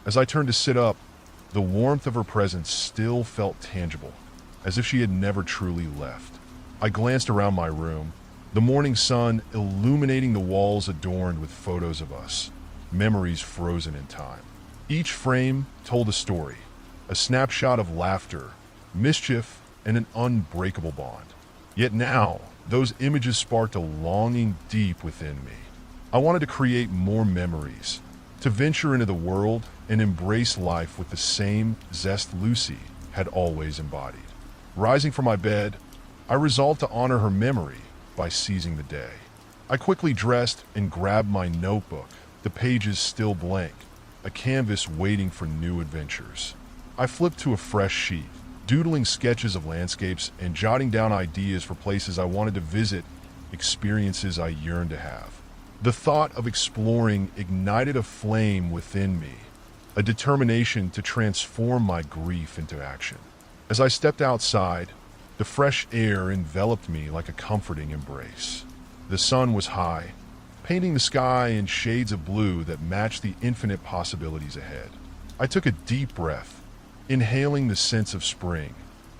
As I turned to sit up, the warmth of her presence still felt tangible, as if she had never truly left. I glanced around my room, the morning sun illuminating the walls adorned with photos of us, memories frozen in time. Each frame told a story, a snapshot of laughter, mischief, and an unbreakable bond. Yet now, those images sparked a longing deep within me. I wanted to create more memories, to venture into the world and embrace life with the same zest Lucy had always embodied. Rising from my bed, I resolved to honor her memory by seizing the day. I quickly dressed and grabbed my notebook, the pages still blank, a canvas waiting for new adventures. I flipped to a fresh sheet, doodling sketches of landscapes and jotting down ideas for places I wanted to visit, experiences I yearned to have. The thought of exploring ignited a flame within me, a determination to transform my grief into action. As I stepped outside, the fresh air enveloped me like a comforting embrace. The sun was high, painting the sky in shades of blue that matched the infinite possibilities ahead. I took a deep breath, inhaling the sense of spring,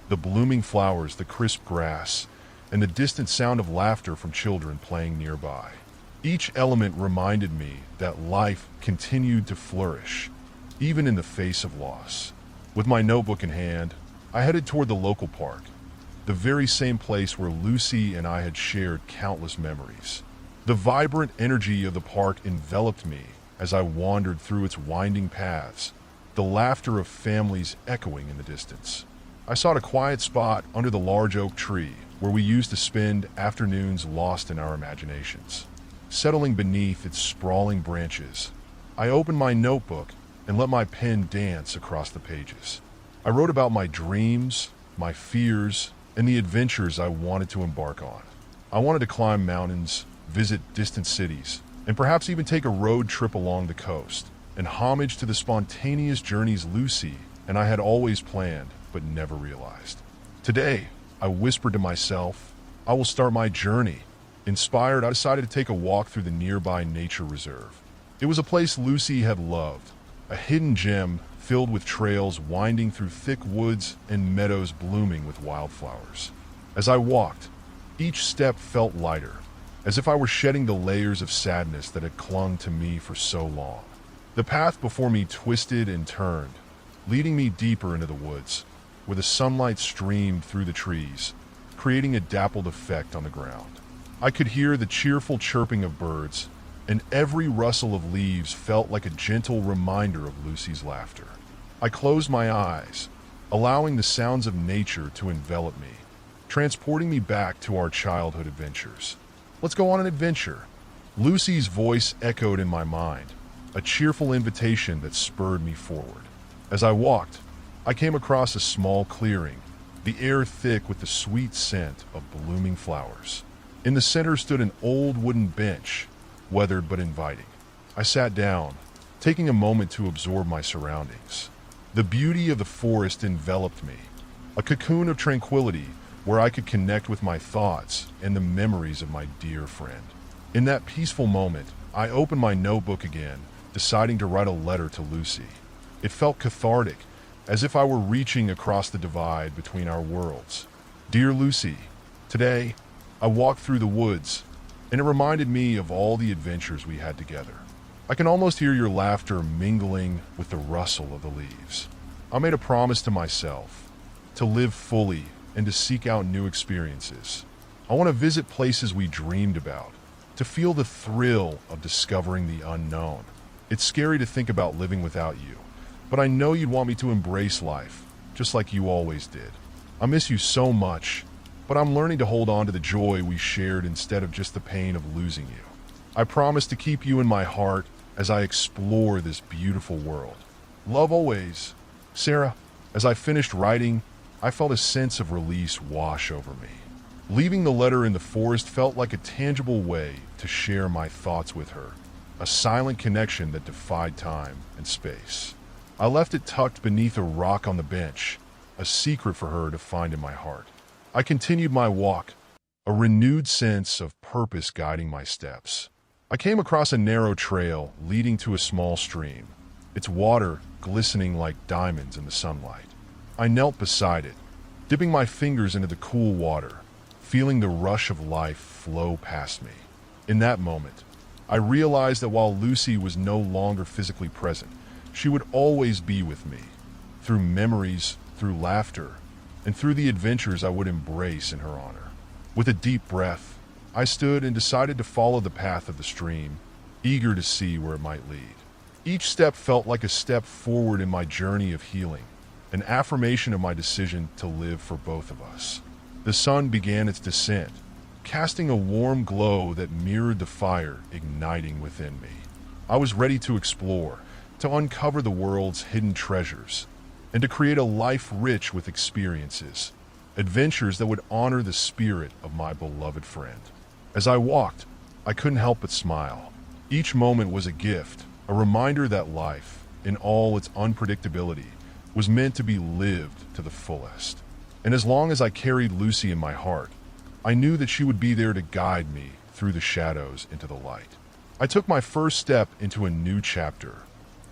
the blooming flowers, the crisp grass, and the distant sound of laughter from children playing nearby. Each element reminded me that life continued to flourish, even in the face of loss. With my notebook in hand, I headed toward the local park, the very same place where Lucy and I had shared countless memories. The vibrant energy of the park enveloped me as I wandered through its winding paths, the laughter of families echoing in the distance. I sought a quiet spot under the large oak tree where we used to spend afternoons lost in our imaginations. Settling beneath its sprawling branches, I opened my notebook and let my pen dance across the pages. I wrote about my dreams, my fears, and the adventures I wanted to embark on. I wanted to climb mountains, visit distant cities, and perhaps even take a road trip along the coast, in homage to the spontaneous journeys Lucy and I had always planned but never realized. Today, I whispered to myself, I will start my journey. Inspired, I decided to take a walk through the nearby nature reserve. It was a place Lucy had loved, a hidden gem filled with trails winding through thick woods and meadows blooming with wildflowers. As I walked, each step felt lighter, as if I were shedding the layers of sadness that had clung to me for so long. The path before me twisted and turned, leading me deeper into the woods, where the sunlight streamed through the trees, creating a dappled effect on the ground. I could hear the cheerful chirping of birds, and every rustle of leaves felt like a gentle reminder of Lucy's laughter. I closed my eyes, allowing the sounds of nature to envelop me, transporting me back to our childhood adventures. Let's go on an adventure. Lucy's voice echoed in my mind, a cheerful invitation that spurred me forward. As I walked, I came across a small clearing, the air thick with the sweet scent of blooming flowers. In the center stood an old wooden bench, weathered but inviting. I sat down, taking a moment to absorb my surroundings. The beauty of the forest enveloped me, a cocoon of tranquility where I could connect with my thoughts and the memories of my dear friend. In that peaceful moment, I opened my notebook again, deciding to write a letter to Lucy. It felt cathartic, as if I were reaching across the divide between our worlds. Dear Lucy, today, I walked through the woods, and it reminded me of all the adventures we had together. I can almost hear your laughter mingling with the rustle of the leaves. I made a promise to myself to live fully and to seek out new experiences. I want to visit places we dreamed about, to feel the thrill of discovering the unknown. It's scary to think about living without you, but I know you'd want me to embrace life, just like you always did. I miss you so much, but I'm learning to hold on to the joy we shared instead of just the pain of losing you. I promise to keep you in my heart as I explore this beautiful world. Love always, Sarah. As I finished writing, I felt a sense of release wash over me. Leaving the letter in the forest felt like a tangible way to share my thoughts with her, a silent connection that defied time and space. I left it tucked beneath a rock on the bench, a secret for her to find in my heart. I continued my walk, a renewed sense of purpose guiding my steps. I came across a narrow trail leading to a small stream, its water glistening like diamonds in the sunlight. I knelt beside it, dipping my fingers into the cool water, feeling the rush of life flow past me. In that moment, I realized that while Lucy was no longer physically present, she would always be with me, through memories, through laughter, and through the adventures I would embrace in her honor. With a deep breath, I stood and decided to follow the path of the stream, eager to see where it might lead. Each step felt like a step forward in my journey of healing, an affirmation of my decision to live for both of us. The sun began its descent, casting a warm glow that mirrored the fire igniting within me. I was ready to explore, to uncover the world's hidden treasures, and to create a life rich with experiences, adventures that would honor the spirit of my beloved friend. As I walked, I couldn't help but smile. Each moment was a gift, a reminder that life, in all its unpredictability, was meant to be lived to the fullest. And as long as I carried Lucy in my heart, I knew that she would be there to guide me through the shadows into the light. I took my first step into a new chapter,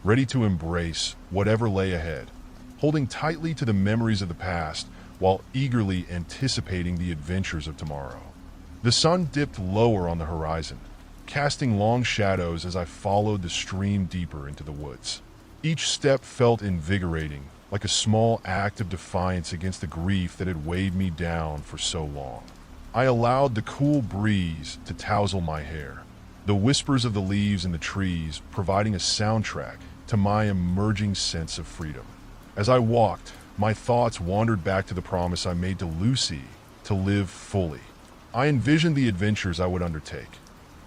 ready to embrace whatever lay ahead, holding tightly to the memories of the past while eagerly anticipating the adventures of tomorrow. The sun dipped lower on the horizon, casting long shadows as I followed the stream deeper into the woods. Each step felt invigorating, like a small act of defiance against the grief that had weighed me down for so long. I allowed the cool breeze to tousle my hair, the whispers of the leaves in the trees providing a soundtrack to my emerging sense of freedom. As I walked, my thoughts wandered back to the promise I made to Lucy to live fully. I envisioned the adventures I would undertake,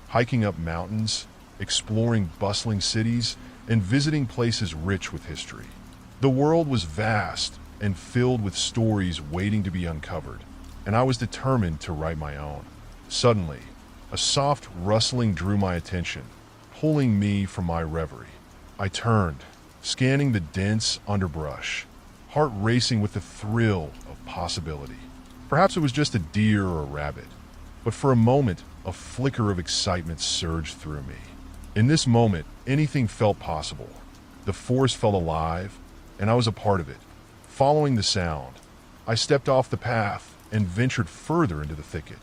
hiking up mountains, exploring bustling cities, and visiting places rich with history. The world was vast and filled with stories waiting to be uncovered, and I was determined to write my own. Suddenly, a soft rustling drew my attention, pulling me from my reverie. I turned, scanning the dense underbrush, heart racing with the thrill of possibility. Perhaps it was just a deer or a rabbit, but for a moment, a flicker of excitement surged through me. In this moment, anything felt possible. The forest felt alive, and I was a part of it. Following the sound, I stepped off the path and ventured further into the thicket.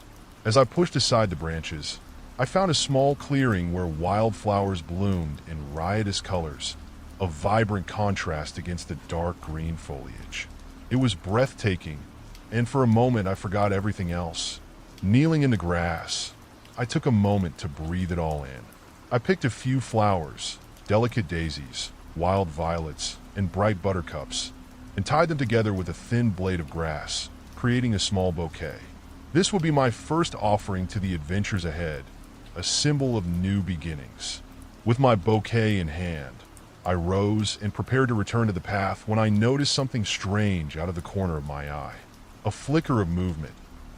As I pushed aside the branches, I found a small clearing where wildflowers bloomed in riotous colors, a vibrant contrast against the dark green foliage. It was breathtaking, and for a moment I forgot everything else. Kneeling in the grass, I took a moment to breathe it all in. I picked a few flowers, delicate daisies, wild violets, and bright buttercups, and tied them together with a thin blade of grass, creating a small bouquet. This would be my first offering to the adventures ahead, a symbol of new beginnings. With my bouquet in hand, I rose and prepared to return to the path when I noticed something strange out of the corner of my eye. A flicker of movement.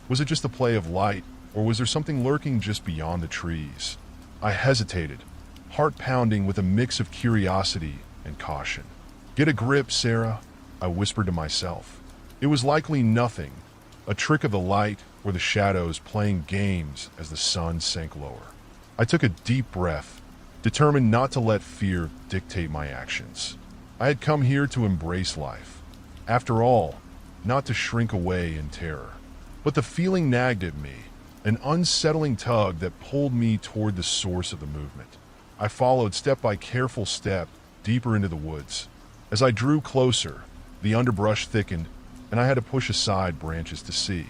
Was it just the play of light, or was there something lurking just beyond the trees? I hesitated, heart pounding with a mix of curiosity and caution. "Get a grip, Sarah," I whispered to myself. It was likely nothing, a trick of the light or the shadows playing games as the sun sank lower. I took a deep breath, determined not to let fear dictate my actions. I had come here to embrace life. After all, not to shrink away in terror. But the feeling nagged at me, an unsettling tug that pulled me toward the source of the movement. I followed step by careful step deeper into the woods. As I drew closer, the underbrush thickened, and I had to push aside branches to see.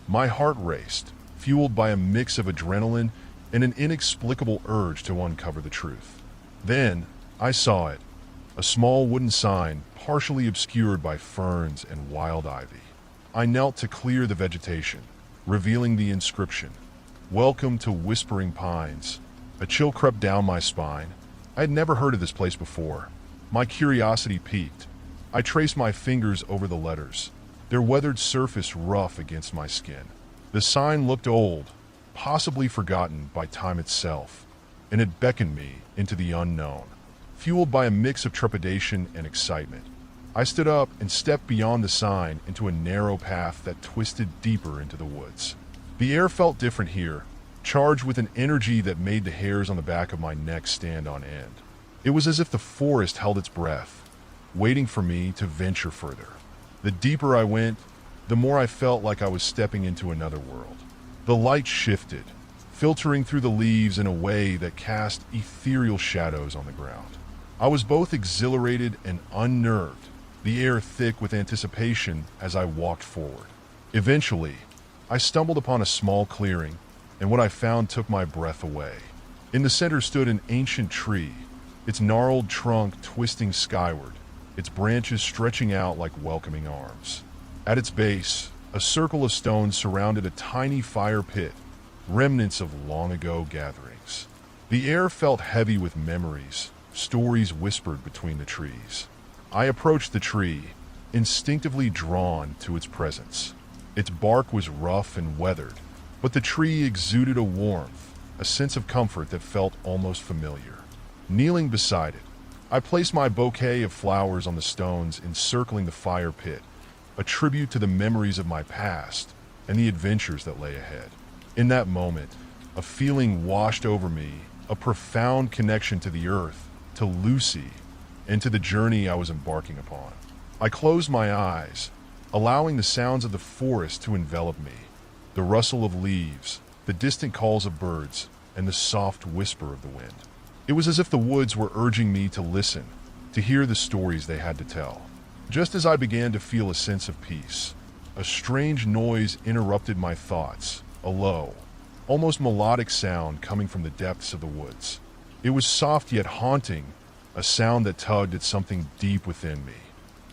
My heart raced, fueled by a mix of adrenaline and an inexplicable urge to uncover the truth. Then, I saw it, a small wooden sign partially obscured by ferns and wild ivy. I knelt to clear the vegetation, revealing the inscription, "Welcome to Whispering Pines." A chill crept down my spine. I had never heard of this place before. My curiosity piqued. I traced my fingers over the letters, their weathered surface rough against my skin. The The sign looked old, possibly forgotten by time itself, and it beckoned me into the unknown. Fueled by a mix of trepidation and excitement, I stood up and stepped beyond the sign into a narrow path that twisted deeper into the woods. The air felt different here, charged with an energy that made the hairs on the back of my neck stand on end. It was as if the forest held its breath, waiting for me to venture further. The deeper I went, the more I felt like I was stepping into another world. The light shifted, filtering through the leaves in a way that cast ethereal shadows on the ground. I was both exhilarated and unnerved, the air thick with anticipation as I walked forward. Eventually, I stumbled upon a small clearing, and what I found took my breath away. In the center stood an ancient tree, its gnarled trunk twisting skyward, its branches stretching out like welcoming arms. At its base, a circle of stones surrounded a tiny fire pit, remnants of long-ago gatherings. The air felt heavy with memories, stories whispered between the trees. I approached the tree, instinctively drawn to its presence. Its bark was rough and weathered, but the tree exuded a warmth, a sense of comfort that felt almost familiar. Kneeling beside it, I placed my bouquet of flowers on the stones encircling the fire pit, a tribute to the memories of my past and the adventures that lay ahead. In that moment, a feeling washed over me, a profound connection to the earth, to Lucy, and to the journey I was embarking upon. I closed my eyes, allowing the sounds of the forest to envelop me, the rustle of leaves, the distant calls of birds, and the soft whisper of the wind. It was as if the woods were urging me to listen, to hear the stories they had to tell. Just as I began to feel a sense of peace, a strange noise interrupted my thoughts, a low, almost melodic sound coming from the depths of the woods. It was soft yet haunting, a sound that tugged at something deep within me.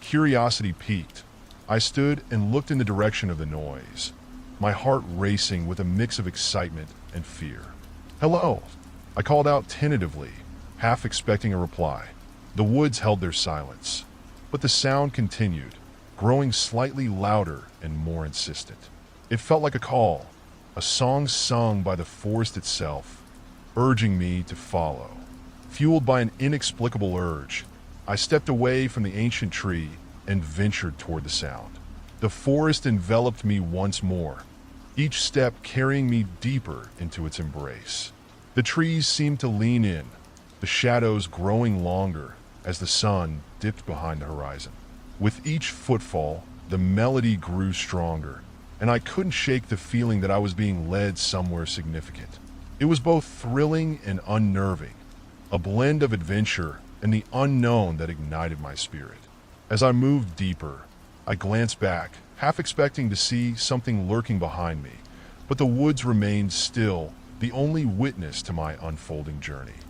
Curiosity piqued. I stood and looked in the direction of the noise, my heart racing with a mix of excitement and fear. "Hello," I called out tentatively, half expecting a reply. The woods held their silence, but the sound continued, growing slightly louder and more insistent. It felt like a call, a song sung by the forest itself, urging me to follow. Fueled by an inexplicable urge, I stepped away from the ancient tree and ventured toward the sound. The forest enveloped me once more, each step carrying me deeper into its embrace. The trees seemed to lean in, the shadows growing longer as the sun dipped behind the horizon. With each footfall, the melody grew stronger, and I couldn't shake the feeling that I was being led somewhere significant. It was both thrilling and unnerving, a blend of adventure and the unknown that ignited my spirit. As I moved deeper, I glanced back, half expecting to see something lurking behind me, but the woods remained still, the only witness to my unfolding journey.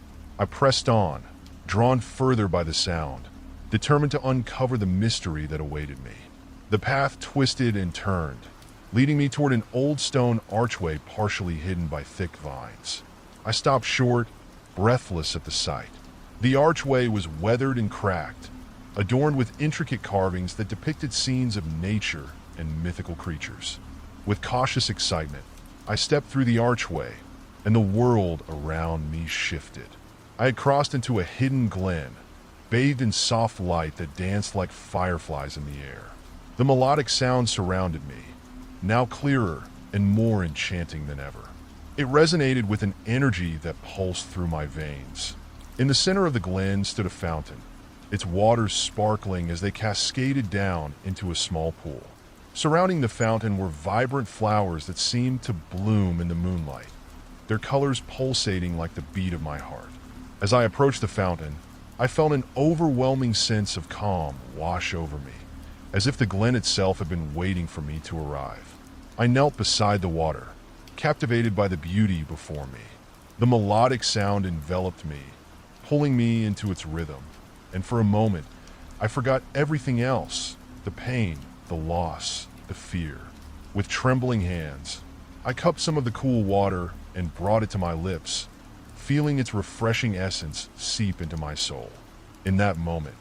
I pressed on, drawn further by the sound, determined to uncover the mystery that awaited me. The path twisted and turned, leading me toward an old stone archway partially hidden by thick vines. I stopped short, breathless at the sight. The archway was weathered and cracked, adorned with intricate carvings that depicted scenes of nature and mythical creatures. With cautious excitement, I stepped through the archway, and the world around me shifted. I had crossed into a hidden glen, bathed in soft light that danced like fireflies in the air. The melodic sound surrounded me, now clearer and more enchanting than ever. It resonated with an energy that pulsed through my veins. In the center of the glen stood a fountain, its waters sparkling as they cascaded down into a small pool. Surrounding the fountain were vibrant flowers that seemed to bloom in the moonlight, their colors pulsating like the beat of my heart. As I approached the fountain, I felt an overwhelming sense of calm wash over me, as if the glen itself had been waiting for me to arrive. I knelt beside the water, captivated by the beauty before me. The melodic sound enveloped me, pulling me into its rhythm, and for a moment, I forgot everything else, the pain, the loss, the fear. With trembling hands, I cupped some of the cool water and brought it to my lips, feeling its refreshing essence seep into my soul. In that moment,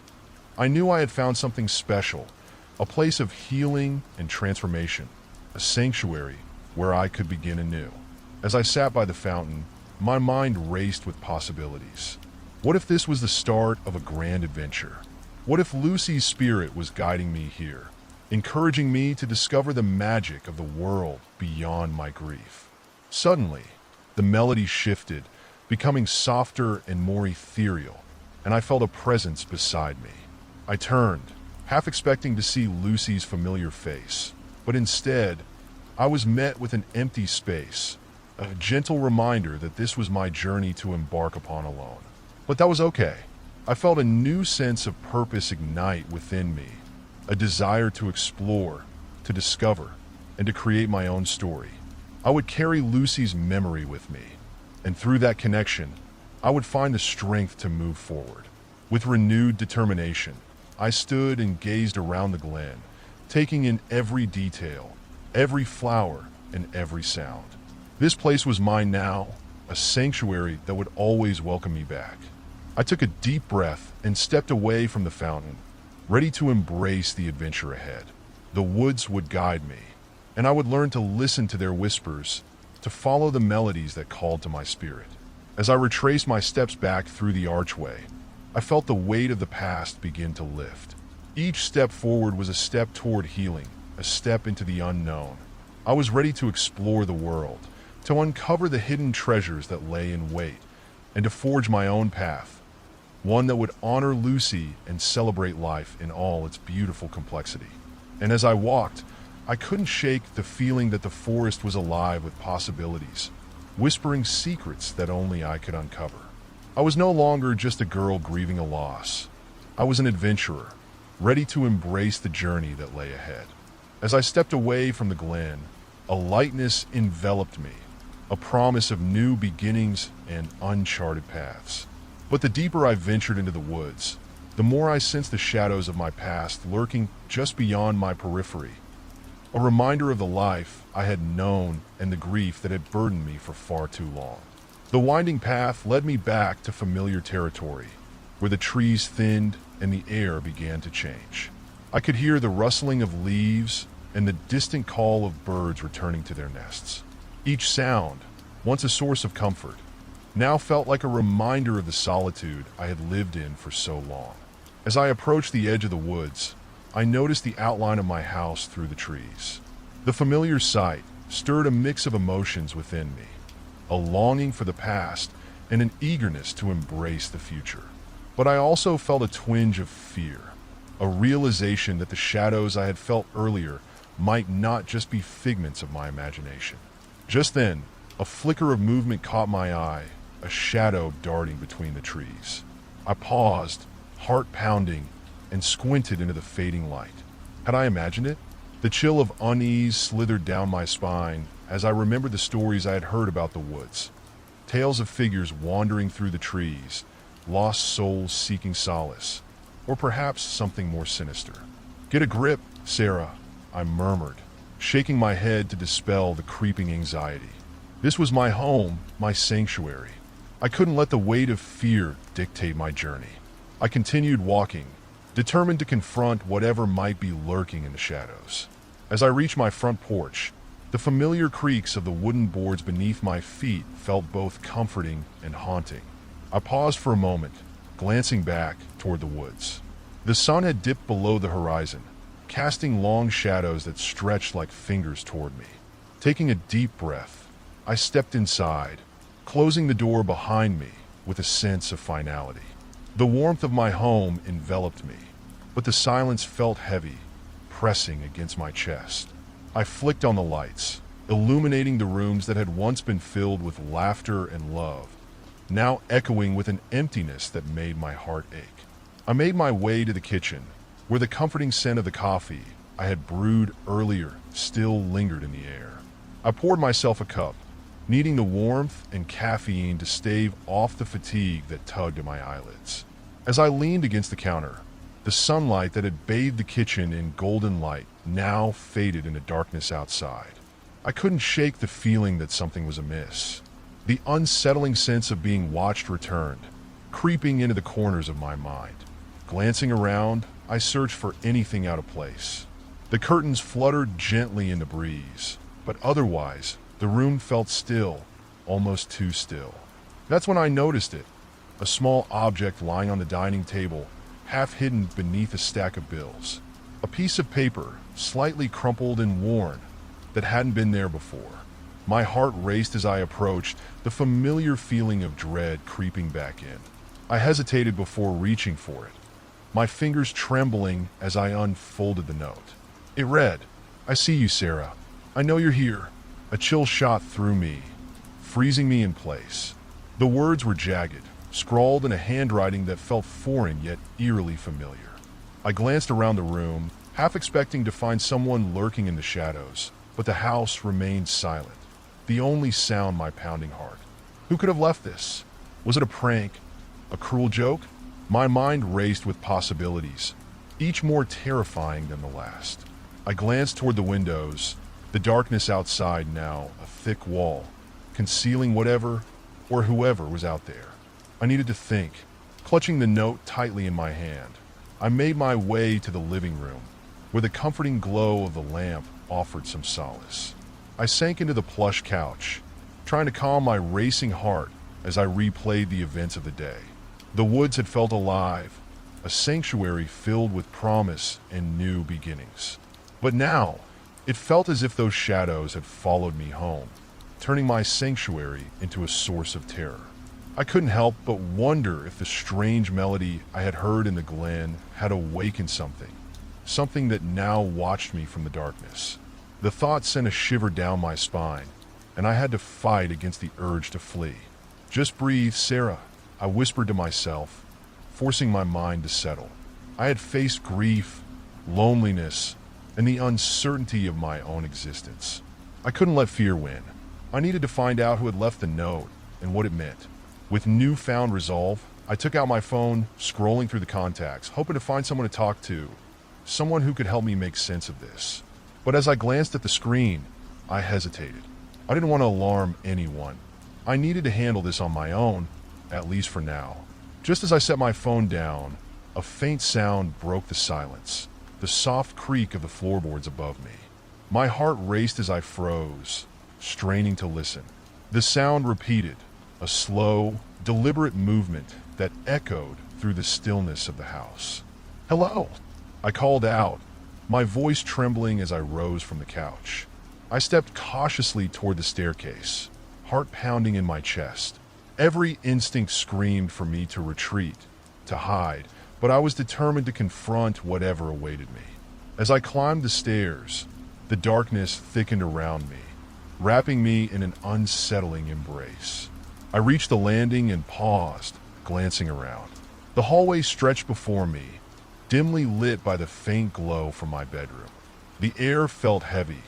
I knew I had found something special, a place of healing and transformation, a sanctuary where I could begin anew. As I sat by the fountain, my mind raced with possibilities. What if this was the start of a grand adventure? What if Lucy's spirit was guiding me here, encouraging me to discover the magic of the world beyond my grief? Suddenly, the melody shifted, becoming softer and more ethereal, and I felt a presence beside me. I turned, half expecting to see Lucy's familiar face, but instead, I was met with an empty space, a gentle reminder that this was my journey to embark upon alone. But that was okay. I felt a new sense of purpose ignite within me, a desire to explore, to discover, and to create my own story. I would carry Lucy's memory with me, and through that connection, I would find the strength to move forward. With renewed determination, I stood and gazed around the glen, taking in every detail, every flower, and every sound. This place was mine now, a sanctuary that would always welcome me back. I took a deep breath and stepped away from the fountain, ready to embrace the adventure ahead. The woods would guide me, and I would learn to listen to their whispers, to follow the melodies that called to my spirit. As I retraced my steps back through the archway, I felt the weight of the past begin to lift. Each step forward was a step toward healing, a step into the unknown. I was ready to explore the world, to uncover the hidden treasures that lay in wait, and to forge my own path, one that would honor Lucy and celebrate life in all its beautiful complexity. And as I walked, I couldn't shake the feeling that the forest was alive with possibilities, whispering secrets that only I could uncover. I was no longer just a girl grieving a loss. I was an adventurer, ready to embrace the journey that lay ahead. As I stepped away from the glen, a lightness enveloped me, a promise of new beginnings and uncharted paths. But the deeper I ventured into the woods, the more I sensed the shadows of my past lurking just beyond my periphery, a reminder of the life I had known and the grief that had burdened me for far too long. The winding path led me back to familiar territory, where the trees thinned and the air began to change. I could hear the rustling of leaves and the distant call of birds returning to their nests. Each sound, once a source of comfort, now felt like a reminder of the solitude I had lived in for so long. As I approached the edge of the woods, I noticed the outline of my house through the trees. The familiar sight stirred a mix of emotions within me, a longing for the past and an eagerness to embrace the future. But I also felt a twinge of fear, a realization that the shadows I had felt earlier might not just be figments of my imagination. Just then, a flicker of movement caught my eye, a shadow darting between the trees. I paused, heart pounding, and squinted into the fading light. Had I imagined it? The chill of unease slithered down my spine as I remembered the stories I had heard about the woods. Tales of figures wandering through the trees, lost souls seeking solace, or perhaps something more sinister. "Get a grip, Sarah," I murmured, shaking my head to dispel the creeping anxiety. This was my home, my sanctuary. I couldn't let the weight of fear dictate my journey. I continued walking, determined to confront whatever might be lurking in the shadows. As I reached my front porch, the familiar creaks of the wooden boards beneath my feet felt both comforting and haunting. I paused for a moment, glancing back toward the woods. The sun had dipped below the horizon, casting long shadows that stretched like fingers toward me. Taking a deep breath, I stepped inside, closing the door behind me with a sense of finality. The warmth of my home enveloped me, but the silence felt heavy, pressing against my chest. I flicked on the lights, illuminating the rooms that had once been filled with laughter and love, now echoing with an emptiness that made my heart ache. I made my way to the kitchen, where the comforting scent of the coffee I had brewed earlier still lingered in the air. I poured myself a cup, needing the warmth and caffeine to stave off the fatigue that tugged at my eyelids. As I leaned against the counter, the sunlight that had bathed the kitchen in golden light now faded into darkness outside. I couldn't shake the feeling that something was amiss. The unsettling sense of being watched returned, creeping into the corners of my mind. Glancing around, I searched for anything out of place. The curtains fluttered gently in the breeze, but otherwise, the room felt still, almost too still. That's when I noticed it, a small object lying on the dining table, half hidden beneath a stack of bills. A piece of paper, slightly crumpled and worn, that hadn't been there before. My heart raced as I approached, the familiar feeling of dread creeping back in. I hesitated before reaching for it, my fingers trembling as I unfolded the note. It read, "I see you, Sarah. I know you're here." A chill shot through me, freezing me in place. The words were jagged, scrawled in a handwriting that felt foreign yet eerily familiar. I glanced around the room, half expecting to find someone lurking in the shadows, but the house remained silent, the only sound my pounding heart. Who could have left this? Was it a prank? A cruel joke? My mind raced with possibilities, each more terrifying than the last. I glanced toward the windows, the darkness outside now a thick wall, concealing whatever or whoever was out there. I needed to think. Clutching the note tightly in my hand, I made my way to the living room, where the comforting glow of the lamp offered some solace. I sank into the plush couch, trying to calm my racing heart as I replayed the events of the day. The woods had felt alive, a sanctuary filled with promise and new beginnings. But now, it felt as if those shadows had followed me home, turning my sanctuary into a source of terror. I couldn't help but wonder if the strange melody I had heard in the glen had awakened something that now watched me from the darkness. The thought sent a shiver down my spine, and I had to fight against the urge to flee. "Just breathe, Sarah," I whispered to myself, forcing my mind to settle. I had faced grief, loneliness, and the uncertainty of my own existence. I couldn't let fear win. I needed to find out who had left the note and what it meant. With newfound resolve, I took out my phone, scrolling through the contacts, hoping to find someone to talk to, someone who could help me make sense of this. But as I glanced at the screen, I hesitated. I didn't want to alarm anyone. I needed to handle this on my own, at least for now. Just as I set my phone down, a faint sound broke the silence, the soft creak of the floorboards above me. My heart raced as I froze, straining to listen. The sound repeated, a slow, deliberate movement that echoed through the stillness of the house. "Hello," I called out, my voice trembling as I rose from the couch. I stepped cautiously toward the staircase, heart pounding in my chest. Every instinct screamed for me to retreat, to hide, but I was determined to confront whatever awaited me. As I climbed the stairs, the darkness thickened around me, wrapping me in an unsettling embrace. I reached the landing and paused, glancing around. The hallway stretched before me, dimly lit by the faint glow from my bedroom. The air felt heavy,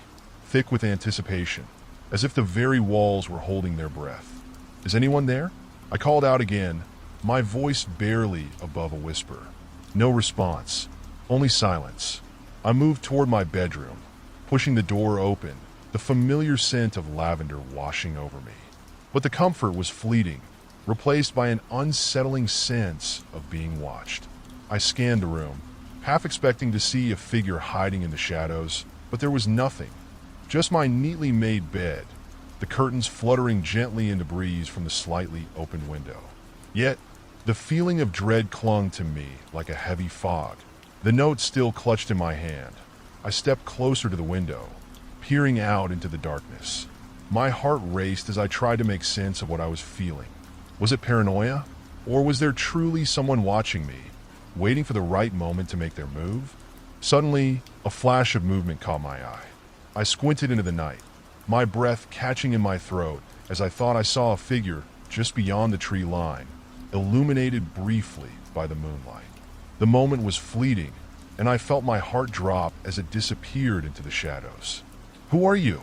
thick with anticipation, as if the very walls were holding their breath. "Is anyone there?" I called out again, my voice barely above a whisper. No response, only silence. I moved toward my bedroom, pushing the door open, the familiar scent of lavender washing over me. But the comfort was fleeting, replaced by an unsettling sense of being watched. I scanned the room, half expecting to see a figure hiding in the shadows, but there was nothing. Just my neatly made bed, the curtains fluttering gently in the breeze from the slightly opened window. Yet, the feeling of dread clung to me like a heavy fog. The note still clutched in my hand. I stepped closer to the window, peering out into the darkness. My heart raced as I tried to make sense of what I was feeling. Was it paranoia? Or was there truly someone watching me, waiting for the right moment to make their move? Suddenly, a flash of movement caught my eye. I squinted into the night, my breath catching in my throat as I thought I saw a figure just beyond the tree line, illuminated briefly by the moonlight. The moment was fleeting, and I felt my heart drop as it disappeared into the shadows. "Who are you?"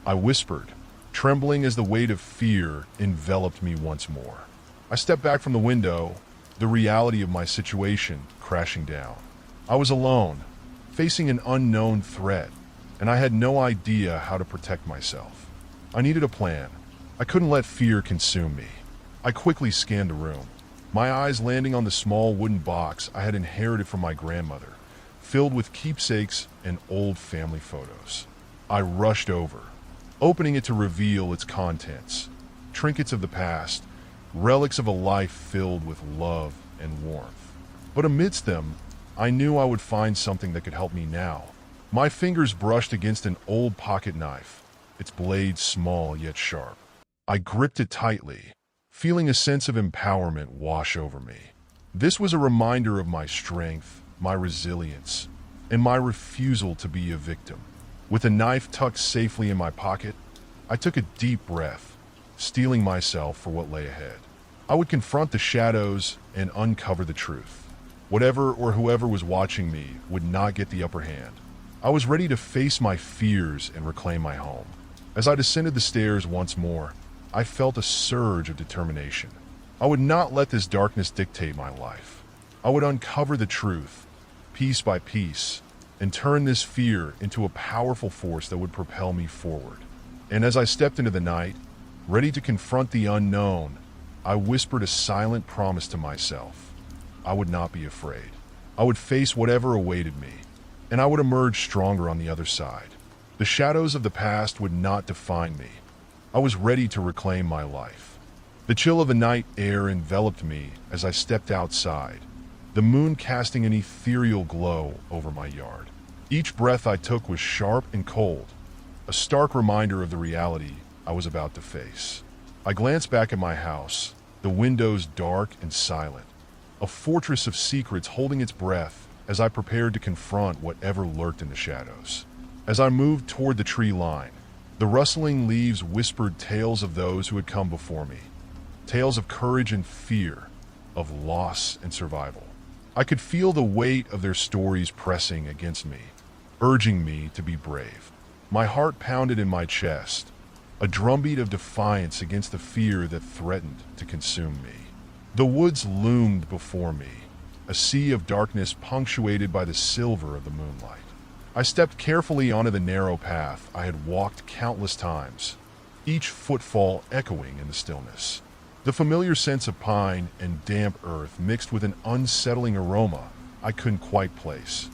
I whispered, trembling as the weight of fear enveloped me once more. I stepped back from the window, the reality of my situation crashing down. I was alone, facing an unknown threat, and I had no idea how to protect myself. I needed a plan. I couldn't let fear consume me. I quickly scanned the room, my eyes landing on the small wooden box I had inherited from my grandmother, filled with keepsakes and old family photos. I rushed over, opening it to reveal its contents. Trinkets of the past, relics of a life filled with love and warmth. But amidst them, I knew I would find something that could help me now. My fingers brushed against an old pocket knife, its blade small yet sharp. I gripped it tightly, feeling a sense of empowerment wash over me. This was a reminder of my strength, my resilience, and my refusal to be a victim. With the knife tucked safely in my pocket, I took a deep breath, steeling myself for what lay ahead. I would confront the shadows and uncover the truth. Whatever or whoever was watching me would not get the upper hand. I was ready to face my fears and reclaim my home. As I descended the stairs once more, I felt a surge of determination. I would not let this darkness dictate my life. I would uncover the truth, piece by piece, and turn this fear into a powerful force that would propel me forward. And as I stepped into the night, ready to confront the unknown, I whispered a silent promise to myself. I would not be afraid. I would face whatever awaited me, and I would emerge stronger on the other side. The shadows of the past would not define me. I was ready to reclaim my life. The chill of the night air enveloped me as I stepped outside, the moon casting an ethereal glow over my yard. Each breath I took was sharp and cold, a stark reminder of the reality I was about to face. I glanced back at my house, the windows dark and silent, a fortress of secrets holding its breath as I prepared to confront whatever lurked in the shadows. As I moved toward the tree line, the rustling leaves whispered tales of those who had come before me, tales of courage and fear, of loss and survival. I could feel the weight of their stories pressing against me, urging me to be brave. My heart pounded in my chest, a drumbeat of defiance against the fear that threatened to consume me. The woods loomed before me, a sea of darkness punctuated by the silver of the moonlight. I stepped carefully onto the narrow path I had walked countless times, each footfall echoing in the stillness. The familiar sense of pine and damp earth mixed with an unsettling aroma I couldn't quite place,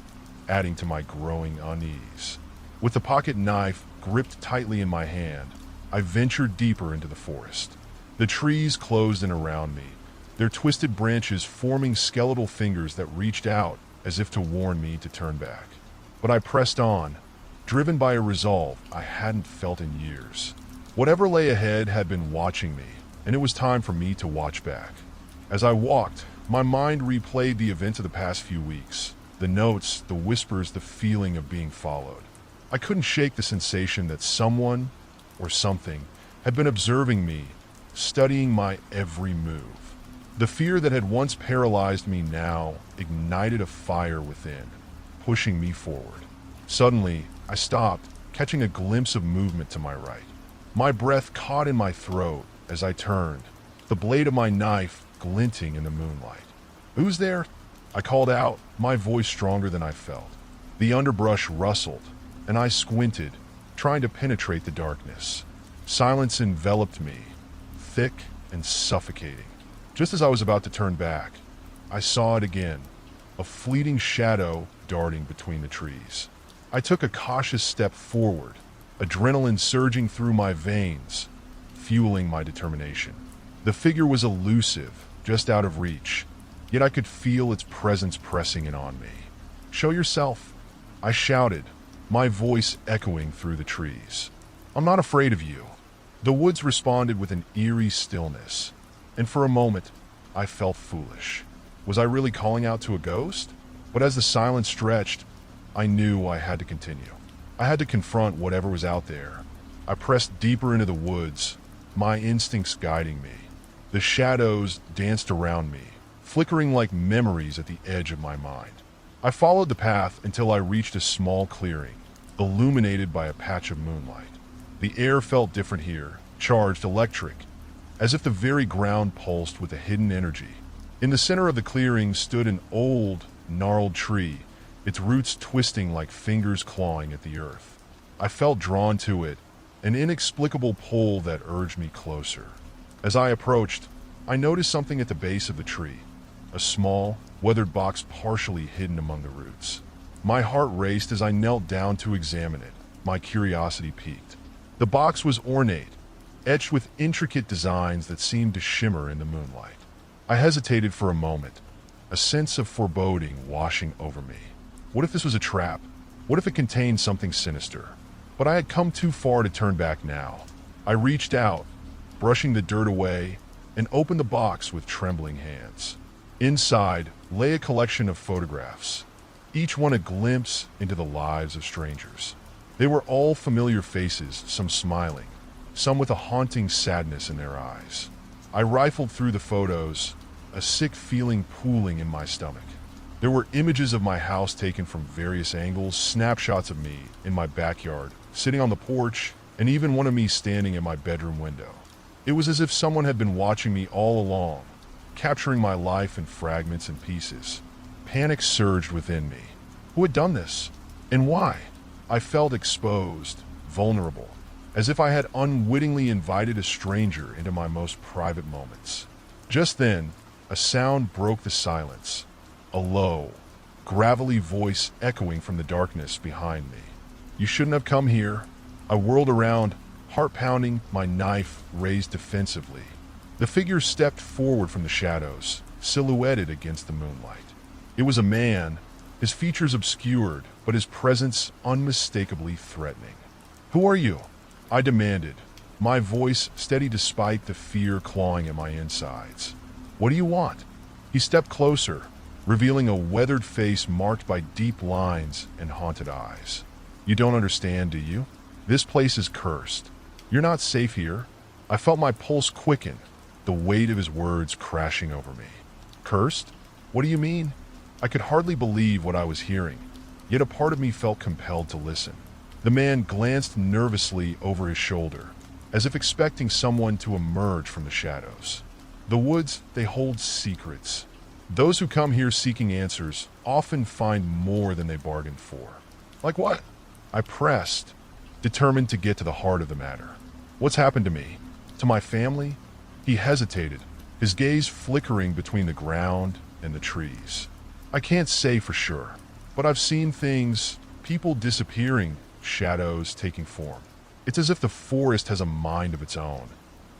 adding to my growing unease. With the pocket knife gripped tightly in my hand, I ventured deeper into the forest. The trees closed in around me, their twisted branches forming skeletal fingers that reached out as if to warn me to turn back. But I pressed on, driven by a resolve I hadn't felt in years. Whatever lay ahead had been watching me, and it was time for me to watch back. As I walked, my mind replayed the events of the past few weeks, the notes, the whispers, the feeling of being followed. I couldn't shake the sensation that someone, or something, had been observing me, studying my every move. The fear that had once paralyzed me now ignited a fire within, pushing me forward. Suddenly, I stopped, catching a glimpse of movement to my right. My breath caught in my throat as I turned, the blade of my knife glinting in the moonlight. "Who's there?" I called out, my voice stronger than I felt. The underbrush rustled, and I squinted, trying to penetrate the darkness. Silence enveloped me, thick and suffocating. Just as I was about to turn back, I saw it again, a fleeting shadow darting between the trees. I took a cautious step forward, adrenaline surging through my veins, fueling my determination. The figure was elusive, just out of reach, yet I could feel its presence pressing in on me. "Show yourself," I shouted, my voice echoing through the trees. "I'm not afraid of you." The woods responded with an eerie stillness, and for a moment, I felt foolish. Was I really calling out to a ghost? But as the silence stretched, I knew I had to continue. I had to confront whatever was out there. I pressed deeper into the woods, my instincts guiding me. The shadows danced around me, flickering like memories at the edge of my mind. I followed the path until I reached a small clearing, illuminated by a patch of moonlight. The air felt different here, charged electric, as if the very ground pulsed with a hidden energy. In the center of the clearing stood an old, gnarled tree, its roots twisting like fingers clawing at the earth. I felt drawn to it, an inexplicable pull that urged me closer. As I approached, I noticed something at the base of the tree, a small, weathered box partially hidden among the roots. My heart raced as I knelt down to examine it, my curiosity piqued. The box was ornate, etched with intricate designs that seemed to shimmer in the moonlight. I hesitated for a moment, a sense of foreboding washing over me. What if this was a trap? What if it contained something sinister? But I had come too far to turn back now. I reached out, brushing the dirt away, and opened the box with trembling hands. Inside lay a collection of photographs, each one a glimpse into the lives of strangers. They were all familiar faces, some smiling, some with a haunting sadness in their eyes. I rifled through the photos, a sick feeling pooling in my stomach. There were images of my house taken from various angles, snapshots of me in my backyard, sitting on the porch, and even one of me standing at my bedroom window. It was as if someone had been watching me all along, capturing my life in fragments and pieces. Panic surged within me. Who had done this? And why? I felt exposed, vulnerable, as if I had unwittingly invited a stranger into my most private moments. Just then, a sound broke the silence, a low, gravelly voice echoing from the darkness behind me. You shouldn't have come here. I whirled around, heart pounding, my knife raised defensively. The figure stepped forward from the shadows, silhouetted against the moonlight. It was a man, his features obscured, but his presence unmistakably threatening. Who are you? I demanded, my voice steady despite the fear clawing at my insides. What do you want? He stepped closer, revealing a weathered face marked by deep lines and haunted eyes. You don't understand, do you? This place is cursed. You're not safe here. I felt my pulse quicken, the weight of his words crashing over me. Cursed? What do you mean? I could hardly believe what I was hearing, yet a part of me felt compelled to listen. The man glanced nervously over his shoulder, as if expecting someone to emerge from the shadows. The woods, they hold secrets. Those who come here seeking answers often find more than they bargained for. Like what? I pressed, determined to get to the heart of the matter. What's happened to me? To my family? He hesitated, his gaze flickering between the ground and the trees. I can't say for sure, but I've seen things, people disappearing, shadows taking form. It's as if the forest has a mind of its own,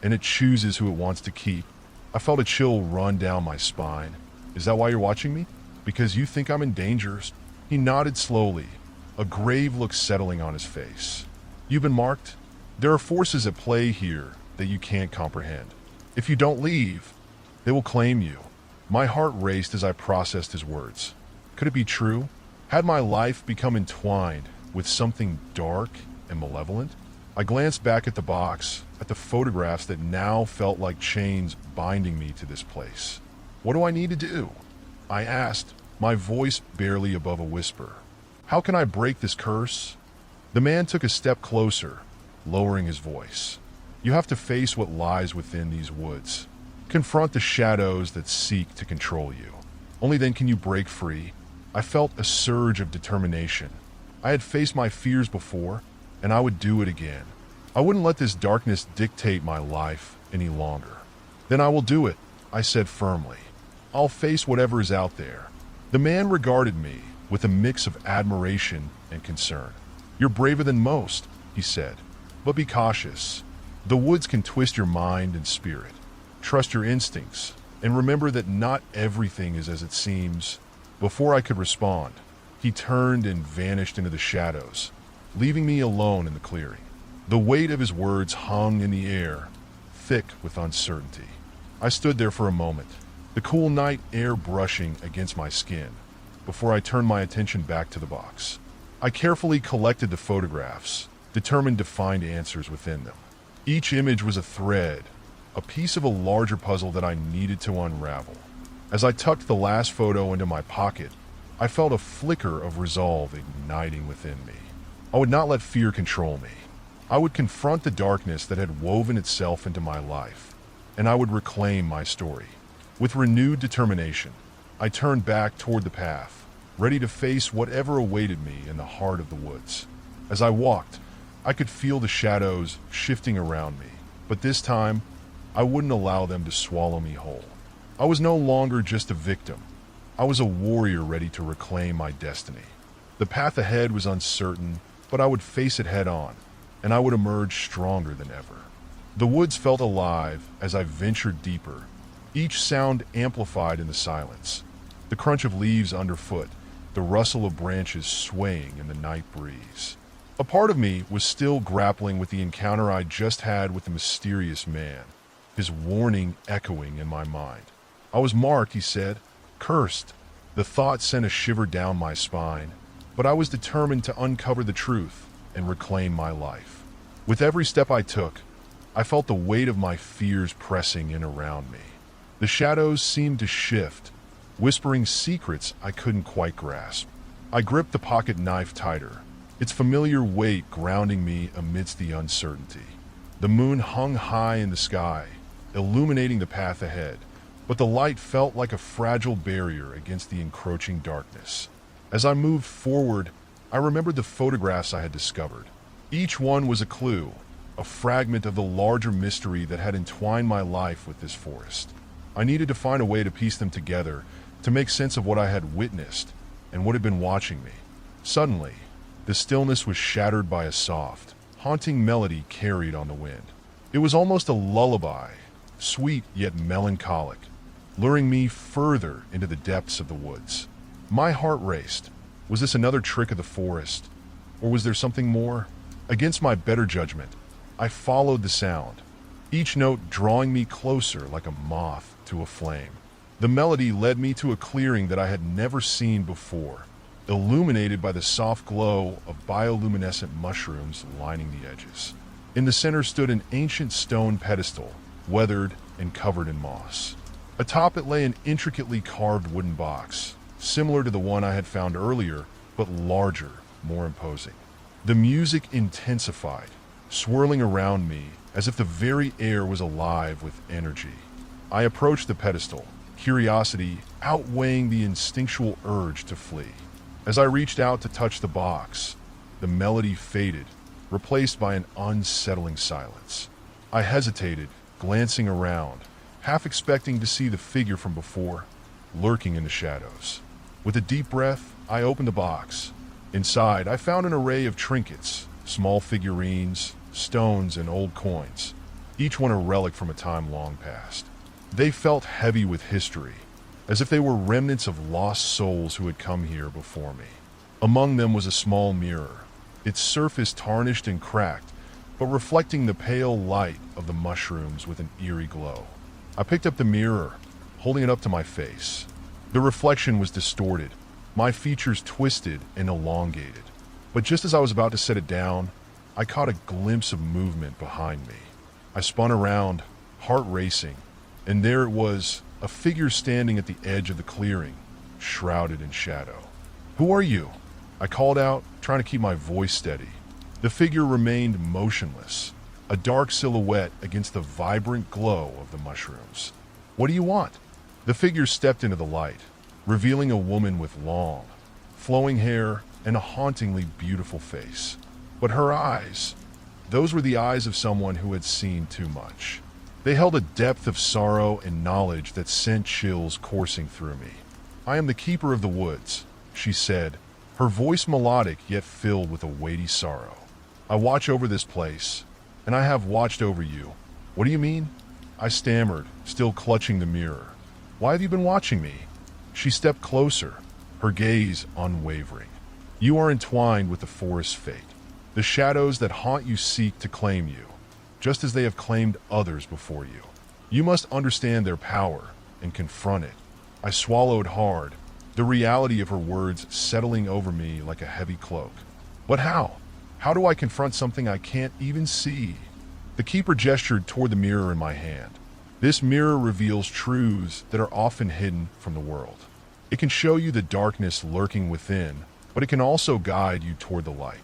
and it chooses who it wants to keep. I felt a chill run down my spine. Is that why you're watching me? Because you think I'm in danger? He nodded slowly, a grave look settling on his face. You've been marked? There are forces at play here that you can't comprehend. If you don't leave, they will claim you. My heart raced as I processed his words. Could it be true? Had my life become entwined with something dark and malevolent? I glanced back at the box, at the photographs that now felt like chains binding me to this place. What do I need to do? I asked, my voice barely above a whisper. How can I break this curse? The man took a step closer, lowering his voice. You have to face what lies within these woods. Confront the shadows that seek to control you. Only then can you break free. I felt a surge of determination. I had faced my fears before, and I would do it again. I wouldn't let this darkness dictate my life any longer. Then I will do it, I said firmly. I'll face whatever is out there. The man regarded me with a mix of admiration and concern. You're braver than most, he said, but be cautious. The woods can twist your mind and spirit. Trust your instincts, and remember that not everything is as it seems. Before I could respond, he turned and vanished into the shadows, leaving me alone in the clearing. The weight of his words hung in the air, thick with uncertainty. I stood there for a moment, the cool night air brushing against my skin, before I turned my attention back to the box. I carefully collected the photographs, determined to find answers within them. Each image was a thread, a piece of a larger puzzle that I needed to unravel. As I tucked the last photo into my pocket, I felt a flicker of resolve igniting within me. I would not let fear control me. I would confront the darkness that had woven itself into my life, and I would reclaim my story. With renewed determination, I turned back toward the path, ready to face whatever awaited me in the heart of the woods. As I walked, I could feel the shadows shifting around me, but this time, I wouldn't allow them to swallow me whole. I was no longer just a victim. I was a warrior ready to reclaim my destiny. The path ahead was uncertain, but I would face it head on, and I would emerge stronger than ever. The woods felt alive as I ventured deeper, each sound amplified in the silence. The crunch of leaves underfoot, the rustle of branches swaying in the night breeze. A part of me was still grappling with the encounter I'd just had with the mysterious man, his warning echoing in my mind. I was marked, he said, cursed. The thought sent a shiver down my spine, but I was determined to uncover the truth and reclaim my life. With every step I took, I felt the weight of my fears pressing in around me. The shadows seemed to shift, whispering secrets I couldn't quite grasp. I gripped the pocket knife tighter, its familiar weight grounding me amidst the uncertainty. The moon hung high in the sky, illuminating the path ahead, but the light felt like a fragile barrier against the encroaching darkness. As I moved forward, I remembered the photographs I had discovered. Each one was a clue, a fragment of the larger mystery that had entwined my life with this forest. I needed to find a way to piece them together, to make sense of what I had witnessed and what had been watching me. Suddenly, the stillness was shattered by a soft, haunting melody carried on the wind. It was almost a lullaby, sweet yet melancholic, luring me further into the depths of the woods. My heart raced. Was this another trick of the forest? Or was there something more? Against my better judgment, I followed the sound, each note drawing me closer like a moth to a flame. The melody led me to a clearing that I had never seen before, illuminated by the soft glow of bioluminescent mushrooms lining the edges. In the center stood an ancient stone pedestal, weathered and covered in moss. Atop it lay an intricately carved wooden box, similar to the one I had found earlier, but larger, more imposing. The music intensified, swirling around me as if the very air was alive with energy. I approached the pedestal, curiosity outweighing the instinctual urge to flee. As I reached out to touch the box, the melody faded, replaced by an unsettling silence. I hesitated, glancing around, half expecting to see the figure from before, lurking in the shadows. With a deep breath, I opened the box. Inside, I found an array of trinkets, small figurines, stones, and old coins, each one a relic from a time long past. They felt heavy with history, as if they were remnants of lost souls who had come here before me. Among them was a small mirror, its surface tarnished and cracked, but reflecting the pale light of the mushrooms with an eerie glow. I picked up the mirror, holding it up to my face. The reflection was distorted, my features twisted and elongated. But just as I was about to set it down, I caught a glimpse of movement behind me. I spun around, heart racing, and there it was, a figure standing at the edge of the clearing, shrouded in shadow. "Who are you?" I called out, trying to keep my voice steady. The figure remained motionless, a dark silhouette against the vibrant glow of the mushrooms. "What do you want?" The figure stepped into the light, revealing a woman with long, flowing hair and a hauntingly beautiful face. But her eyes, those were the eyes of someone who had seen too much. They held a depth of sorrow and knowledge that sent chills coursing through me. "I am the keeper of the woods," she said, her voice melodic yet filled with a weighty sorrow. "I watch over this place, and I have watched over you." "What do you mean?" I stammered, still clutching the mirror. "Why have you been watching me?" She stepped closer, her gaze unwavering. "You are entwined with the forest's fate. The shadows that haunt you seek to claim you, just as they have claimed others before you. You must understand their power and confront it." I swallowed hard, the reality of her words settling over me like a heavy cloak. "But how? How do I confront something I can't even see?" The keeper gestured toward the mirror in my hand. "This mirror reveals truths that are often hidden from the world. It can show you the darkness lurking within, but it can also guide you toward the light.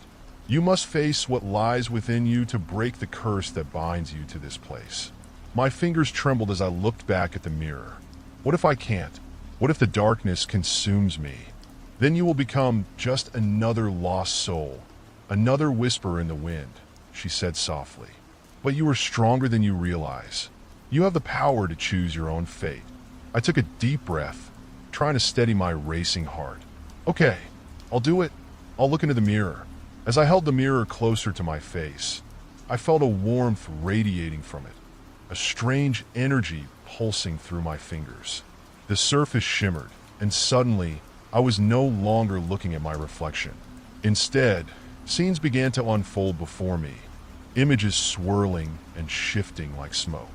You must face what lies within you to break the curse that binds you to this place." My fingers trembled as I looked back at the mirror. "What if I can't? What if the darkness consumes me? Then you will become just another lost soul, another whisper in the wind," she said softly. "But you are stronger than you realize. You have the power to choose your own fate." I took a deep breath, trying to steady my racing heart. "Okay, I'll do it. I'll look into the mirror." As I held the mirror closer to my face, I felt a warmth radiating from it, a strange energy pulsing through my fingers. The surface shimmered, and suddenly, I was no longer looking at my reflection. Instead, scenes began to unfold before me, images swirling and shifting like smoke.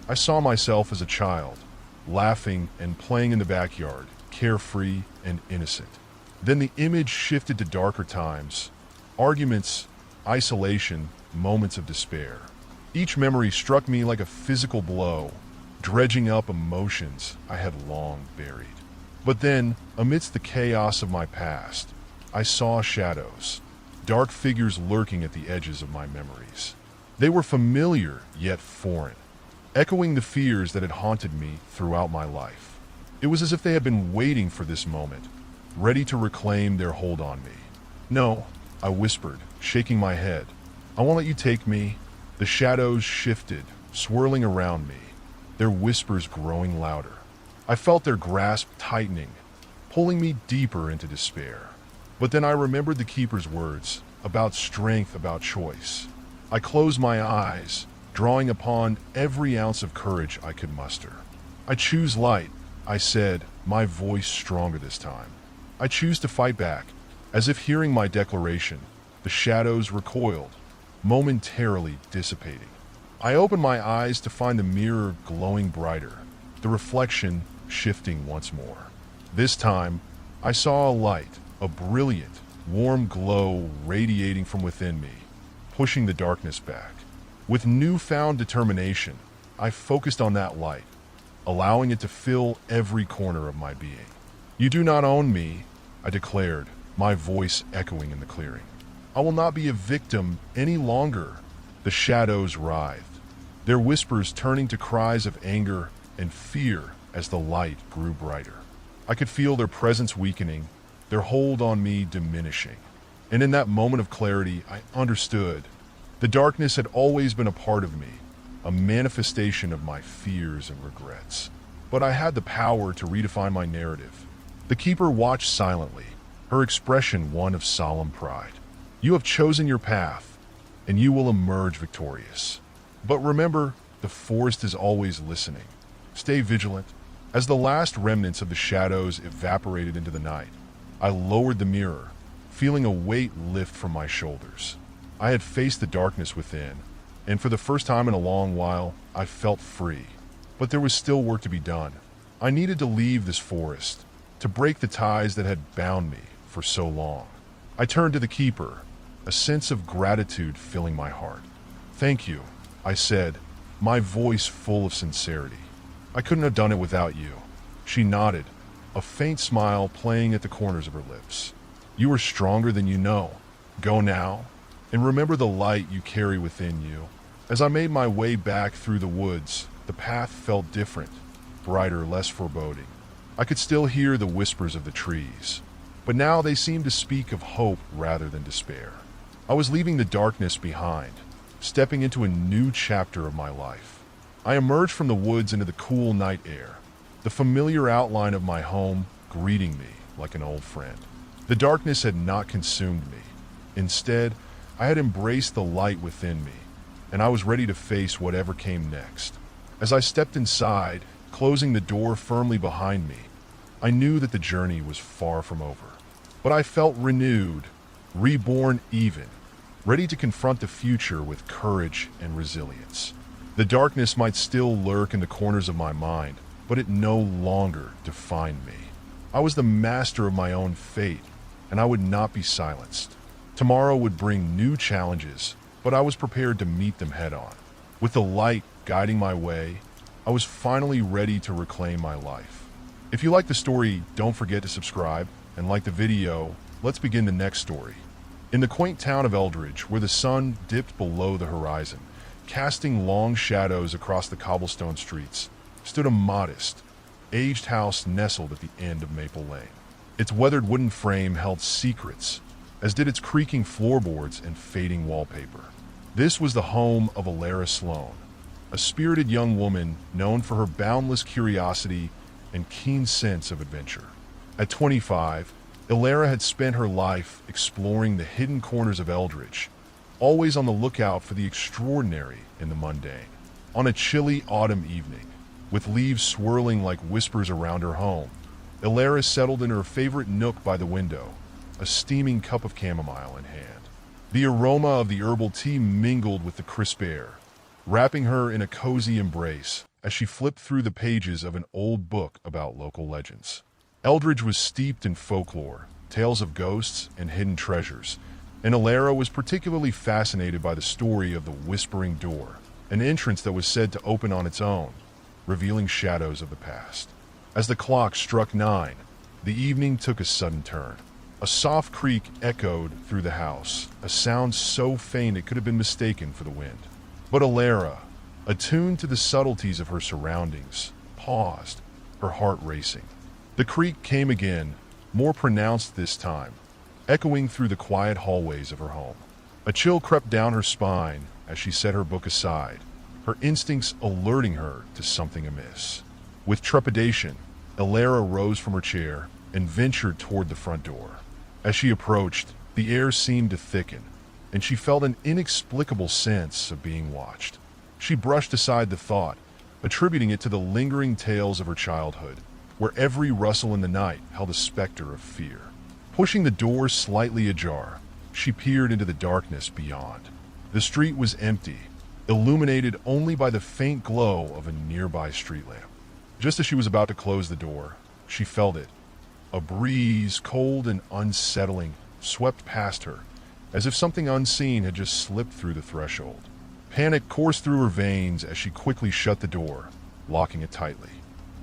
I saw myself as a child, laughing and playing in the backyard, carefree and innocent. Then the image shifted to darker times, arguments, isolation, moments of despair. Each memory struck me like a physical blow, dredging up emotions I had long buried. But then, amidst the chaos of my past, I saw shadows, dark figures lurking at the edges of my memories. They were familiar yet foreign, echoing the fears that had haunted me throughout my life. It was as if they had been waiting for this moment, ready to reclaim their hold on me. "No," I whispered, shaking my head. "I won't let you take me." The shadows shifted, swirling around me, their whispers growing louder. I felt their grasp tightening, pulling me deeper into despair. But then I remembered the keeper's words, about strength, about choice. I closed my eyes, drawing upon every ounce of courage I could muster. "I choose light," I said, my voice stronger this time. "I choose to fight back." As if hearing my declaration, the shadows recoiled, momentarily dissipating. I opened my eyes to find the mirror glowing brighter, the reflection shifting once more. This time, I saw a light, a brilliant, warm glow radiating from within me, pushing the darkness back. With newfound determination, I focused on that light, allowing it to fill every corner of my being. "You do not own me," I declared, my voice echoing in the clearing. "I will not be a victim any longer." The shadows writhed, their whispers turning to cries of anger and fear as the light grew brighter. I could feel their presence weakening, their hold on me diminishing. And in that moment of clarity, I understood. The darkness had always been a part of me, a manifestation of my fears and regrets. But I had the power to redefine my narrative. The keeper watched silently, her expression one of solemn pride. "You have chosen your path, and you will emerge victorious. But remember, the forest is always listening. Stay vigilant." As the last remnants of the shadows evaporated into the night, I lowered the mirror, feeling a weight lift from my shoulders. I had faced the darkness within, and for the first time in a long while, I felt free. But there was still work to be done. I needed to leave this forest, to break the ties that had bound me for so long. I turned to the keeper, a sense of gratitude filling my heart. "Thank you," I said, my voice full of sincerity. "I couldn't have done it without you." She nodded, a faint smile playing at the corners of her lips. "You are stronger than you know. Go now, and remember the light you carry within you." As I made my way back through the woods, the path felt different, brighter, less foreboding. I could still hear the whispers of the trees, but now they seemed to speak of hope rather than despair. I was leaving the darkness behind, stepping into a new chapter of my life. I emerged from the woods into the cool night air, the familiar outline of my home greeting me like an old friend. The darkness had not consumed me. Instead, I had embraced the light within me, and I was ready to face whatever came next. As I stepped inside, closing the door firmly behind me, I knew that the journey was far from over. But I felt renewed, reborn even, ready to confront the future with courage and resilience. The darkness might still lurk in the corners of my mind, but it no longer defined me. I was the master of my own fate, and I would not be silenced. Tomorrow would bring new challenges, but I was prepared to meet them head on. With the light guiding my way, I was finally ready to reclaim my life. If you like the story, don't forget to subscribe, and like the video, let's begin the next story. In the quaint town of Eldridge, where the sun dipped below the horizon, casting long shadows across the cobblestone streets, stood a modest, aged house nestled at the end of Maple Lane. Its weathered wooden frame held secrets, as did its creaking floorboards and fading wallpaper. This was the home of Alara Sloan, a spirited young woman known for her boundless curiosity and keen sense of adventure. At 25, Alara had spent her life exploring the hidden corners of Eldridge, always on the lookout for the extraordinary in the mundane. On a chilly autumn evening, with leaves swirling like whispers around her home, Ilara settled in her favorite nook by the window, a steaming cup of chamomile in hand. The aroma of the herbal tea mingled with the crisp air, wrapping her in a cozy embrace as she flipped through the pages of an old book about local legends. Eldridge was steeped in folklore, tales of ghosts and hidden treasures, and Ilara was particularly fascinated by the story of the Whispering Door, an entrance that was said to open on its own, revealing shadows of the past. As the clock struck 9, the evening took a sudden turn. A soft creak echoed through the house, a sound so faint it could have been mistaken for the wind. But Ilara, attuned to the subtleties of her surroundings, paused, her heart racing. The creak came again, more pronounced this time, echoing through the quiet hallways of her home. A chill crept down her spine as she set her book aside, her instincts alerting her to something amiss. With trepidation, Ilara rose from her chair and ventured toward the front door. As she approached, the air seemed to thicken, and she felt an inexplicable sense of being watched. She brushed aside the thought, attributing it to the lingering tales of her childhood, where every rustle in the night held a specter of fear. Pushing the door slightly ajar, she peered into the darkness beyond. The street was empty, illuminated only by the faint glow of a nearby street lamp. Just as she was about to close the door, she felt it. A breeze, cold and unsettling, swept past her, as if something unseen had just slipped through the threshold. Panic coursed through her veins as she quickly shut the door, locking it tightly.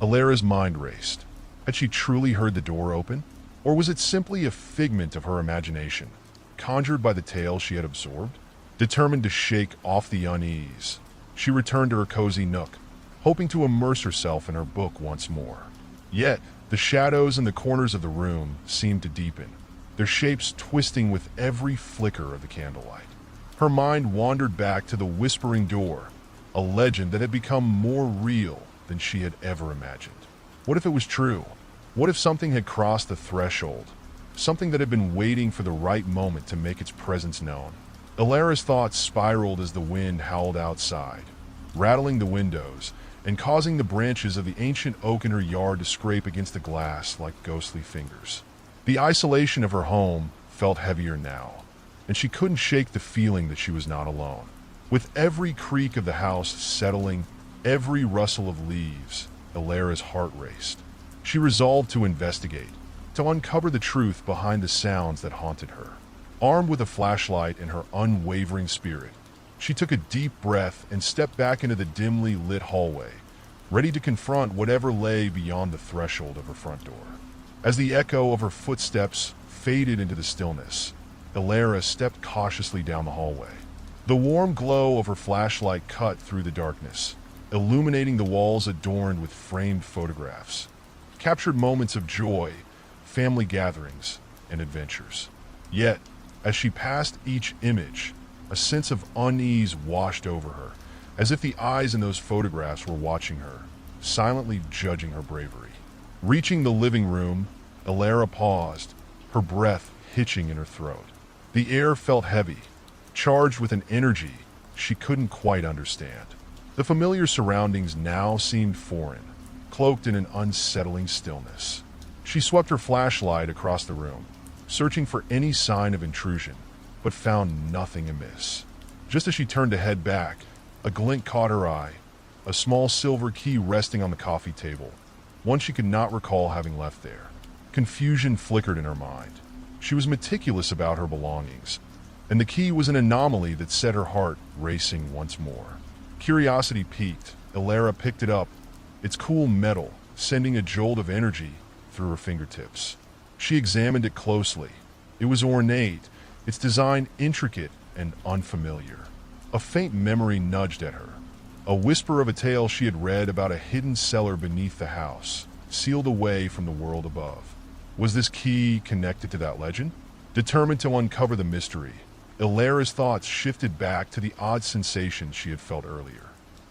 Ilara's mind raced. Had she truly heard the door open? Or was it simply a figment of her imagination, conjured by the tale she had absorbed? Determined to shake off the unease, she returned to her cozy nook, hoping to immerse herself in her book once more. Yet, the shadows in the corners of the room seemed to deepen, their shapes twisting with every flicker of the candlelight. Her mind wandered back to the Whispering Door, a legend that had become more real than she had ever imagined. What if it was true? What if something had crossed the threshold, something that had been waiting for the right moment to make its presence known? Ilara's thoughts spiraled as the wind howled outside, rattling the windows and causing the branches of the ancient oak in her yard to scrape against the glass like ghostly fingers. The isolation of her home felt heavier now, and she couldn't shake the feeling that she was not alone. With every creak of the house settling, every rustle of leaves, Ilara's heart raced. She resolved to investigate, to uncover the truth behind the sounds that haunted her. Armed with a flashlight and her unwavering spirit, she took a deep breath and stepped back into the dimly lit hallway, ready to confront whatever lay beyond the threshold of her front door. As the echo of her footsteps faded into the stillness, Ilara stepped cautiously down the hallway. The warm glow of her flashlight cut through the darkness, illuminating the walls adorned with framed photographs, captured moments of joy, family gatherings, and adventures. Yet, as she passed each image, a sense of unease washed over her, as if the eyes in those photographs were watching her, silently judging her bravery. Reaching the living room, Ilara paused, her breath hitching in her throat. The air felt heavy, charged with an energy she couldn't quite understand. The familiar surroundings now seemed foreign, cloaked in an unsettling stillness. She swept her flashlight across the room, searching for any sign of intrusion, but found nothing amiss. Just as she turned to head back, a glint caught her eye, a small silver key resting on the coffee table, one she could not recall having left there. Confusion flickered in her mind. She was meticulous about her belongings, and the key was an anomaly that set her heart racing once more. Curiosity piqued, Ilara picked it up, its cool metal sending a jolt of energy through her fingertips. She examined it closely. It was ornate, its design intricate and unfamiliar. A faint memory nudged at her, a whisper of a tale she had read about a hidden cellar beneath the house, sealed away from the world above. Was this key connected to that legend? Determined to uncover the mystery, Ilara's thoughts shifted back to the odd sensations she had felt earlier.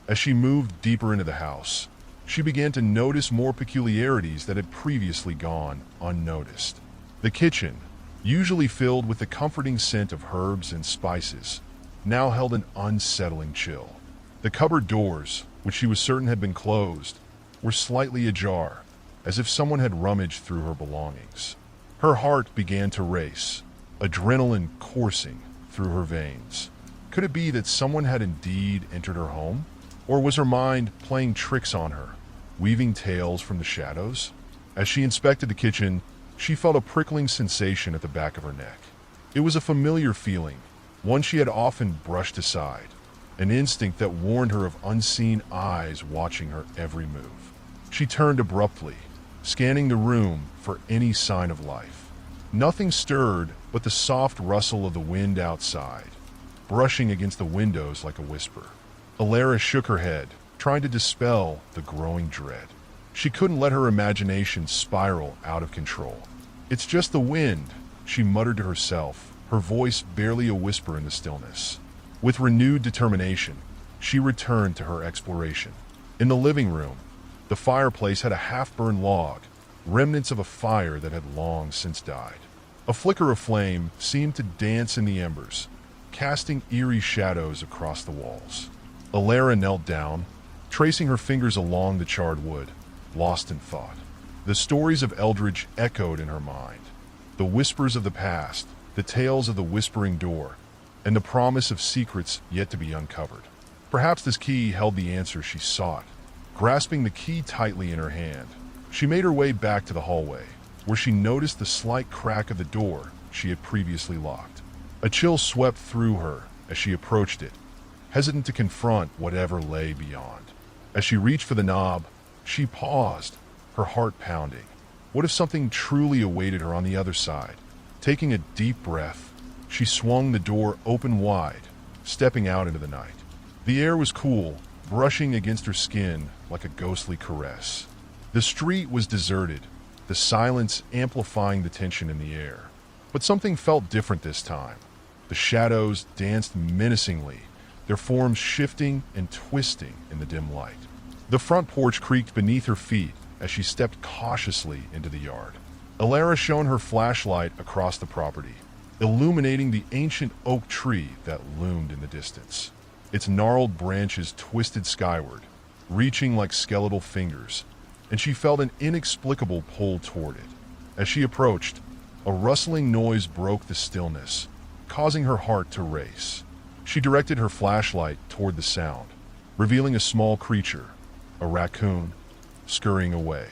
As she moved deeper into the house, she began to notice more peculiarities that had previously gone unnoticed. The kitchen, usually filled with the comforting scent of herbs and spices, now held an unsettling chill. The cupboard doors, which she was certain had been closed, were slightly ajar, as if someone had rummaged through her belongings. Her heart began to race, adrenaline coursing through her veins. Could it be that someone had indeed entered her home? Or was her mind playing tricks on her, weaving tales from the shadows? As she inspected the kitchen, she felt a prickling sensation at the back of her neck. It was a familiar feeling, one she had often brushed aside, an instinct that warned her of unseen eyes watching her every move. She turned abruptly, scanning the room for any sign of life. Nothing stirred but the soft rustle of the wind outside, brushing against the windows like a whisper. Alara shook her head, trying to dispel the growing dread. She couldn't let her imagination spiral out of control. "It's just the wind," she muttered to herself, her voice barely a whisper in the stillness. With renewed determination, she returned to her exploration. In the living room, the fireplace had a half-burned log, remnants of a fire that had long since died. A flicker of flame seemed to dance in the embers, casting eerie shadows across the walls. Alara knelt down, tracing her fingers along the charred wood, lost in thought. The stories of Eldridge echoed in her mind. The whispers of the past, the tales of the whispering door, and the promise of secrets yet to be uncovered. Perhaps this key held the answer she sought. Grasping the key tightly in her hand, she made her way back to the hallway, where she noticed the slight crack of the door she had previously locked. A chill swept through her as she approached it, hesitant to confront whatever lay beyond. As she reached for the knob, she paused, her heart pounding. What if something truly awaited her on the other side? Taking a deep breath, she swung the door open wide, stepping out into the night. The air was cool, brushing against her skin like a ghostly caress. The street was deserted, the silence amplifying the tension in the air. But something felt different this time. The shadows danced menacingly, their forms shifting and twisting in the dim light. The front porch creaked beneath her feet as she stepped cautiously into the yard. Alara shone her flashlight across the property, illuminating the ancient oak tree that loomed in the distance. Its gnarled branches twisted skyward, reaching like skeletal fingers, and she felt an inexplicable pull toward it. As she approached, a rustling noise broke the stillness, causing her heart to race. She directed her flashlight toward the sound, revealing a small creature, a raccoon, scurrying away.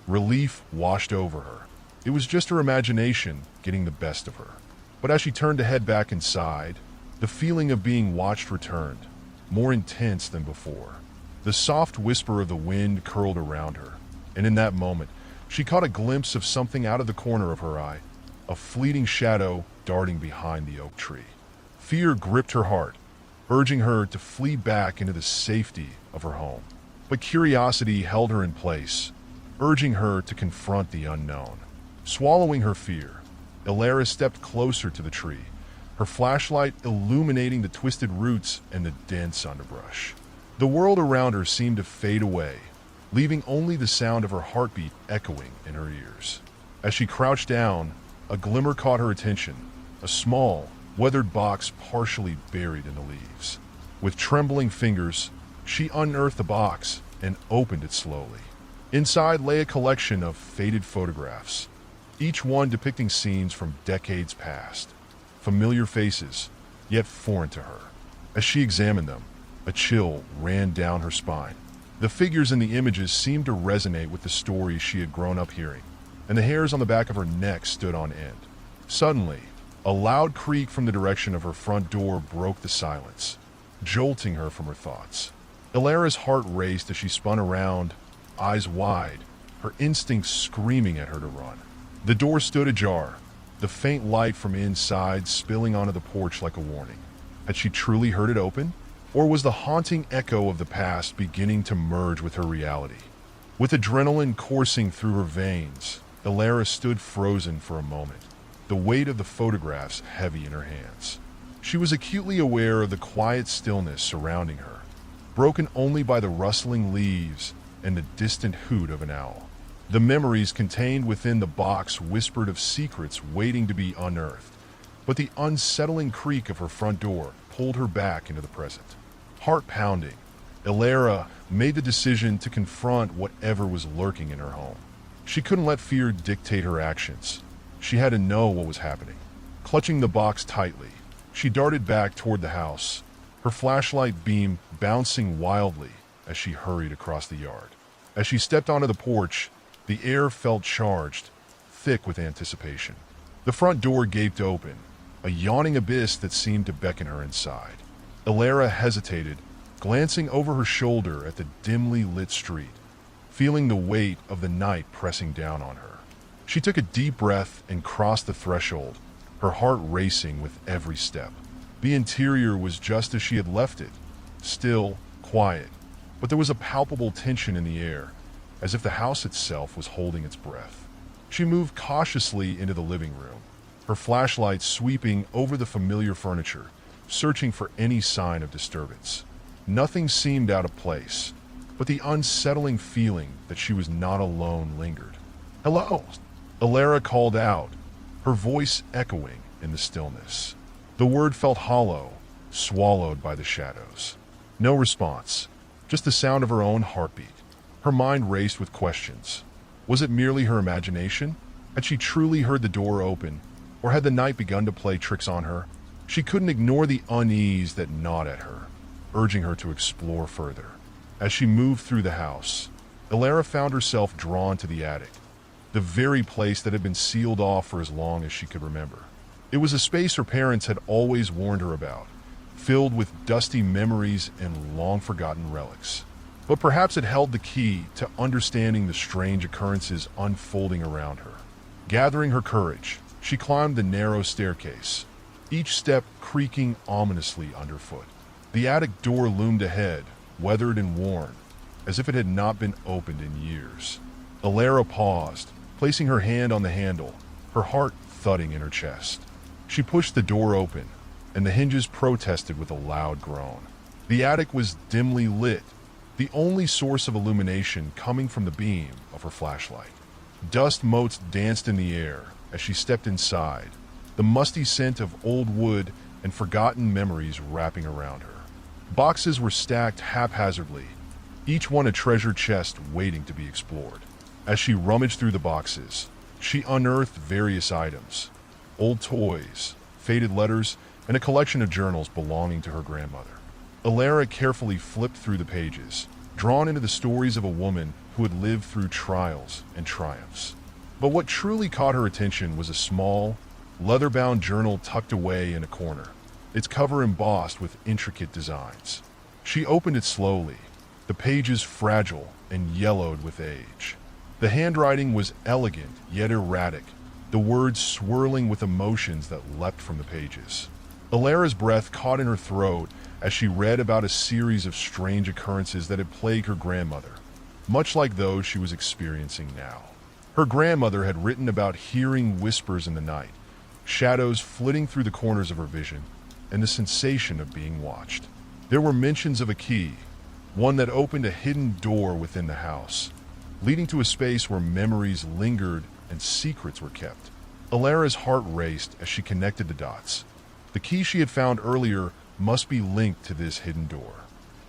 Relief washed over her. It was just her imagination getting the best of her. But as she turned to head back inside, the feeling of being watched returned, more intense than before. The soft whisper of the wind curled around her, and in that moment, she caught a glimpse of something out of the corner of her eye, a fleeting shadow darting behind the oak tree. Fear gripped her heart, urging her to flee back into the safety of her home. But curiosity held her in place, urging her to confront the unknown. Swallowing her fear, Alara stepped closer to the tree, her flashlight illuminating the twisted roots and the dense underbrush. The world around her seemed to fade away, leaving only the sound of her heartbeat echoing in her ears. As she crouched down, a glimmer caught her attention, a small, weathered box partially buried in the leaves. With trembling fingers, she unearthed the box and opened it slowly. Inside lay a collection of faded photographs, each one depicting scenes from decades past. Familiar faces, yet foreign to her. As she examined them, a chill ran down her spine. The figures in the images seemed to resonate with the stories she had grown up hearing, and the hairs on the back of her neck stood on end. Suddenly, a loud creak from the direction of her front door broke the silence, jolting her from her thoughts. Alara's heart raced as she spun around, eyes wide, her instincts screaming at her to run. The door stood ajar, the faint light from inside spilling onto the porch like a warning. Had she truly heard it open? Or was the haunting echo of the past beginning to merge with her reality? With adrenaline coursing through her veins, Alara stood frozen for a moment, the weight of the photographs heavy in her hands. She was acutely aware of the quiet stillness surrounding her, broken only by the rustling leaves and the distant hoot of an owl. The memories contained within the box whispered of secrets waiting to be unearthed, but the unsettling creak of her front door pulled her back into the present. Heart pounding, Ilara made the decision to confront whatever was lurking in her home. She couldn't let fear dictate her actions. She had to know what was happening. Clutching the box tightly, she darted back toward the house, her flashlight beam bouncing wildly as she hurried across the yard. As she stepped onto the porch, the air felt charged, thick with anticipation. The front door gaped open, a yawning abyss that seemed to beckon her inside. Ilara hesitated, glancing over her shoulder at the dimly lit street, feeling the weight of the night pressing down on her. She took a deep breath and crossed the threshold, her heart racing with every step. The interior was just as she had left it, still, quiet, but there was a palpable tension in the air, as if the house itself was holding its breath. She moved cautiously into the living room, her flashlight sweeping over the familiar furniture, searching for any sign of disturbance. Nothing seemed out of place, but the unsettling feeling that she was not alone lingered. "Hello!" Ilara called out, her voice echoing in the stillness. The word felt hollow, swallowed by the shadows. No response, just the sound of her own heartbeat. Her mind raced with questions. Was it merely her imagination? Had she truly heard the door open, or had the night begun to play tricks on her? She couldn't ignore the unease that gnawed at her, urging her to explore further. As she moved through the house, Ilara found herself drawn to the attic, the very place that had been sealed off for as long as she could remember. It was a space her parents had always warned her about, filled with dusty memories and long-forgotten relics. But perhaps it held the key to understanding the strange occurrences unfolding around her. Gathering her courage, she climbed the narrow staircase, each step creaking ominously underfoot. The attic door loomed ahead, weathered and worn, as if it had not been opened in years. Ilara paused, placing her hand on the handle, her heart thudding in her chest. She pushed the door open, and the hinges protested with a loud groan. The attic was dimly lit, the only source of illumination coming from the beam of her flashlight. Dust motes danced in the air as she stepped inside, the musty scent of old wood and forgotten memories wrapping around her. Boxes were stacked haphazardly, each one a treasure chest waiting to be explored. As she rummaged through the boxes, she unearthed various items: old toys, faded letters, and a collection of journals belonging to her grandmother. Ilara carefully flipped through the pages, drawn into the stories of a woman who had lived through trials and triumphs. But what truly caught her attention was a small, leather-bound journal tucked away in a corner, its cover embossed with intricate designs. She opened it slowly, the pages fragile and yellowed with age. The handwriting was elegant yet erratic, the words swirling with emotions that leapt from the pages. Ilara's breath caught in her throat as she read about a series of strange occurrences that had plagued her grandmother, much like those she was experiencing now. Her grandmother had written about hearing whispers in the night, shadows flitting through the corners of her vision, and the sensation of being watched. There were mentions of a key, one that opened a hidden door within the house, leading to a space where memories lingered and secrets were kept. Ilara's heart raced as she connected the dots. The key she had found earlier must be linked to this hidden door.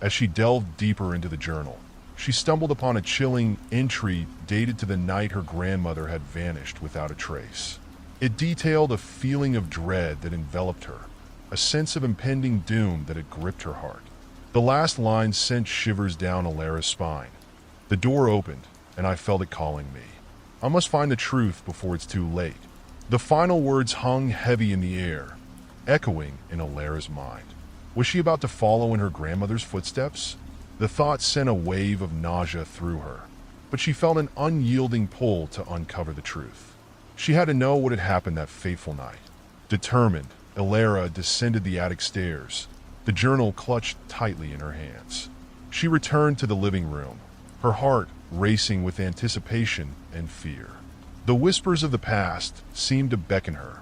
As she delved deeper into the journal, she stumbled upon a chilling entry dated to the night her grandmother had vanished without a trace. It detailed a feeling of dread that enveloped her, a sense of impending doom that had gripped her heart. The last line sent shivers down Ilara's spine. The door opened, and I felt it calling me. I must find the truth before it's too late. The final words hung heavy in the air, echoing in Ilara's mind. Was she about to follow in her grandmother's footsteps? The thought sent a wave of nausea through her, but she felt an unyielding pull to uncover the truth. She had to know what had happened that fateful night. Determined, Ilara descended the attic stairs, the journal clutched tightly in her hands. She returned to the living room, her heart racing with anticipation and fear. The whispers of the past seemed to beckon her,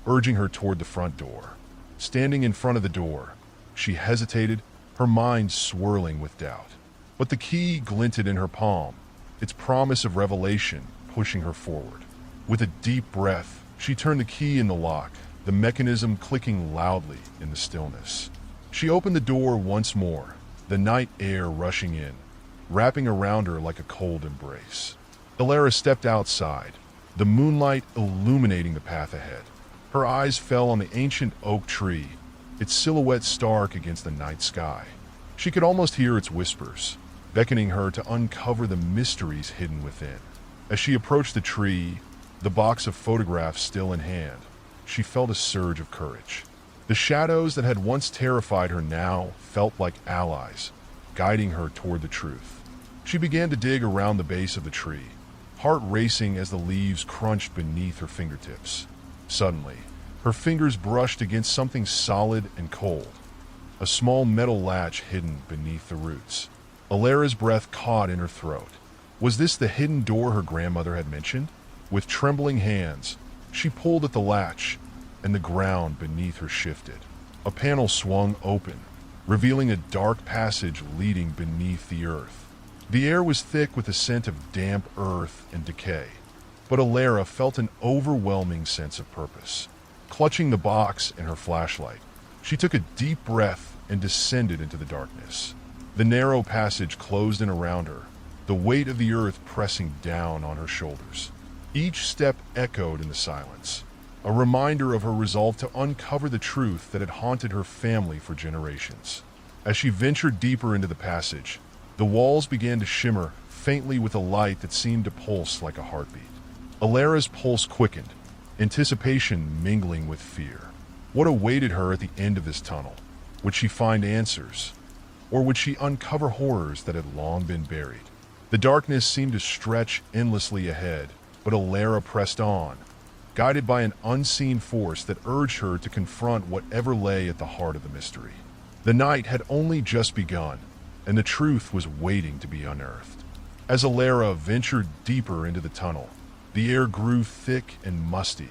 urging her toward the front door. Standing in front of the door, she hesitated, her mind swirling with doubt. But the key glinted in her palm, its promise of revelation pushing her forward. With a deep breath, she turned the key in the lock, the mechanism clicking loudly in the stillness. She opened the door once more, the night air rushing in, wrapping around her like a cold embrace. Alara stepped outside, the moonlight illuminating the path ahead. Her eyes fell on the ancient oak tree, its silhouette stark against the night sky. She could almost hear its whispers, beckoning her to uncover the mysteries hidden within. As she approached the tree, the box of photographs still in hand, she felt a surge of courage. The shadows that had once terrified her now felt like allies, guiding her toward the truth. She began to dig around the base of the tree, heart racing as the leaves crunched beneath her fingertips. Suddenly, her fingers brushed against something solid and cold, a small metal latch hidden beneath the roots. Alara's breath caught in her throat. Was this the hidden door her grandmother had mentioned? With trembling hands, she pulled at the latch, and the ground beneath her shifted. A panel swung open, revealing a dark passage leading beneath the earth. The air was thick with the scent of damp earth and decay, but Alara felt an overwhelming sense of purpose. Clutching the box and her flashlight, she took a deep breath and descended into the darkness. The narrow passage closed in around her, the weight of the earth pressing down on her shoulders. Each step echoed in the silence, a reminder of her resolve to uncover the truth that had haunted her family for generations. As she ventured deeper into the passage, the walls began to shimmer faintly with a light that seemed to pulse like a heartbeat. Alara's pulse quickened, anticipation mingling with fear. What awaited her at the end of this tunnel? Would she find answers? Or would she uncover horrors that had long been buried? The darkness seemed to stretch endlessly ahead, but Alara pressed on, guided by an unseen force that urged her to confront whatever lay at the heart of the mystery. The night had only just begun, and the truth was waiting to be unearthed. As Alara ventured deeper into the tunnel, the air grew thick and musty,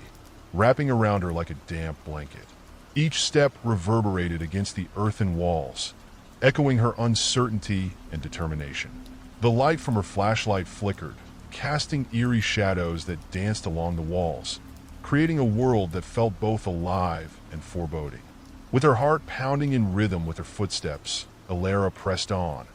wrapping around her like a damp blanket. Each step reverberated against the earthen walls, echoing her uncertainty and determination. The light from her flashlight flickered, casting eerie shadows that danced along the walls, creating a world that felt both alive and foreboding. With her heart pounding in rhythm with her footsteps, Alara pressed on,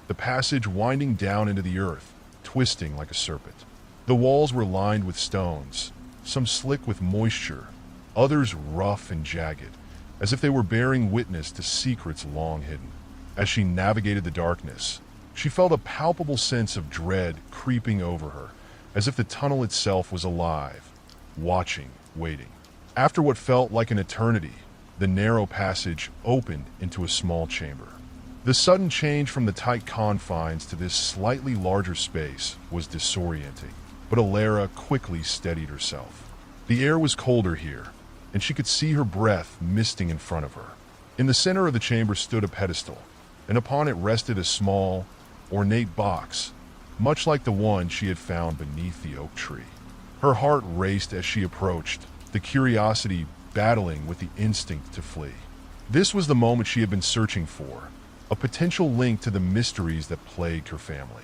the passage winding down into the earth, twisting like a serpent. The walls were lined with stones, some slick with moisture, others rough and jagged, as if they were bearing witness to secrets long hidden. As she navigated the darkness, she felt a palpable sense of dread creeping over her, as if the tunnel itself was alive, watching, waiting. After what felt like an eternity, the narrow passage opened into a small chamber. The sudden change from the tight confines to this slightly larger space was disorienting, but Alara quickly steadied herself. The air was colder here, and she could see her breath misting in front of her. In the center of the chamber stood a pedestal, and upon it rested a small, ornate box, much like the one she had found beneath the oak tree. Her heart raced as she approached, the curiosity battling with the instinct to flee. This was the moment she had been searching for, a potential link to the mysteries that plagued her family.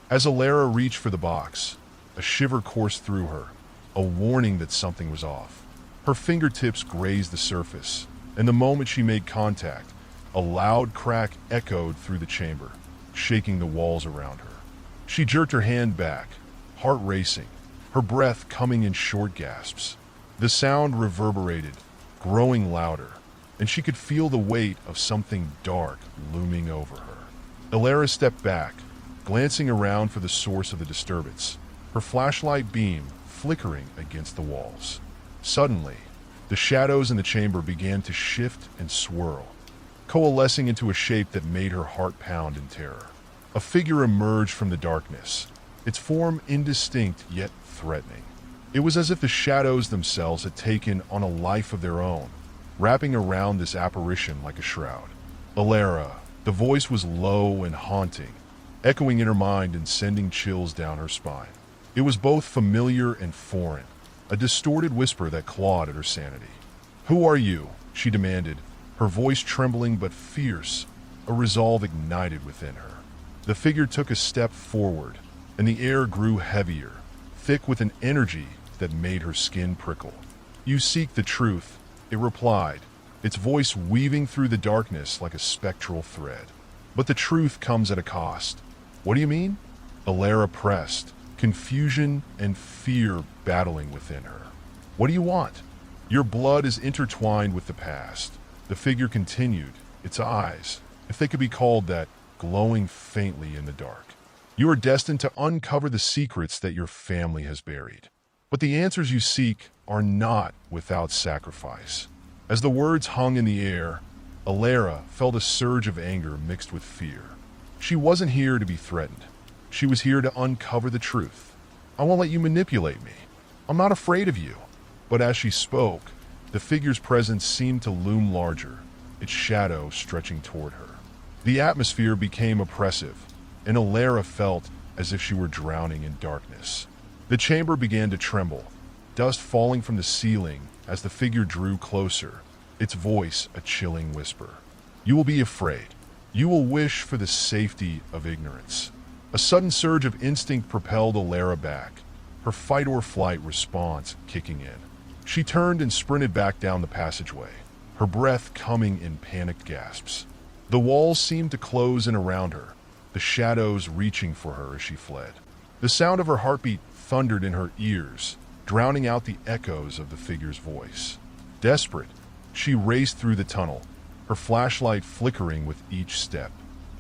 As Alara reached for the box, a shiver coursed through her, a warning that something was off. Her fingertips grazed the surface, and the moment she made contact, a loud crack echoed through the chamber, shaking the walls around her. She jerked her hand back, heart racing, her breath coming in short gasps. The sound reverberated, growing louder, and she could feel the weight of something dark looming over her. Alara stepped back, glancing around for the source of the disturbance, her flashlight beam flickering against the walls. Suddenly, the shadows in the chamber began to shift and swirl, coalescing into a shape that made her heart pound in terror. A figure emerged from the darkness, its form indistinct yet threatening. It was as if the shadows themselves had taken on a life of their own, wrapping around this apparition like a shroud. Alara, the voice was low and haunting, echoing in her mind and sending chills down her spine. It was both familiar and foreign, a distorted whisper that clawed at her sanity. "Who are you?" she demanded, her voice trembling but fierce, a resolve ignited within her. The figure took a step forward, and the air grew heavier, thick with an energy that made her skin prickle. "You seek the truth," it replied, its voice weaving through the darkness like a spectral thread. But the truth comes at a cost. What do you mean? Alara pressed, confusion and fear battling within her. What do you want? Your blood is intertwined with the past. The figure continued, its eyes, if they could be called that, glowing faintly in the dark. You are destined to uncover the secrets that your family has buried. But the answers you seek are not without sacrifice. As the words hung in the air, Alara felt a surge of anger mixed with fear. She wasn't here to be threatened. She was here to uncover the truth. I won't let you manipulate me. I'm not afraid of you. But as she spoke, the figure's presence seemed to loom larger, its shadow stretching toward her. The atmosphere became oppressive, and Alara felt as if she were drowning in darkness. The chamber began to tremble, dust falling from the ceiling as the figure drew closer, its voice a chilling whisper. You will be afraid. You will wish for the safety of ignorance. A sudden surge of instinct propelled Alara back, her fight or flight response kicking in. She turned and sprinted back down the passageway, her breath coming in panicked gasps. The walls seemed to close in around her, the shadows reaching for her as she fled. The sound of her heartbeat thundered in her ears, drowning out the echoes of the figure's voice. Desperate, she raced through the tunnel, her flashlight flickering with each step.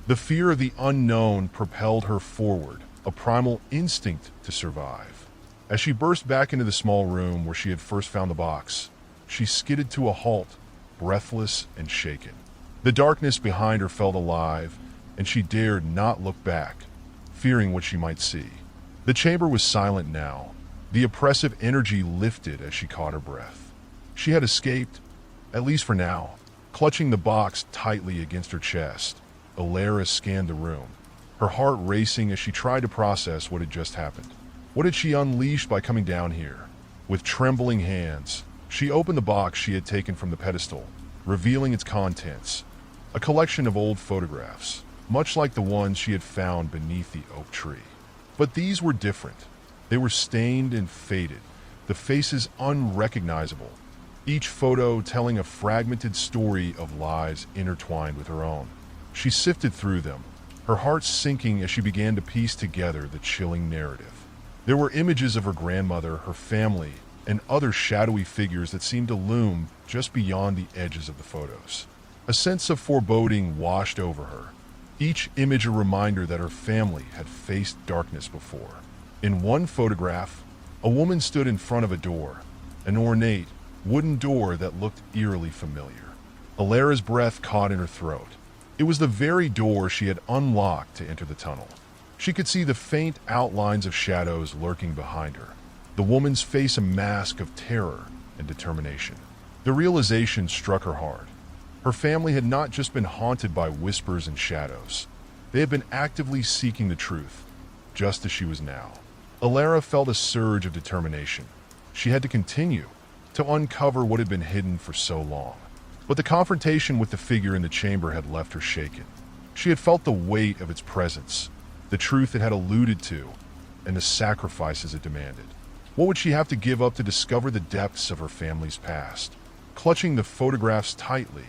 The fear of the unknown propelled her forward, a primal instinct to survive. As she burst back into the small room where she had first found the box, she skidded to a halt, breathless and shaken. The darkness behind her felt alive, and she dared not look back, fearing what she might see. The chamber was silent now, the oppressive energy lifted as she caught her breath. She had escaped, at least for now. Clutching the box tightly against her chest, Alara scanned the room, her heart racing as she tried to process what had just happened. What had she unleashed by coming down here? With trembling hands, she opened the box she had taken from the pedestal, revealing its contents, a collection of old photographs, much like the ones she had found beneath the oak tree. But these were different. They were stained and faded, the faces unrecognizable, each photo telling a fragmented story of lives intertwined with her own. She sifted through them, her heart sinking as she began to piece together the chilling narrative. There were images of her grandmother, her family, and other shadowy figures that seemed to loom just beyond the edges of the photos. A sense of foreboding washed over her, each image a reminder that her family had faced darkness before. In one photograph, a woman stood in front of a door, an ornate, wooden door that looked eerily familiar. Alara's breath caught in her throat. It was the very door she had unlocked to enter the tunnel. She could see the faint outlines of shadows lurking behind her, the woman's face a mask of terror and determination. The realization struck her hard. Her family had not just been haunted by whispers and shadows. They had been actively seeking the truth, just as she was now. Alara felt a surge of determination. She had to continue, to uncover what had been hidden for so long. But the confrontation with the figure in the chamber had left her shaken. She had felt the weight of its presence, the truth it had alluded to, and the sacrifices it demanded. What would she have to give up to discover the depths of her family's past? Clutching the photographs tightly,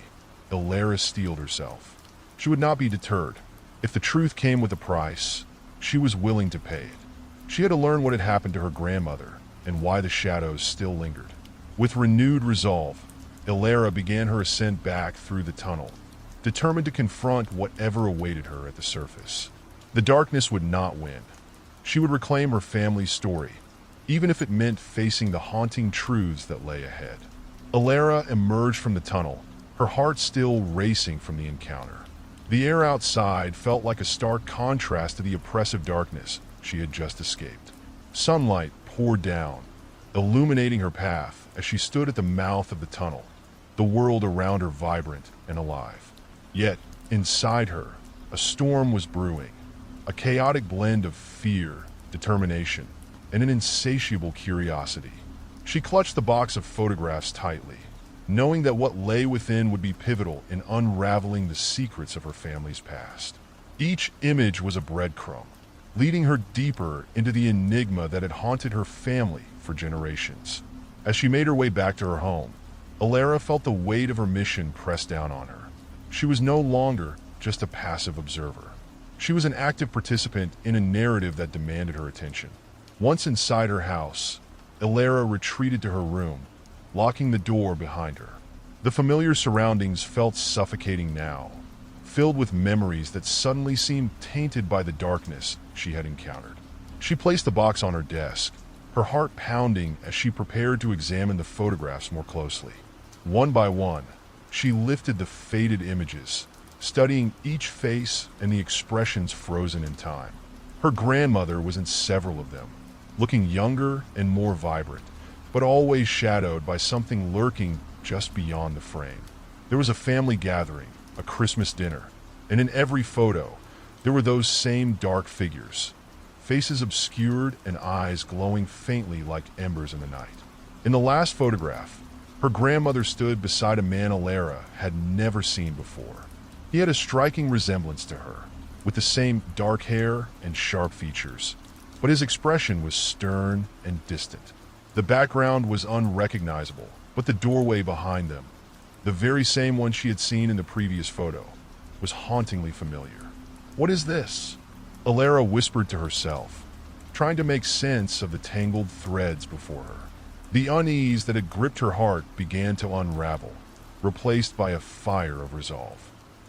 Alara steeled herself. She would not be deterred. If the truth came with a price, she was willing to pay it. She had to learn what had happened to her grandmother and why the shadows still lingered. With renewed resolve, Alara began her ascent back through the tunnel, determined to confront whatever awaited her at the surface. The darkness would not win. She would reclaim her family's story, even if it meant facing the haunting truths that lay ahead. Alara emerged from the tunnel, her heart still racing from the encounter. The air outside felt like a stark contrast to the oppressive darkness she had just escaped. Sunlight poured down, illuminating her path as she stood at the mouth of the tunnel, the world around her vibrant and alive. Yet, inside her, a storm was brewing, a chaotic blend of fear, determination, and an insatiable curiosity. She clutched the box of photographs tightly, knowing that what lay within would be pivotal in unraveling the secrets of her family's past. Each image was a breadcrumb, leading her deeper into the enigma that had haunted her family for generations. As she made her way back to her home, Alara felt the weight of her mission press down on her. She was no longer just a passive observer. She was an active participant in a narrative that demanded her attention. Once inside her house, Alara retreated to her room, locking the door behind her. The familiar surroundings felt suffocating now, filled with memories that suddenly seemed tainted by the darkness she had encountered. She placed the box on her desk, her heart pounding as she prepared to examine the photographs more closely. One by one, she lifted the faded images, studying each face and the expressions frozen in time. Her grandmother was in several of them, looking younger and more vibrant, but always shadowed by something lurking just beyond the frame. There was a family gathering, a Christmas dinner, and in every photo, there were those same dark figures, faces obscured and eyes glowing faintly like embers in the night. In the last photograph, her grandmother stood beside a man Alara had never seen before. He had a striking resemblance to her, with the same dark hair and sharp features, but his expression was stern and distant. The background was unrecognizable, but the doorway behind them, the very same one she had seen in the previous photo, was hauntingly familiar. "What is this?" Alara whispered to herself, trying to make sense of the tangled threads before her. The unease that had gripped her heart began to unravel, replaced by a fire of resolve.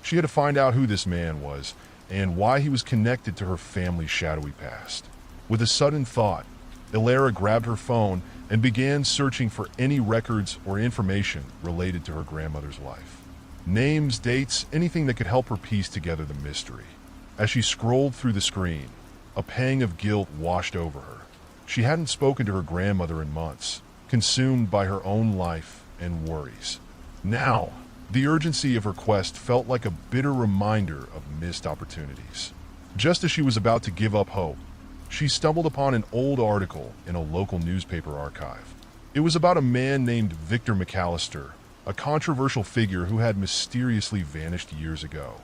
She had to find out who this man was and why he was connected to her family's shadowy past. With a sudden thought, Alara grabbed her phone and began searching for any records or information related to her grandmother's life. Names, dates, anything that could help her piece together the mystery. As she scrolled through the screen, a pang of guilt washed over her. She hadn't spoken to her grandmother in months, consumed by her own life and worries. Now, the urgency of her quest felt like a bitter reminder of missed opportunities. Just as she was about to give up hope, she stumbled upon an old article in a local newspaper archive. It was about a man named Victor McAllister, a controversial figure who had mysteriously vanished years ago.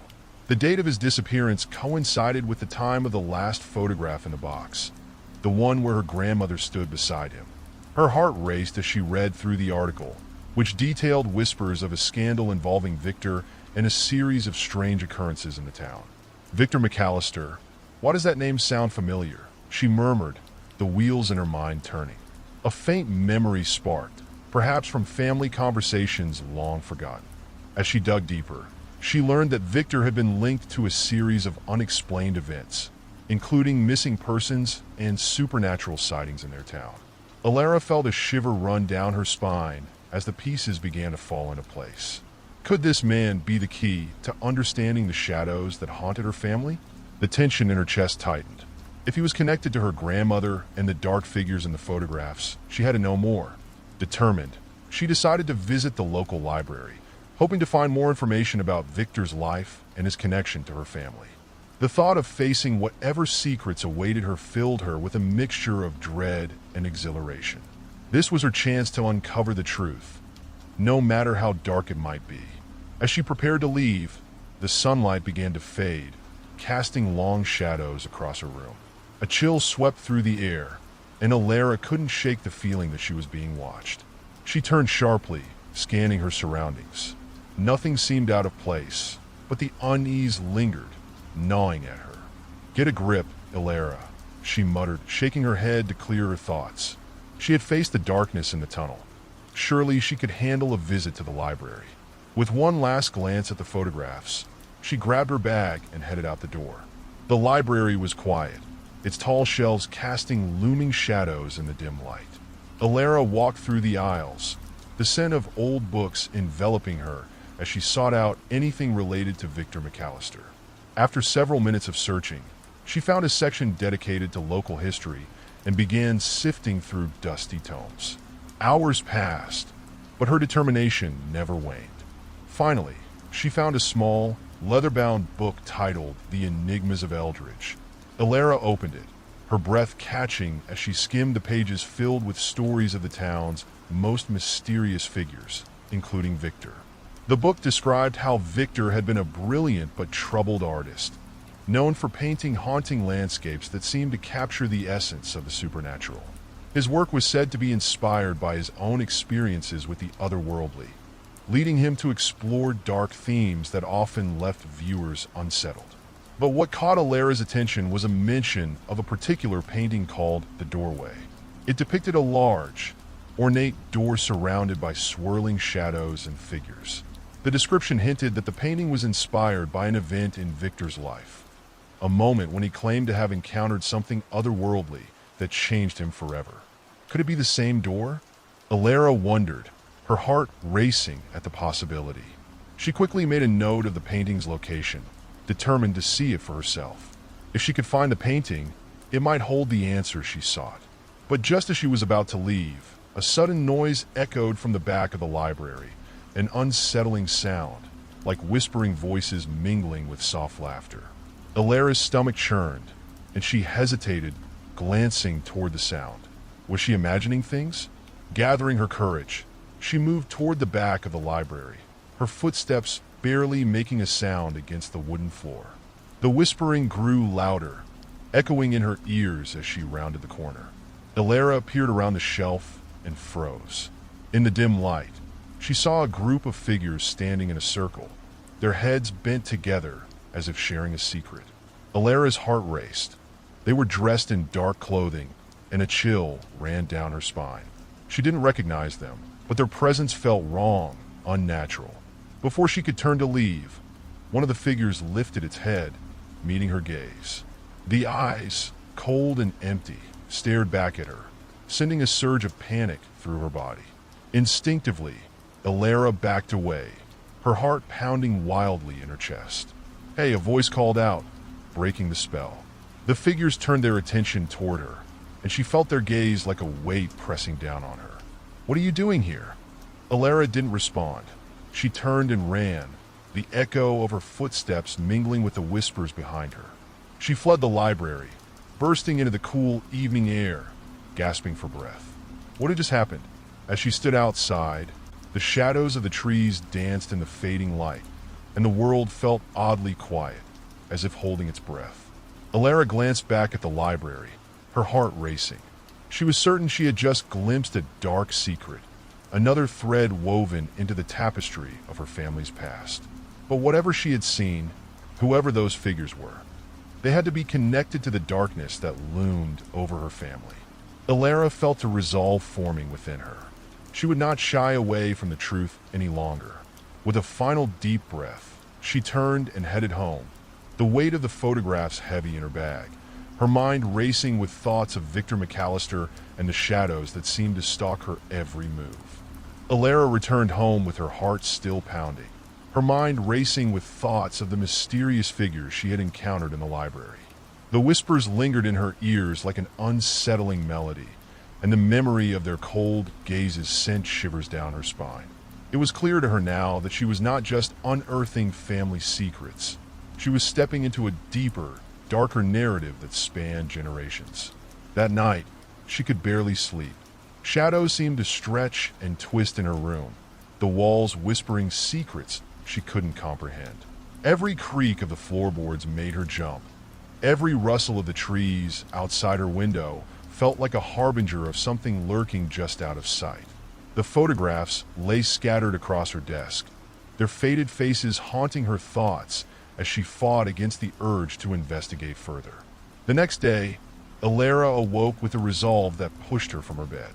The date of his disappearance coincided with the time of the last photograph in the box, the one where her grandmother stood beside him. Her heart raced as she read through the article, which detailed whispers of a scandal involving Victor and a series of strange occurrences in the town. Victor McAllister, why does that name sound familiar? She murmured, the wheels in her mind turning. A faint memory sparked, perhaps from family conversations long forgotten. As she dug deeper, she learned that Victor had been linked to a series of unexplained events, including missing persons and supernatural sightings in their town. Alara felt a shiver run down her spine as the pieces began to fall into place. Could this man be the key to understanding the shadows that haunted her family? The tension in her chest tightened. If he was connected to her grandmother and the dark figures in the photographs, she had to know more. Determined, she decided to visit the local library, hoping to find more information about Victor's life and his connection to her family. The thought of facing whatever secrets awaited her filled her with a mixture of dread and exhilaration. This was her chance to uncover the truth, no matter how dark it might be. As she prepared to leave, the sunlight began to fade, casting long shadows across her room. A chill swept through the air, and Alara couldn't shake the feeling that she was being watched. She turned sharply, scanning her surroundings. Nothing seemed out of place, but the unease lingered, gnawing at her. "Get a grip, Alara," she muttered, shaking her head to clear her thoughts. She had faced the darkness in the tunnel. Surely she could handle a visit to the library. With one last glance at the photographs, she grabbed her bag and headed out the door. The library was quiet, its tall shelves casting looming shadows in the dim light. Alara walked through the aisles, the scent of old books enveloping her as she sought out anything related to Victor McAllister. After several minutes of searching, she found a section dedicated to local history and began sifting through dusty tomes. Hours passed, but her determination never waned. Finally, she found a small, leather-bound book titled The Enigmas of Eldridge. Alara opened it, her breath catching as she skimmed the pages filled with stories of the town's most mysterious figures, including Victor. The book described how Victor had been a brilliant but troubled artist, known for painting haunting landscapes that seemed to capture the essence of the supernatural. His work was said to be inspired by his own experiences with the otherworldly, leading him to explore dark themes that often left viewers unsettled. But what caught Alera's attention was a mention of a particular painting called The Doorway. It depicted a large, ornate door surrounded by swirling shadows and figures. The description hinted that the painting was inspired by an event in Victor's life, a moment when he claimed to have encountered something otherworldly that changed him forever. Could it be the same door? Alera wondered, her heart racing at the possibility. She quickly made a note of the painting's location, determined to see it for herself. If she could find the painting, it might hold the answer she sought. But just as she was about to leave, a sudden noise echoed from the back of the library, an unsettling sound, like whispering voices mingling with soft laughter. Alera's stomach churned, and she hesitated, glancing toward the sound. Was she imagining things? Gathering her courage, she moved toward the back of the library, her footsteps barely making a sound against the wooden floor. The whispering grew louder, echoing in her ears as she rounded the corner. Alera peered around the shelf and froze. In the dim light, she saw a group of figures standing in a circle, their heads bent together as if sharing a secret. Alera's heart raced. They were dressed in dark clothing, and a chill ran down her spine. She didn't recognize them, but their presence felt wrong, unnatural. Before she could turn to leave, one of the figures lifted its head, meeting her gaze. The eyes, cold and empty, stared back at her, sending a surge of panic through her body. Instinctively, Alera backed away, her heart pounding wildly in her chest. "Hey," a voice called out, breaking the spell. The figures turned their attention toward her, and she felt their gaze like a weight pressing down on her. "What are you doing here?" Alera didn't respond. She turned and ran, the echo of her footsteps mingling with the whispers behind her. She fled the library, bursting into the cool evening air, gasping for breath. What had just happened? As she stood outside, the shadows of the trees danced in the fading light, and the world felt oddly quiet, as if holding its breath. Alera glanced back at the library, her heart racing. She was certain she had just glimpsed a dark secret, another thread woven into the tapestry of her family's past. But whatever she had seen, whoever those figures were, they had to be connected to the darkness that loomed over her family. Alera felt a resolve forming within her. She would not shy away from the truth any longer. With a final deep breath, she turned and headed home, the weight of the photographs heavy in her bag, her mind racing with thoughts of Victor McAllister and the shadows that seemed to stalk her every move. Alera returned home with her heart still pounding, her mind racing with thoughts of the mysterious figures she had encountered in the library. The whispers lingered in her ears like an unsettling melody, and the memory of their cold gazes sent shivers down her spine. It was clear to her now that she was not just unearthing family secrets. She was stepping into a deeper, darker narrative that spanned generations. That night, she could barely sleep. Shadows seemed to stretch and twist in her room, the walls whispering secrets she couldn't comprehend. Every creak of the floorboards made her jump. Every rustle of the trees outside her window felt like a harbinger of something lurking just out of sight. The photographs lay scattered across her desk, their faded faces haunting her thoughts as she fought against the urge to investigate further. The next day, Alera awoke with a resolve that pushed her from her bed.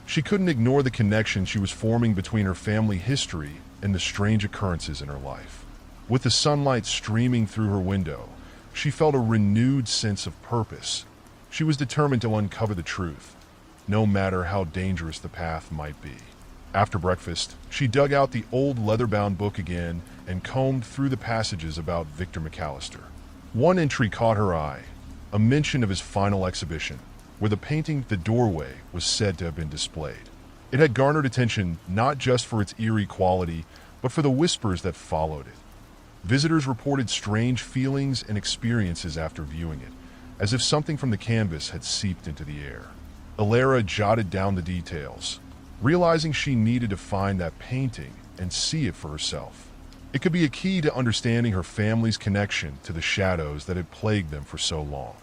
She couldn't ignore the connection she was forming between her family history and the strange occurrences in her life. With the sunlight streaming through her window, she felt a renewed sense of purpose. She was determined to uncover the truth, no matter how dangerous the path might be. After breakfast, she dug out the old leather-bound book again and combed through the passages about Victor McAllister. One entry caught her eye, a mention of his final exhibition, where the painting The Doorway was said to have been displayed. It had garnered attention not just for its eerie quality, but for the whispers that followed it. Visitors reported strange feelings and experiences after viewing it, as if something from the canvas had seeped into the air. Alera jotted down the details, realizing she needed to find that painting and see it for herself. It could be a key to understanding her family's connection to the shadows that had plagued them for so long.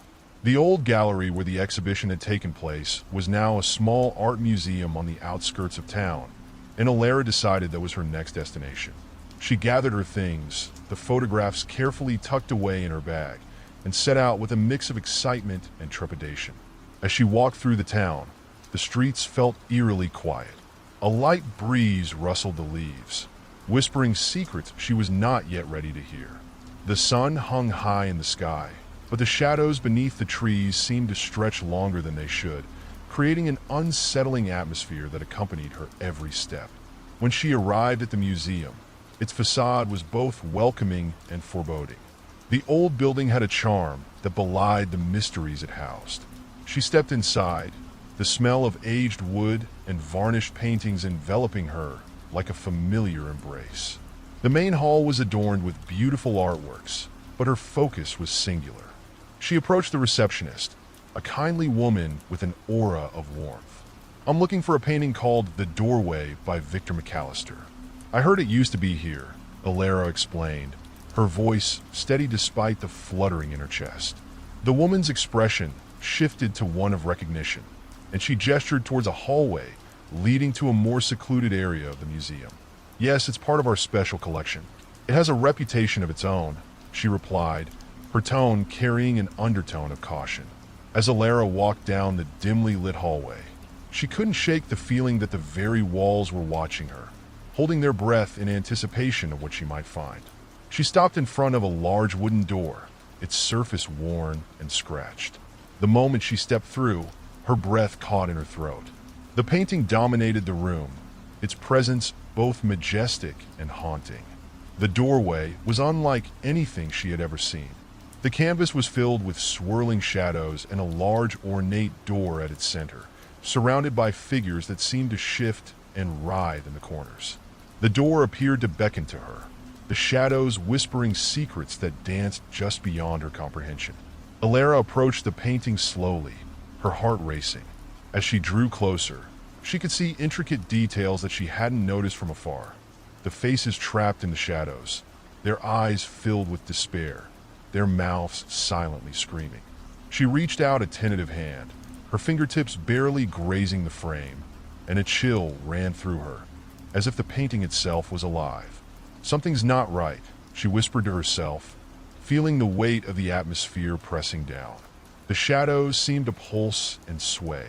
The old gallery where the exhibition had taken place was now a small art museum on the outskirts of town, and Alara decided that was her next destination. She gathered her things, the photographs carefully tucked away in her bag, and set out with a mix of excitement and trepidation. As she walked through the town, the streets felt eerily quiet. A light breeze rustled the leaves, whispering secrets she was not yet ready to hear. The sun hung high in the sky, but the shadows beneath the trees seemed to stretch longer than they should, creating an unsettling atmosphere that accompanied her every step. When she arrived at the museum, its facade was both welcoming and foreboding. The old building had a charm that belied the mysteries it housed. She stepped inside, the smell of aged wood and varnished paintings enveloping her like a familiar embrace. The main hall was adorned with beautiful artworks, but her focus was singular. She approached the receptionist, a kindly woman with an aura of warmth. "I'm looking for a painting called The Doorway by Victor McAllister. I heard it used to be here," Alara explained, her voice steady despite the fluttering in her chest. The woman's expression shifted to one of recognition, and she gestured towards a hallway leading to a more secluded area of the museum. "Yes, it's part of our special collection. It has a reputation of its own," she replied, her tone carrying an undertone of caution. As Alara walked down the dimly lit hallway, she couldn't shake the feeling that the very walls were watching her, holding their breath in anticipation of what she might find. She stopped in front of a large wooden door, its surface worn and scratched. The moment she stepped through, her breath caught in her throat. The painting dominated the room, its presence both majestic and haunting. The doorway was unlike anything she had ever seen. The canvas was filled with swirling shadows and a large ornate door at its center, surrounded by figures that seemed to shift and writhe in the corners. The door appeared to beckon to her, the shadows whispering secrets that danced just beyond her comprehension. Alara approached the painting slowly, her heart racing. As she drew closer, she could see intricate details that she hadn't noticed from afar. The faces trapped in the shadows, their eyes filled with despair, their mouths silently screaming. She reached out a tentative hand, her fingertips barely grazing the frame, and a chill ran through her, as if the painting itself was alive. "Something's not right," she whispered to herself, feeling the weight of the atmosphere pressing down. The shadows seemed to pulse and sway,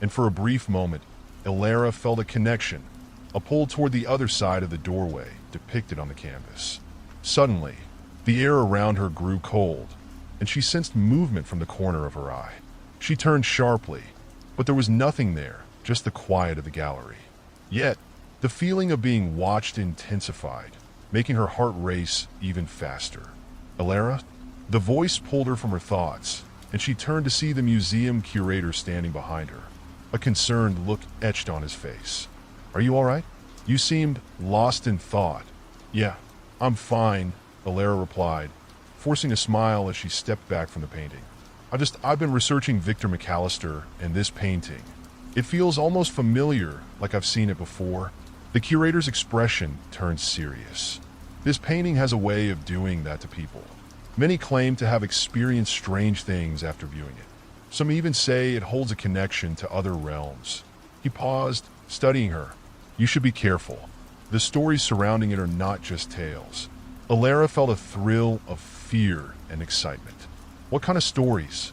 and for a brief moment, Alara felt a connection, a pull toward the other side of the doorway depicted on the canvas. Suddenly, the air around her grew cold, and she sensed movement from the corner of her eye. She turned sharply, but there was nothing there, just the quiet of the gallery. Yet, the feeling of being watched intensified, making her heart race even faster. "Alara?" The voice pulled her from her thoughts, and she turned to see the museum curator standing behind her, a concerned look etched on his face. "Are you all right? You seemed lost in thought." "Yeah, I'm fine," Alara replied, forcing a smile as she stepped back from the painting. I've been researching Victor McAllister and this painting. It feels almost familiar, like I've seen it before." The curator's expression turned serious. "This painting has a way of doing that to people. Many claim to have experienced strange things after viewing it. Some even say it holds a connection to other realms." He paused, studying her. "You should be careful. The stories surrounding it are not just tales." Alara felt a thrill of fear and excitement. "What kind of stories?"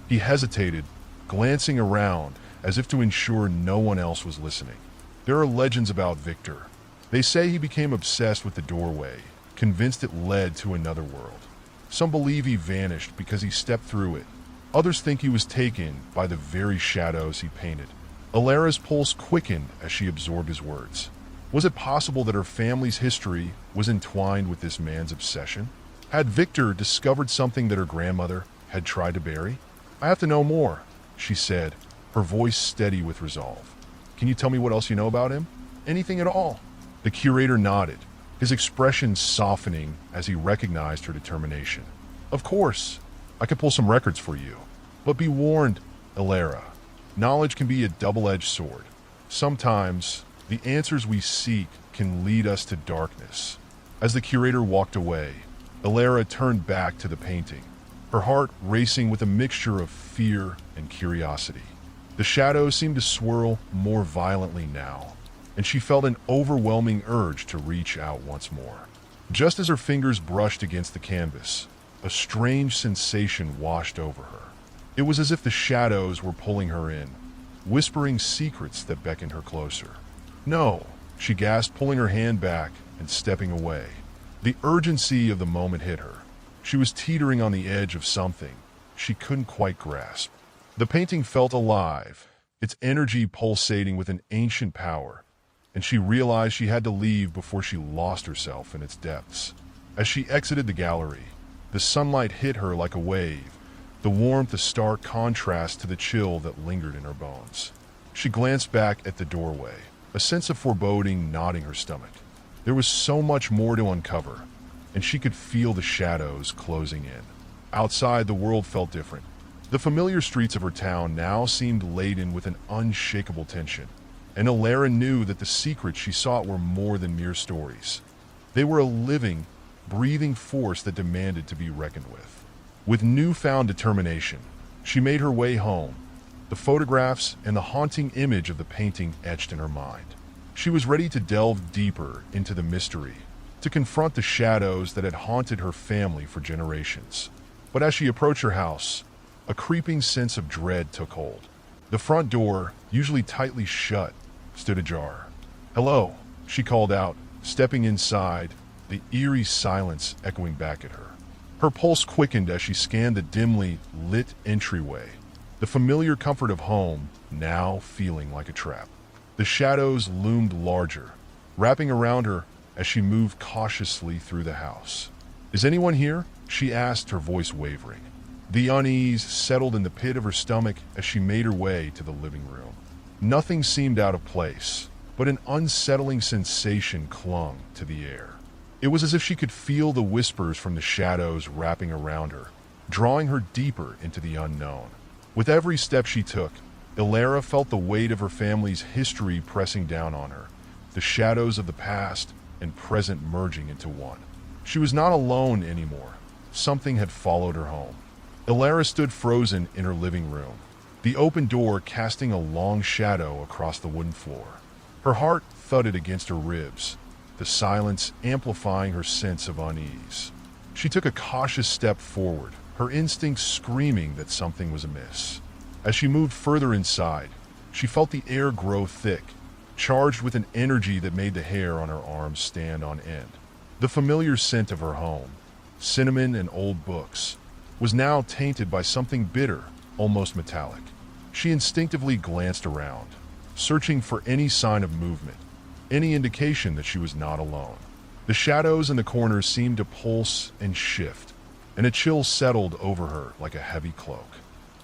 He hesitated, glancing around as if to ensure no one else was listening. "There are legends about Victor. They say he became obsessed with the doorway, convinced it led to another world. Some believe he vanished because he stepped through it. Others think he was taken by the very shadows he painted." Alara's pulse quickened as she absorbed his words. Was it possible that her family's history was entwined with this man's obsession? Had Victor discovered something that her grandmother had tried to bury? "I have to know more," she said, her voice steady with resolve. "Can you tell me what else you know about him? Anything at all?" The curator nodded, his expression softening as he recognized her determination. "Of course, I could pull some records for you. But be warned, Alara, knowledge can be a double-edged sword. Sometimes, the answers we seek can lead us to darkness." As the curator walked away, Alara turned back to the painting, her heart racing with a mixture of fear and curiosity. The shadows seemed to swirl more violently now, and she felt an overwhelming urge to reach out once more. Just as her fingers brushed against the canvas, a strange sensation washed over her. It was as if the shadows were pulling her in, whispering secrets that beckoned her closer. "No," she gasped, pulling her hand back and stepping away. The urgency of the moment hit her. She was teetering on the edge of something she couldn't quite grasp. The painting felt alive, its energy pulsating with an ancient power, and she realized she had to leave before she lost herself in its depths. As she exited the gallery, the sunlight hit her like a wave, the warmth a stark contrast to the chill that lingered in her bones. She glanced back at the doorway, a sense of foreboding knotting her stomach. There was so much more to uncover, and she could feel the shadows closing in. Outside, the world felt different. The familiar streets of her town now seemed laden with an unshakable tension, and Alara knew that the secrets she sought were more than mere stories. They were a living, breathing force that demanded to be reckoned with. With newfound determination, she made her way home, the photographs and the haunting image of the painting etched in her mind. She was ready to delve deeper into the mystery, to confront the shadows that had haunted her family for generations. But as she approached her house, a creeping sense of dread took hold. The front door, usually tightly shut, stood ajar. "Hello," she called out, stepping inside, the eerie silence echoing back at her. Her pulse quickened as she scanned the dimly lit entryway, the familiar comfort of home now feeling like a trap. The shadows loomed larger, wrapping around her as she moved cautiously through the house. "Is anyone here?" she asked, her voice wavering. The unease settled in the pit of her stomach as she made her way to the living room. Nothing seemed out of place, but an unsettling sensation clung to the air. It was as if she could feel the whispers from the shadows wrapping around her, drawing her deeper into the unknown. With every step she took, Alara felt the weight of her family's history pressing down on her, the shadows of the past and present merging into one. She was not alone anymore. Something had followed her home. Alara stood frozen in her living room, the open door casting a long shadow across the wooden floor. Her heart thudded against her ribs, the silence amplifying her sense of unease. She took a cautious step forward, her instincts screaming that something was amiss. As she moved further inside, she felt the air grow thick, charged with an energy that made the hair on her arms stand on end. The familiar scent of her home, cinnamon and old books, was now tainted by something bitter, almost metallic. She instinctively glanced around, searching for any sign of movement, any indication that she was not alone. The shadows in the corners seemed to pulse and shift, and a chill settled over her like a heavy cloak.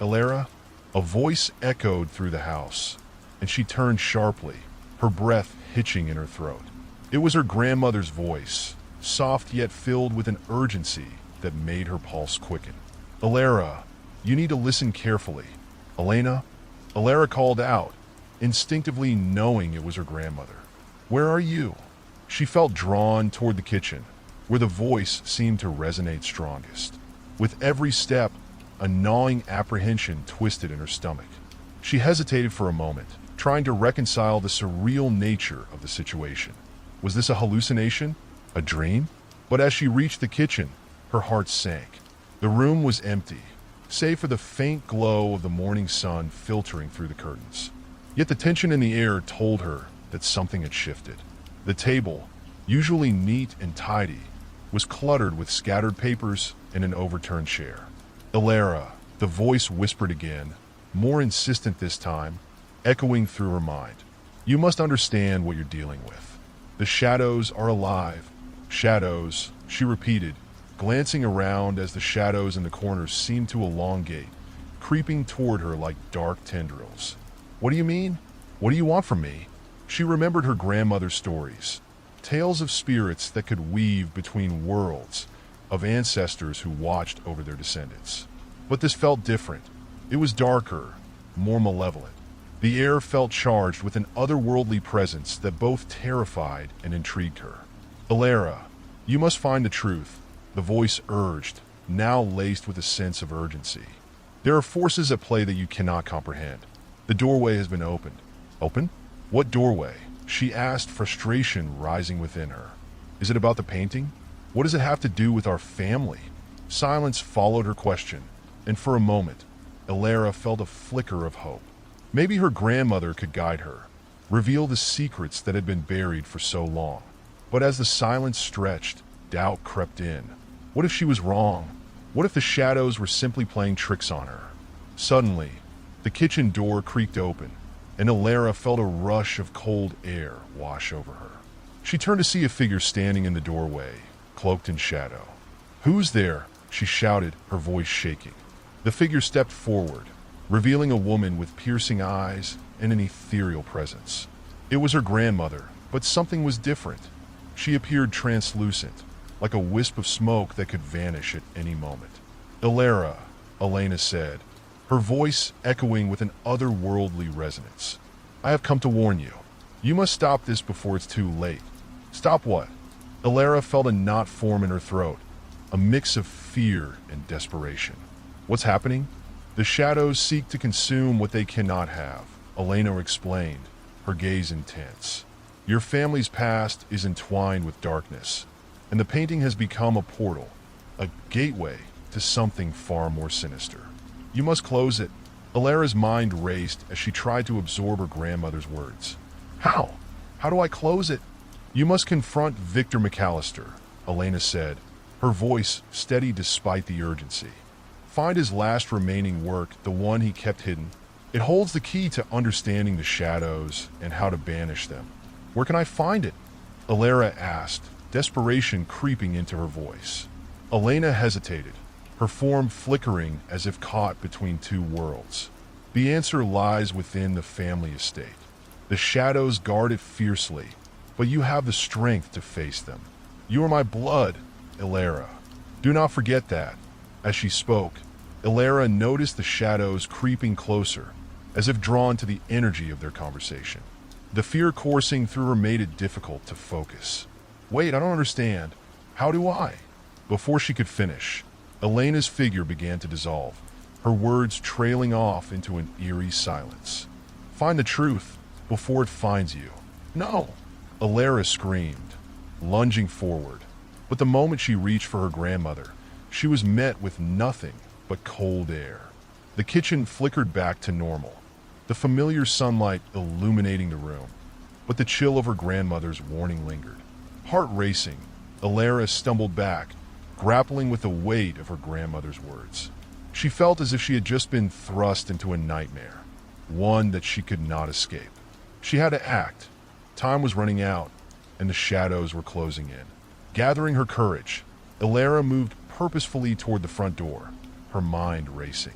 "Alara?" A voice echoed through the house, and she turned sharply, her breath hitching in her throat. It was her grandmother's voice, soft yet filled with an urgency that made her pulse quicken. "Alara, you need to listen carefully." "Elena?" Alara called out, instinctively knowing it was her grandmother. "Where are you?" She felt drawn toward the kitchen, where the voice seemed to resonate strongest. With every step, a gnawing apprehension twisted in her stomach. She hesitated for a moment, trying to reconcile the surreal nature of the situation. Was this a hallucination? A dream? But as she reached the kitchen, her heart sank. The room was empty, save for the faint glow of the morning sun filtering through the curtains. Yet the tension in the air told her that something had shifted. The table, usually neat and tidy, was cluttered with scattered papers and an overturned chair. "Alara," the voice whispered again, more insistent this time, echoing through her mind. "You must understand what you're dealing with. The shadows are alive." "Shadows," she repeated, glancing around as the shadows in the corners seemed to elongate, creeping toward her like dark tendrils. "What do you mean? What do you want from me?" She remembered her grandmother's stories, tales of spirits that could weave between worlds, of ancestors who watched over their descendants. But this felt different. It was darker, more malevolent. The air felt charged with an otherworldly presence that both terrified and intrigued her. "Alara, you must find the truth," the voice urged, now laced with a sense of urgency. There are forces at play that you cannot comprehend. The doorway has been opened. Open? What doorway? She asked, frustration rising within her. Is it about the painting? What does it have to do with our family? Silence followed her question, and for a moment, Elara felt a flicker of hope. Maybe her grandmother could guide her, reveal the secrets that had been buried for so long. But as the silence stretched, doubt crept in. What if she was wrong? What if the shadows were simply playing tricks on her? Suddenly, the kitchen door creaked open, and Elara felt a rush of cold air wash over her. She turned to see a figure standing in the doorway, cloaked in shadow. "Who's there?" she shouted, her voice shaking. The figure stepped forward, revealing a woman with piercing eyes and an ethereal presence. It was her grandmother, but something was different. She appeared translucent, like a wisp of smoke that could vanish at any moment. "Elara," Elena said, her voice echoing with an otherworldly resonance. "I have come to warn you. You must stop this before it's too late." "Stop what?" Elara felt a knot form in her throat, a mix of fear and desperation. "What's happening?" "The shadows seek to consume what they cannot have," Elena explained, her gaze intense. "Your family's past is entwined with darkness, and the painting has become a portal, a gateway to something far more sinister. You must close it." Elara's mind raced as she tried to absorb her grandmother's words. "How? How do I close it?" "You must confront Victor McAllister," Elena said, her voice steady despite the urgency. "Find his last remaining work, the one he kept hidden. It holds the key to understanding the shadows and how to banish them." "Where can I find it?" Elara asked, desperation creeping into her voice. Elena hesitated, her form flickering as if caught between two worlds. "The answer lies within the family estate. The shadows guard it fiercely, but you have the strength to face them. You are my blood, Elara. Do not forget that." As she spoke, Elara noticed the shadows creeping closer, as if drawn to the energy of their conversation. The fear coursing through her made it difficult to focus. "Wait, I don't understand. How do I?" Before she could finish, Elena's figure began to dissolve, her words trailing off into an eerie silence. "Find the truth before it finds you." "No!" Elara screamed, lunging forward. But the moment she reached for her grandmother, she was met with nothing but cold air. The kitchen flickered back to normal, the familiar sunlight illuminating the room, but the chill of her grandmother's warning lingered. Heart racing, Elara stumbled back, grappling with the weight of her grandmother's words. She felt as if she had just been thrust into a nightmare, one that she could not escape. She had to act. Time was running out, and the shadows were closing in. Gathering her courage, Elara moved purposefully toward the front door, her mind racing.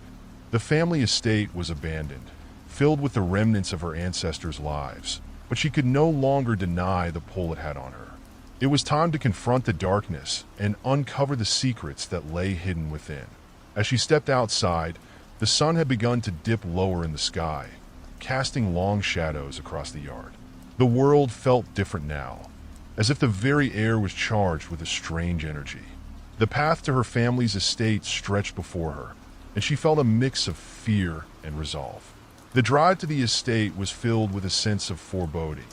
The family estate was abandoned, filled with the remnants of her ancestors' lives, but she could no longer deny the pull it had on her. It was time to confront the darkness and uncover the secrets that lay hidden within. As she stepped outside, the sun had begun to dip lower in the sky, casting long shadows across the yard. The world felt different now, as if the very air was charged with a strange energy. The path to her family's estate stretched before her, and she felt a mix of fear and resolve. The drive to the estate was filled with a sense of foreboding,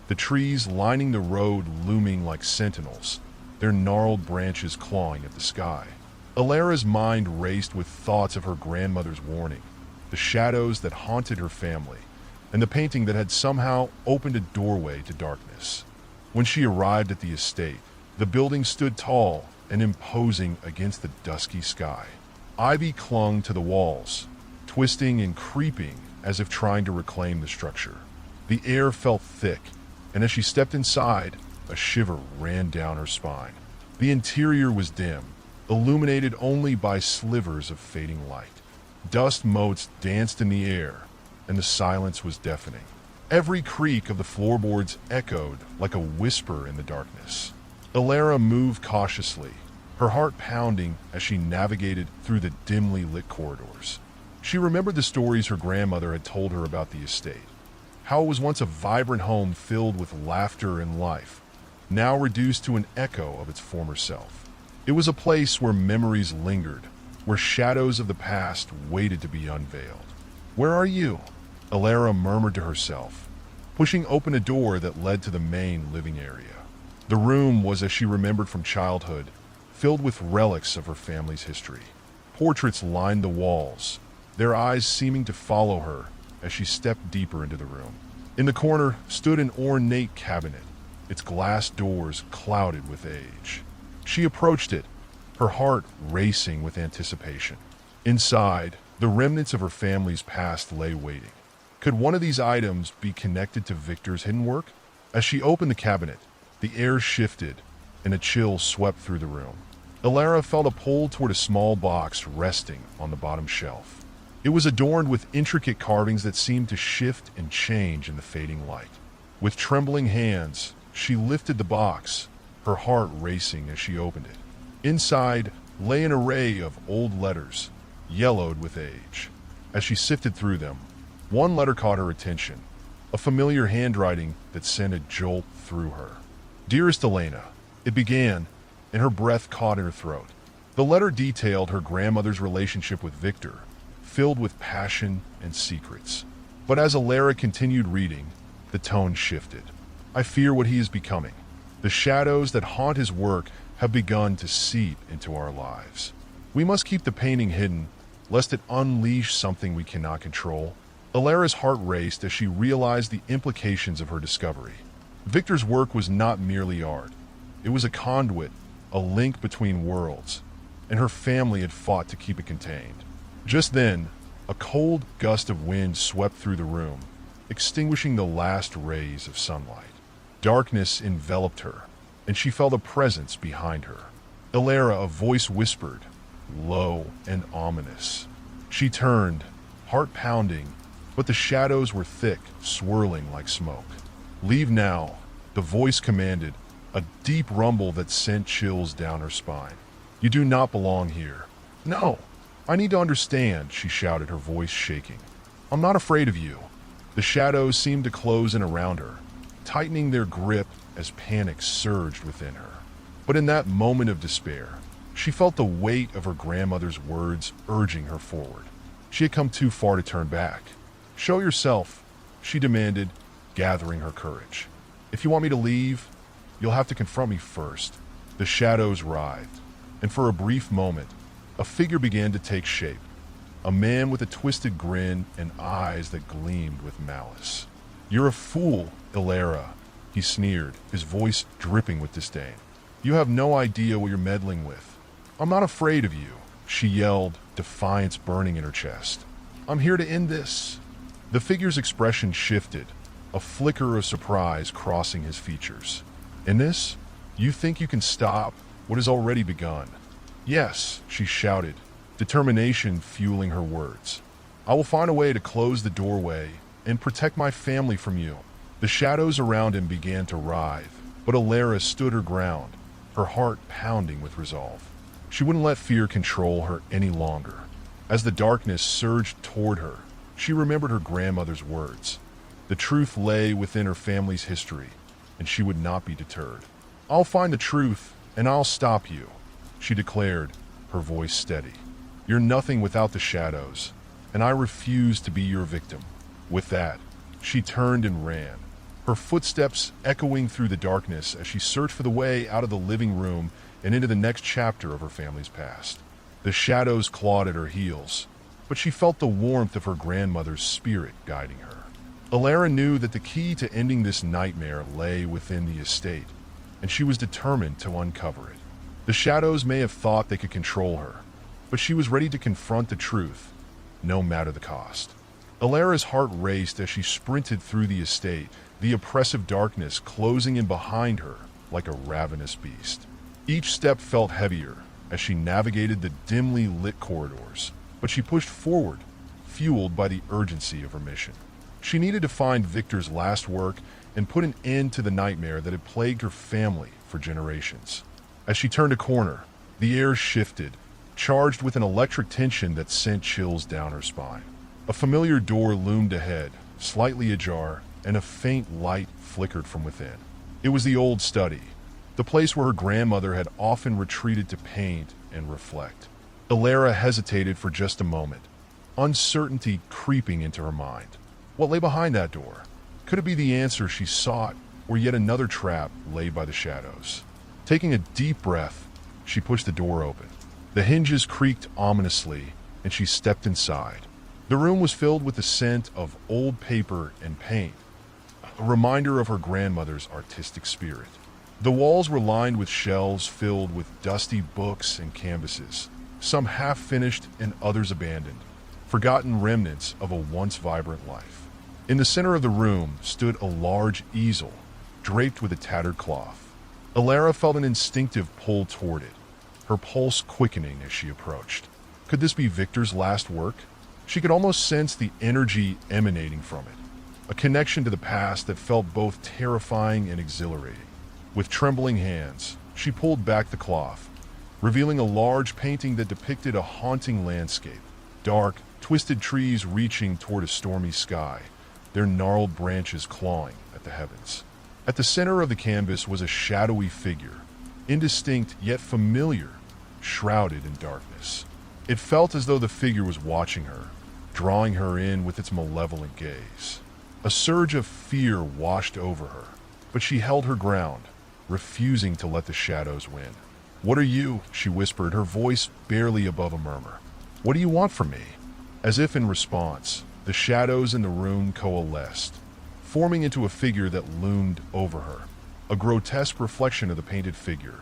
the trees lining the road looming like sentinels, their gnarled branches clawing at the sky. Elara's mind raced with thoughts of her grandmother's warning, the shadows that haunted her family, and the painting that had somehow opened a doorway to darkness. When she arrived at the estate, the building stood tall and imposing against the dusky sky. Ivy clung to the walls, twisting and creeping as if trying to reclaim the structure. The air felt thick, and as she stepped inside, a shiver ran down her spine. The interior was dim, illuminated only by slivers of fading light. Dust motes danced in the air, and the silence was deafening. Every creak of the floorboards echoed like a whisper in the darkness. Elara moved cautiously, her heart pounding as she navigated through the dimly lit corridors. She remembered the stories her grandmother had told her about the estate, how it was once a vibrant home filled with laughter and life, now reduced to an echo of its former self. It was a place where memories lingered, where shadows of the past waited to be unveiled. "Where are you?" Alara murmured to herself, pushing open a door that led to the main living area. The room was as she remembered from childhood, filled with relics of her family's history. Portraits lined the walls, their eyes seeming to follow her as she stepped deeper into the room. In the corner stood an ornate cabinet, its glass doors clouded with age. She approached it, her heart racing with anticipation. Inside, the remnants of her family's past lay waiting. Could one of these items be connected to Victor's hidden work? As she opened the cabinet, the air shifted and a chill swept through the room. Alara felt a pull toward a small box resting on the bottom shelf. It was adorned with intricate carvings that seemed to shift and change in the fading light. With trembling hands, she lifted the box, her heart racing as she opened it. Inside lay an array of old letters, yellowed with age. As she sifted through them, one letter caught her attention, a familiar handwriting that sent a jolt through her. "Dearest Elena," it began, and her breath caught in her throat. The letter detailed her grandmother's relationship with Victor, filled with passion and secrets. But as Alara continued reading, the tone shifted. "I fear what he is becoming. The shadows that haunt his work have begun to seep into our lives. We must keep the painting hidden, lest it unleash something we cannot control." Alara's heart raced as she realized the implications of her discovery. Victor's work was not merely art. It was a conduit, a link between worlds, and her family had fought to keep it contained. Just then, a cold gust of wind swept through the room, extinguishing the last rays of sunlight. Darkness enveloped her, and she felt a presence behind her. "Alara," a voice whispered, low and ominous. She turned, heart pounding, but the shadows were thick, swirling like smoke. "Leave now," the voice commanded, a deep rumble that sent chills down her spine. "You do not belong here." "No, I need to understand," she shouted, her voice shaking. "I'm not afraid of you." The shadows seemed to close in around her, tightening their grip as panic surged within her. But in that moment of despair, she felt the weight of her grandmother's words urging her forward. She had come too far to turn back. "Show yourself," she demanded, gathering her courage. "If you want me to leave, you'll have to confront me first." The shadows writhed, and for a brief moment, a figure began to take shape. A man with a twisted grin and eyes that gleamed with malice. "You're a fool, Alara," he sneered, his voice dripping with disdain. "You have no idea what you're meddling with." "I'm not afraid of you," she yelled, defiance burning in her chest. "I'm here to end this." The figure's expression shifted, a flicker of surprise crossing his features. "In this? You think you can stop what has already begun?" "Yes," she shouted, determination fueling her words. "I will find a way to close the doorway and protect my family from you." The shadows around him began to writhe, but Alara stood her ground, her heart pounding with resolve. She wouldn't let fear control her any longer. As the darkness surged toward her, she remembered her grandmother's words. The truth lay within her family's history, and she would not be deterred. "I'll find the truth, and I'll stop you," she declared, her voice steady. "You're nothing without the shadows, and I refuse to be your victim." With that, she turned and ran, her footsteps echoing through the darkness as she searched for the way out of the living room and into the next chapter of her family's past. The shadows clawed at her heels, but she felt the warmth of her grandmother's spirit guiding her. Alara knew that the key to ending this nightmare lay within the estate, and she was determined to uncover it. The shadows may have thought they could control her, but she was ready to confront the truth, no matter the cost. Alara's heart raced as she sprinted through the estate, the oppressive darkness closing in behind her like a ravenous beast. Each step felt heavier as she navigated the dimly lit corridors, but she pushed forward, fueled by the urgency of her mission. She needed to find Victor's last work and put an end to the nightmare that had plagued her family for generations. As she turned a corner, the air shifted, charged with an electric tension that sent chills down her spine. A familiar door loomed ahead, slightly ajar, and a faint light flickered from within. It was the old study, the place where her grandmother had often retreated to paint and reflect. Alara hesitated for just a moment, uncertainty creeping into her mind. What lay behind that door? Could it be the answer she sought, or yet another trap laid by the shadows? Taking a deep breath, she pushed the door open. The hinges creaked ominously, and she stepped inside. The room was filled with the scent of old paper and paint, a reminder of her grandmother's artistic spirit. The walls were lined with shelves filled with dusty books and canvases, some half-finished and others abandoned, forgotten remnants of a once vibrant life. In the center of the room stood a large easel, draped with a tattered cloth. Alara felt an instinctive pull toward it, her pulse quickening as she approached. Could this be Victor's last work? She could almost sense the energy emanating from it, a connection to the past that felt both terrifying and exhilarating. With trembling hands, she pulled back the cloth, revealing a large painting that depicted a haunting landscape. Dark, twisted trees reaching toward a stormy sky, their gnarled branches clawing at the heavens. At the center of the canvas was a shadowy figure, indistinct yet familiar, shrouded in darkness. It felt as though the figure was watching her, drawing her in with its malevolent gaze. A surge of fear washed over her, but she held her ground, refusing to let the shadows win. "What are you?" she whispered, her voice barely above a murmur. "What do you want from me?" As if in response, the shadows in the room coalesced, forming into a figure that loomed over her, a grotesque reflection of the painted figure,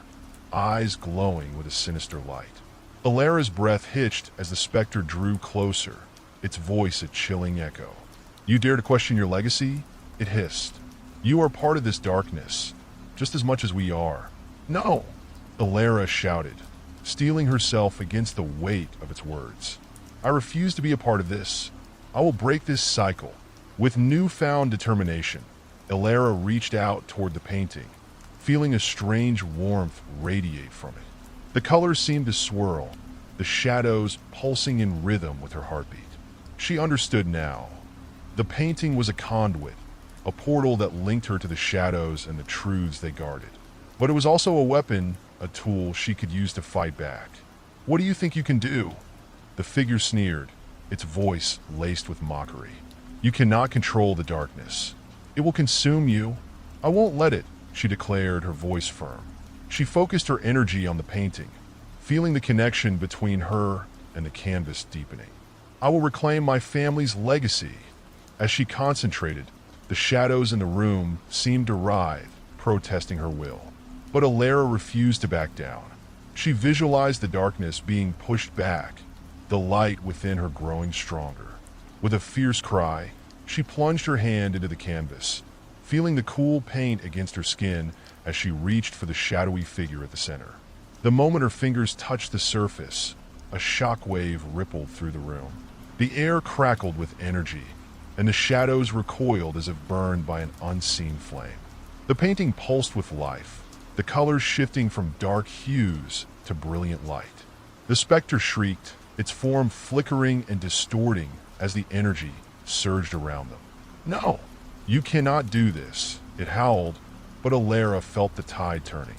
eyes glowing with a sinister light. Alara's breath hitched as the specter drew closer, its voice a chilling echo. "You dare to question your legacy?" it hissed. "You are part of this darkness, just as much as we are." "No!" Alara shouted, steeling herself against the weight of its words. "I refuse to be a part of this. I will break this cycle." With newfound determination, Alara reached out toward the painting, feeling a strange warmth radiate from it. The colors seemed to swirl, the shadows pulsing in rhythm with her heartbeat. She understood now. The painting was a conduit, a portal that linked her to the shadows and the truths they guarded. But it was also a weapon, a tool she could use to fight back. "What do you think you can do?" The figure sneered, its voice laced with mockery. "You cannot control the darkness. It will consume you." "I won't let it," she declared, her voice firm. She focused her energy on the painting, feeling the connection between her and the canvas deepening. "I will reclaim my family's legacy." As she concentrated, the shadows in the room seemed to writhe, protesting her will. But Alara refused to back down. She visualized the darkness being pushed back, the light within her growing stronger. With a fierce cry, she plunged her hand into the canvas, feeling the cool paint against her skin as she reached for the shadowy figure at the center. The moment her fingers touched the surface, a shockwave rippled through the room. The air crackled with energy, and the shadows recoiled as if burned by an unseen flame. The painting pulsed with life, the colors shifting from dark hues to brilliant light. The specter shrieked, its form flickering and distorting as the energy surged around them. "No, you cannot do this," it howled, but Alara felt the tide turning.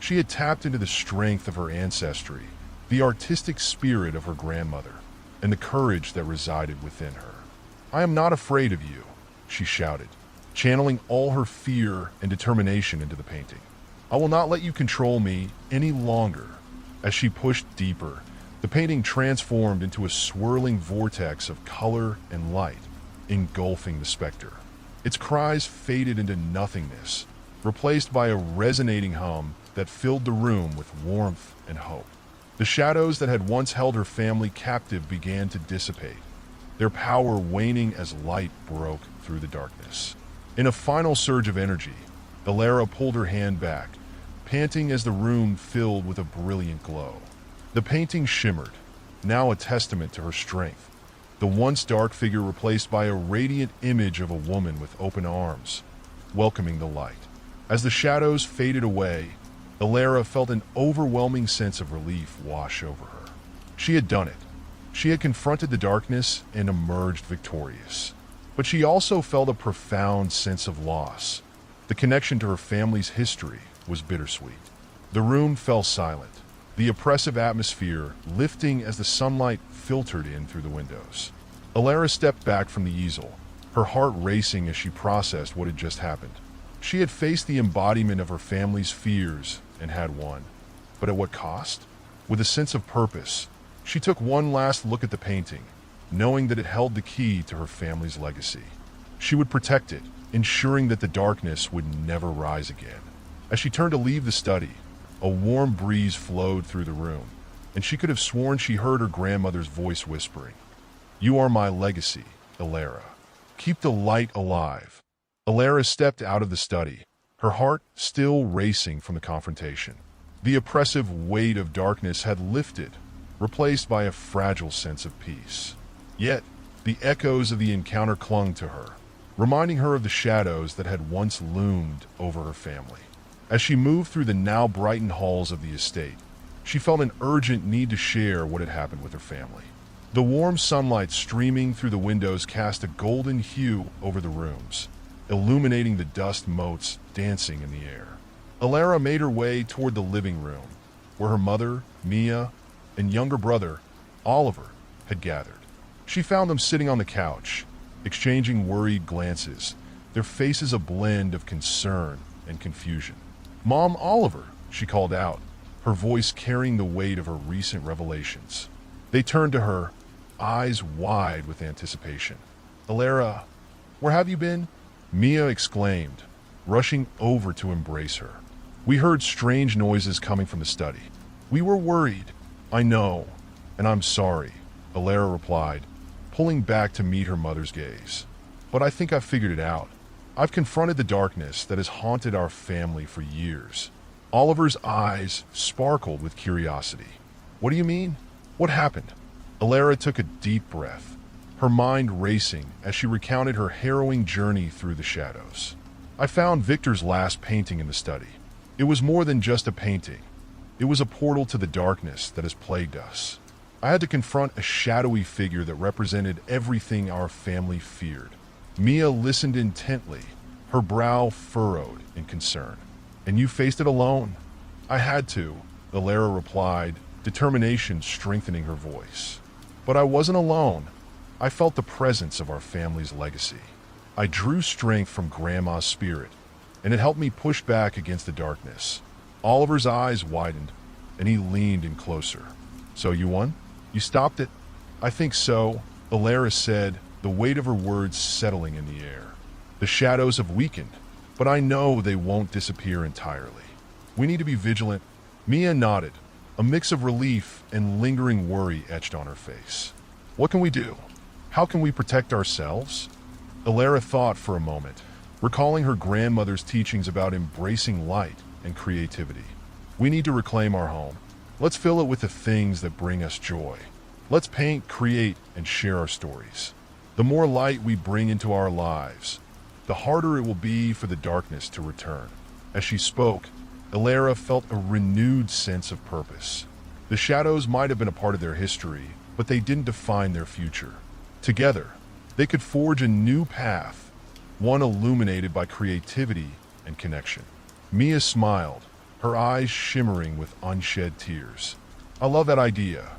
She had tapped into the strength of her ancestry, the artistic spirit of her grandmother, and the courage that resided within her. "I am not afraid of you," she shouted, channeling all her fear and determination into the painting. "I will not let you control me any longer." As she pushed deeper, the painting transformed into a swirling vortex of color and light, engulfing the specter. Its cries faded into nothingness, replaced by a resonating hum that filled the room with warmth and hope. The shadows that had once held her family captive began to dissipate, their power waning as light broke through the darkness. In a final surge of energy, Alara pulled her hand back, panting as the room filled with a brilliant glow. The painting shimmered, now a testament to her strength, the once dark figure replaced by a radiant image of a woman with open arms, welcoming the light. As the shadows faded away, Alara felt an overwhelming sense of relief wash over her. She had done it. She had confronted the darkness and emerged victorious. But she also felt a profound sense of loss. The connection to her family's history, was bittersweet. The room fell silent, the oppressive atmosphere lifting as the sunlight filtered in through the windows. Alara stepped back from the easel, her heart racing as she processed what had just happened. She had faced the embodiment of her family's fears and had won. But at what cost? With a sense of purpose, she took one last look at the painting, knowing that it held the key to her family's legacy. She would protect it, ensuring that the darkness would never rise again. As she turned to leave the study, a warm breeze flowed through the room, and she could have sworn she heard her grandmother's voice whispering, "You are my legacy, Alara. Keep the light alive." Alara stepped out of the study, her heart still racing from the confrontation. The oppressive weight of darkness had lifted, replaced by a fragile sense of peace. Yet, the echoes of the encounter clung to her, reminding her of the shadows that had once loomed over her family. As she moved through the now brightened halls of the estate, she felt an urgent need to share what had happened with her family. The warm sunlight streaming through the windows cast a golden hue over the rooms, illuminating the dust motes dancing in the air. Alara made her way toward the living room, where her mother, Mia, and younger brother, Oliver, had gathered. She found them sitting on the couch, exchanging worried glances, their faces a blend of concern and confusion. "Mom, Oliver," she called out, her voice carrying the weight of her recent revelations. They turned to her, eyes wide with anticipation. "Alara, where have you been?" Mia exclaimed, rushing over to embrace her. "We heard strange noises coming from the study. We were worried." "I know, and I'm sorry," Alara replied, pulling back to meet her mother's gaze. "But I think I've figured it out. I've confronted the darkness that has haunted our family for years." Oliver's eyes sparkled with curiosity. "What do you mean? What happened?" Alara took a deep breath, her mind racing as she recounted her harrowing journey through the shadows. "I found Victor's last painting in the study. It was more than just a painting. It was a portal to the darkness that has plagued us. I had to confront a shadowy figure that represented everything our family feared." Mia listened intently, her brow furrowed in concern. "And you faced it alone?" "I had to," Alara replied, determination strengthening her voice. "But I wasn't alone. I felt the presence of our family's legacy. I drew strength from Grandma's spirit, and it helped me push back against the darkness." Oliver's eyes widened, and he leaned in closer. "So you won? You stopped it?" "I think so," Alara said, the weight of her words settling in the air. "The shadows have weakened, but I know they won't disappear entirely. We need to be vigilant." Mia nodded, a mix of relief and lingering worry etched on her face. "What can we do? How can we protect ourselves?" Alara thought for a moment, recalling her grandmother's teachings about embracing light and creativity. "We need to reclaim our home. Let's fill it with the things that bring us joy. Let's paint, create, and share our stories. The more light we bring into our lives, the harder it will be for the darkness to return." As she spoke, Alara felt a renewed sense of purpose. The shadows might have been a part of their history, but they didn't define their future. Together, they could forge a new path, one illuminated by creativity and connection. Mia smiled, her eyes shimmering with unshed tears. "I love that idea.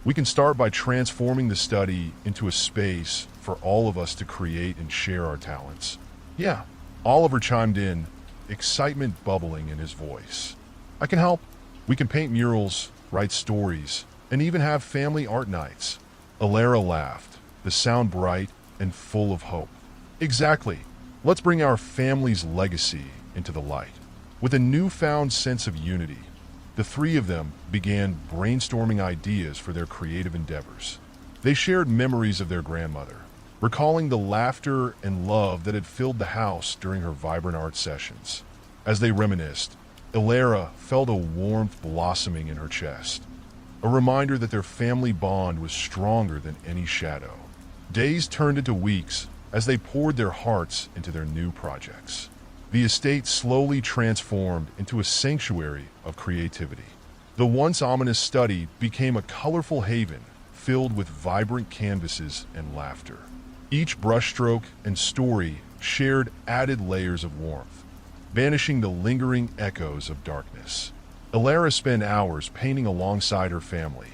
We can start by transforming the study into a space for all of us to create and share our talents." "Yeah," Oliver chimed in, excitement bubbling in his voice. "I can help. We can paint murals, write stories, and even have family art nights." Alara laughed, the sound bright and full of hope. "Exactly. Let's bring our family's legacy into the light." With a newfound sense of unity, the three of them began brainstorming ideas for their creative endeavors. They shared memories of their grandmother, recalling the laughter and love that had filled the house during her vibrant art sessions. As they reminisced, Alara felt a warmth blossoming in her chest, a reminder that their family bond was stronger than any shadow. Days turned into weeks as they poured their hearts into their new projects. The estate slowly transformed into a sanctuary of creativity. The once ominous study became a colorful haven filled with vibrant canvases and laughter. Each brushstroke and story shared added layers of warmth, banishing the lingering echoes of darkness. Elara spent hours painting alongside her family,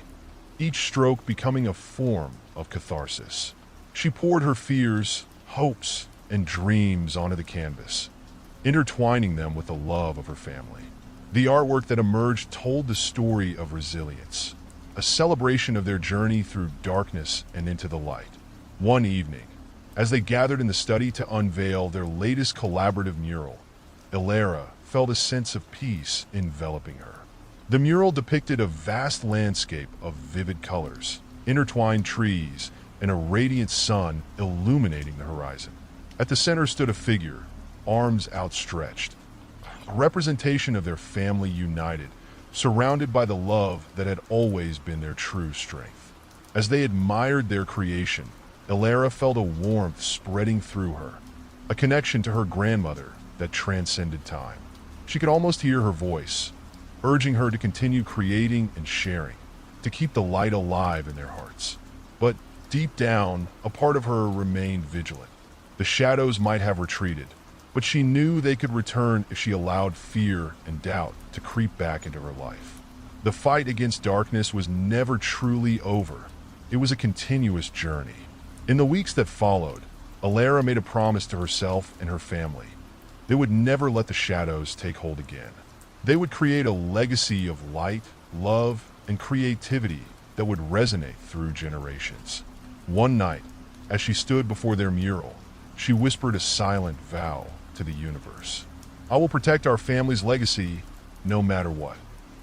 each stroke becoming a form of catharsis. She poured her fears, hopes, and dreams onto the canvas, intertwining them with the love of her family. The artwork that emerged told the story of resilience, a celebration of their journey through darkness and into the light. One evening, as they gathered in the study to unveil their latest collaborative mural, Elara felt a sense of peace enveloping her. The mural depicted a vast landscape of vivid colors, intertwined trees, and a radiant sun illuminating the horizon. At the center stood a figure, arms outstretched, a representation of their family united, surrounded by the love that had always been their true strength. As they admired their creation, Elara felt a warmth spreading through her, a connection to her grandmother that transcended time. She could almost hear her voice, urging her to continue creating and sharing, to keep the light alive in their hearts. But deep down, a part of her remained vigilant. The shadows might have retreated, but she knew they could return if she allowed fear and doubt to creep back into her life. The fight against darkness was never truly over. It was a continuous journey. In the weeks that followed, Elara made a promise to herself and her family. They would never let the shadows take hold again. They would create a legacy of light, love, and creativity that would resonate through generations. One night, as she stood before their mural, she whispered a silent vow to the universe. "I will protect our family's legacy no matter what.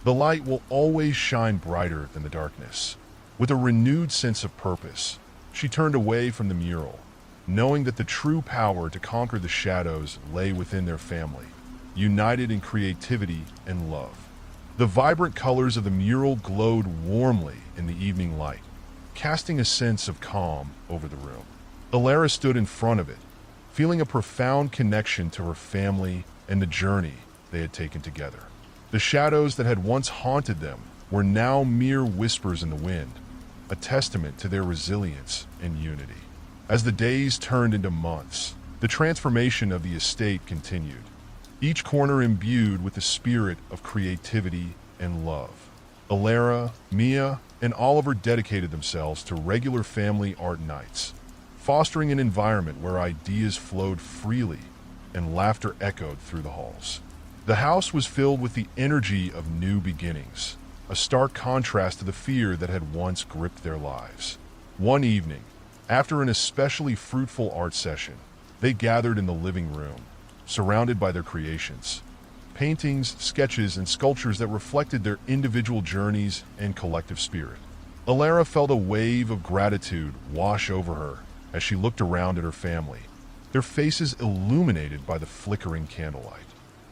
The light will always shine brighter than the darkness." With a renewed sense of purpose, she turned away from the mural, knowing that the true power to conquer the shadows lay within their family, united in creativity and love. The vibrant colors of the mural glowed warmly in the evening light, casting a sense of calm over the room. Elara stood in front of it, feeling a profound connection to her family and the journey they had taken together. The shadows that had once haunted them were now mere whispers in the wind, a testament to their resilience and unity. As the days turned into months, the transformation of the estate continued, each corner imbued with the spirit of creativity and love. Elara, Mia, and Oliver dedicated themselves to regular family art nights, fostering an environment where ideas flowed freely and laughter echoed through the halls. The house was filled with the energy of new beginnings, a stark contrast to the fear that had once gripped their lives. One evening, after an especially fruitful art session, they gathered in the living room, surrounded by their creations, paintings, sketches, and sculptures that reflected their individual journeys and collective spirit. Elara felt a wave of gratitude wash over her as she looked around at her family, their faces illuminated by the flickering candlelight.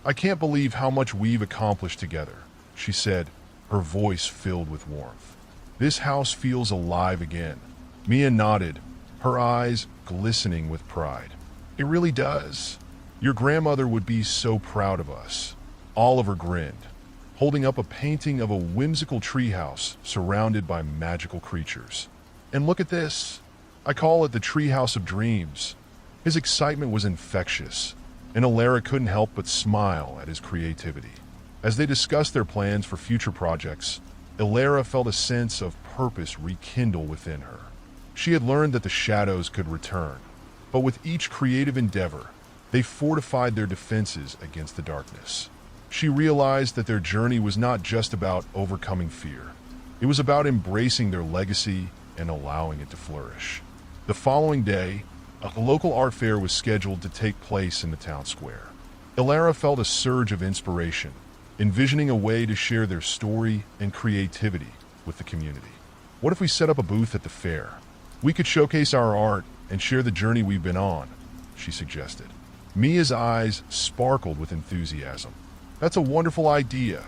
"I can't believe how much we've accomplished together," she said, her voice filled with warmth. "This house feels alive again." Mia nodded, her eyes glistening with pride. "It really does. Your grandmother would be so proud of us." Oliver grinned, holding up a painting of a whimsical treehouse surrounded by magical creatures. "And look at this. I call it the Treehouse of Dreams." His excitement was infectious, and Elara couldn't help but smile at his creativity. As they discussed their plans for future projects, Elara felt a sense of purpose rekindle within her. She had learned that the shadows could return, but with each creative endeavor, they fortified their defenses against the darkness. She realized that their journey was not just about overcoming fear. It was about embracing their legacy and allowing it to flourish. The following day, a local art fair was scheduled to take place in the town square. Elara felt a surge of inspiration, envisioning a way to share their story and creativity with the community. "What if we set up a booth at the fair? We could showcase our art and share the journey we've been on," she suggested. Mia's eyes sparkled with enthusiasm. "That's a wonderful idea.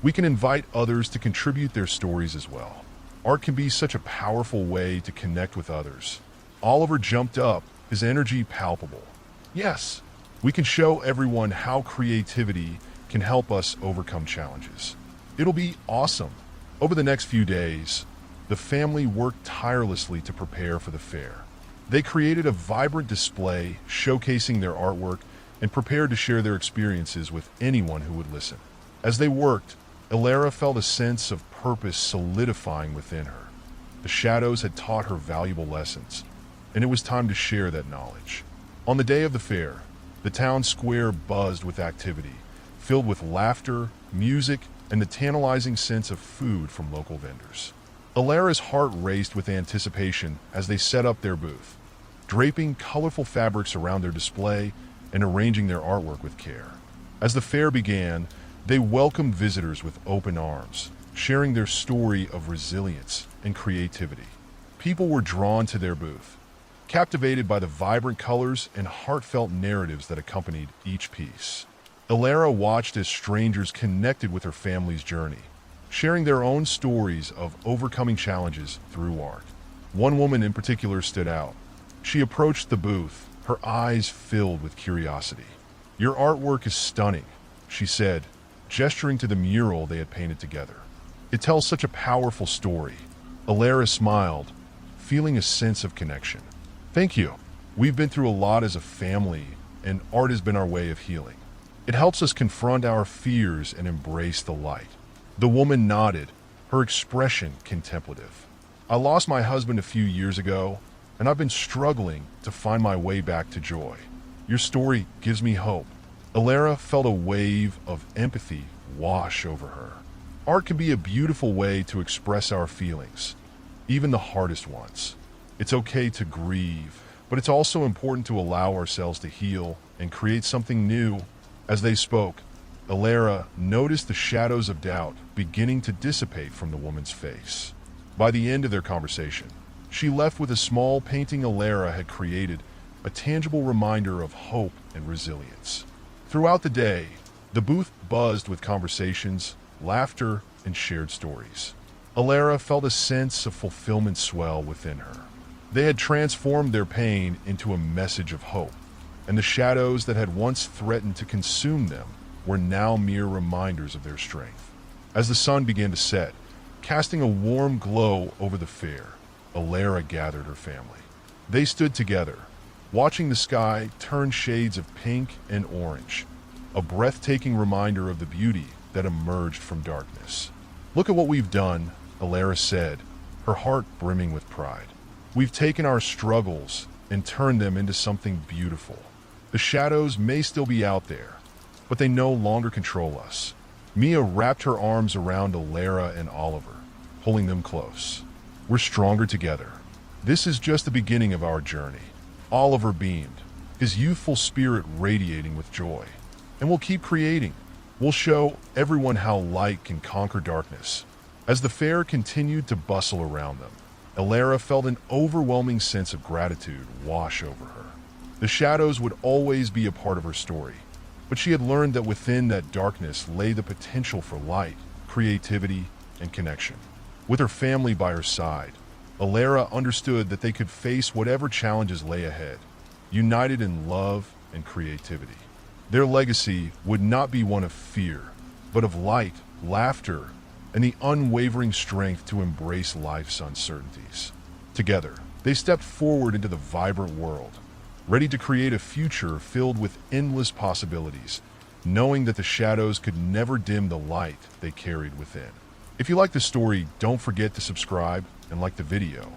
We can invite others to contribute their stories as well. Art can be such a powerful way to connect with others." Oliver jumped up, his energy palpable. "Yes, we can show everyone how creativity can help us overcome challenges. It'll be awesome." Over the next few days, the family worked tirelessly to prepare for the fair. They created a vibrant display showcasing their artwork and prepared to share their experiences with anyone who would listen. As they worked, Elara felt a sense of purpose solidifying within her. The shadows had taught her valuable lessons, and it was time to share that knowledge. On the day of the fair, the town square buzzed with activity, filled with laughter, music, and the tantalizing sense of food from local vendors. Elara's heart raced with anticipation as they set up their booth, draping colorful fabrics around their display and arranging their artwork with care. As the fair began, they welcomed visitors with open arms, sharing their story of resilience and creativity. People were drawn to their booth, captivated by the vibrant colors and heartfelt narratives that accompanied each piece. Elara watched as strangers connected with her family's journey, sharing their own stories of overcoming challenges through art. One woman in particular stood out. She approached the booth, her eyes filled with curiosity. "Your artwork is stunning," she said, gesturing to the mural they had painted together. "It tells such a powerful story." Elara smiled, feeling a sense of connection. "Thank you. We've been through a lot as a family, and art has been our way of healing. It helps us confront our fears and embrace the light." The woman nodded, her expression contemplative. "I lost my husband a few years ago, and I've been struggling to find my way back to joy. Your story gives me hope." Elara felt a wave of empathy wash over her. Art can be a beautiful way to express our feelings, even the hardest ones. It's okay to grieve, but it's also important to allow ourselves to heal and create something new. As they spoke, Elara noticed the shadows of doubt beginning to dissipate from the woman's face. By the end of their conversation, she left with a small painting Elara had created, a tangible reminder of hope and resilience. Throughout the day, the booth buzzed with conversations, laughter, and shared stories. Elara felt a sense of fulfillment swell within her. They had transformed their pain into a message of hope, and the shadows that had once threatened to consume them were now mere reminders of their strength. As the sun began to set, casting a warm glow over the fair, Elara gathered her family. They stood together, watching the sky turn shades of pink and orange, a breathtaking reminder of the beauty that emerged from darkness. "Look at what we've done," Elara said, her heart brimming with pride. "We've taken our struggles and turned them into something beautiful. The shadows may still be out there, but they no longer control us." Mia wrapped her arms around Elara and Oliver, pulling them close. "We're stronger together. This is just the beginning of our journey." Oliver beamed, his youthful spirit radiating with joy. "And we'll keep creating. We'll show everyone how light can conquer darkness." As the fair continued to bustle around them, Elara felt an overwhelming sense of gratitude wash over her. The shadows would always be a part of her story, but she had learned that within that darkness lay the potential for light, creativity, and connection. With her family by her side, Elara understood that they could face whatever challenges lay ahead, united in love and creativity. Their legacy would not be one of fear, but of light, laughter, and the unwavering strength to embrace life's uncertainties. Together, they stepped forward into the vibrant world, ready to create a future filled with endless possibilities, knowing that the shadows could never dim the light they carried within. If you like the story, don't forget to subscribe and like the video.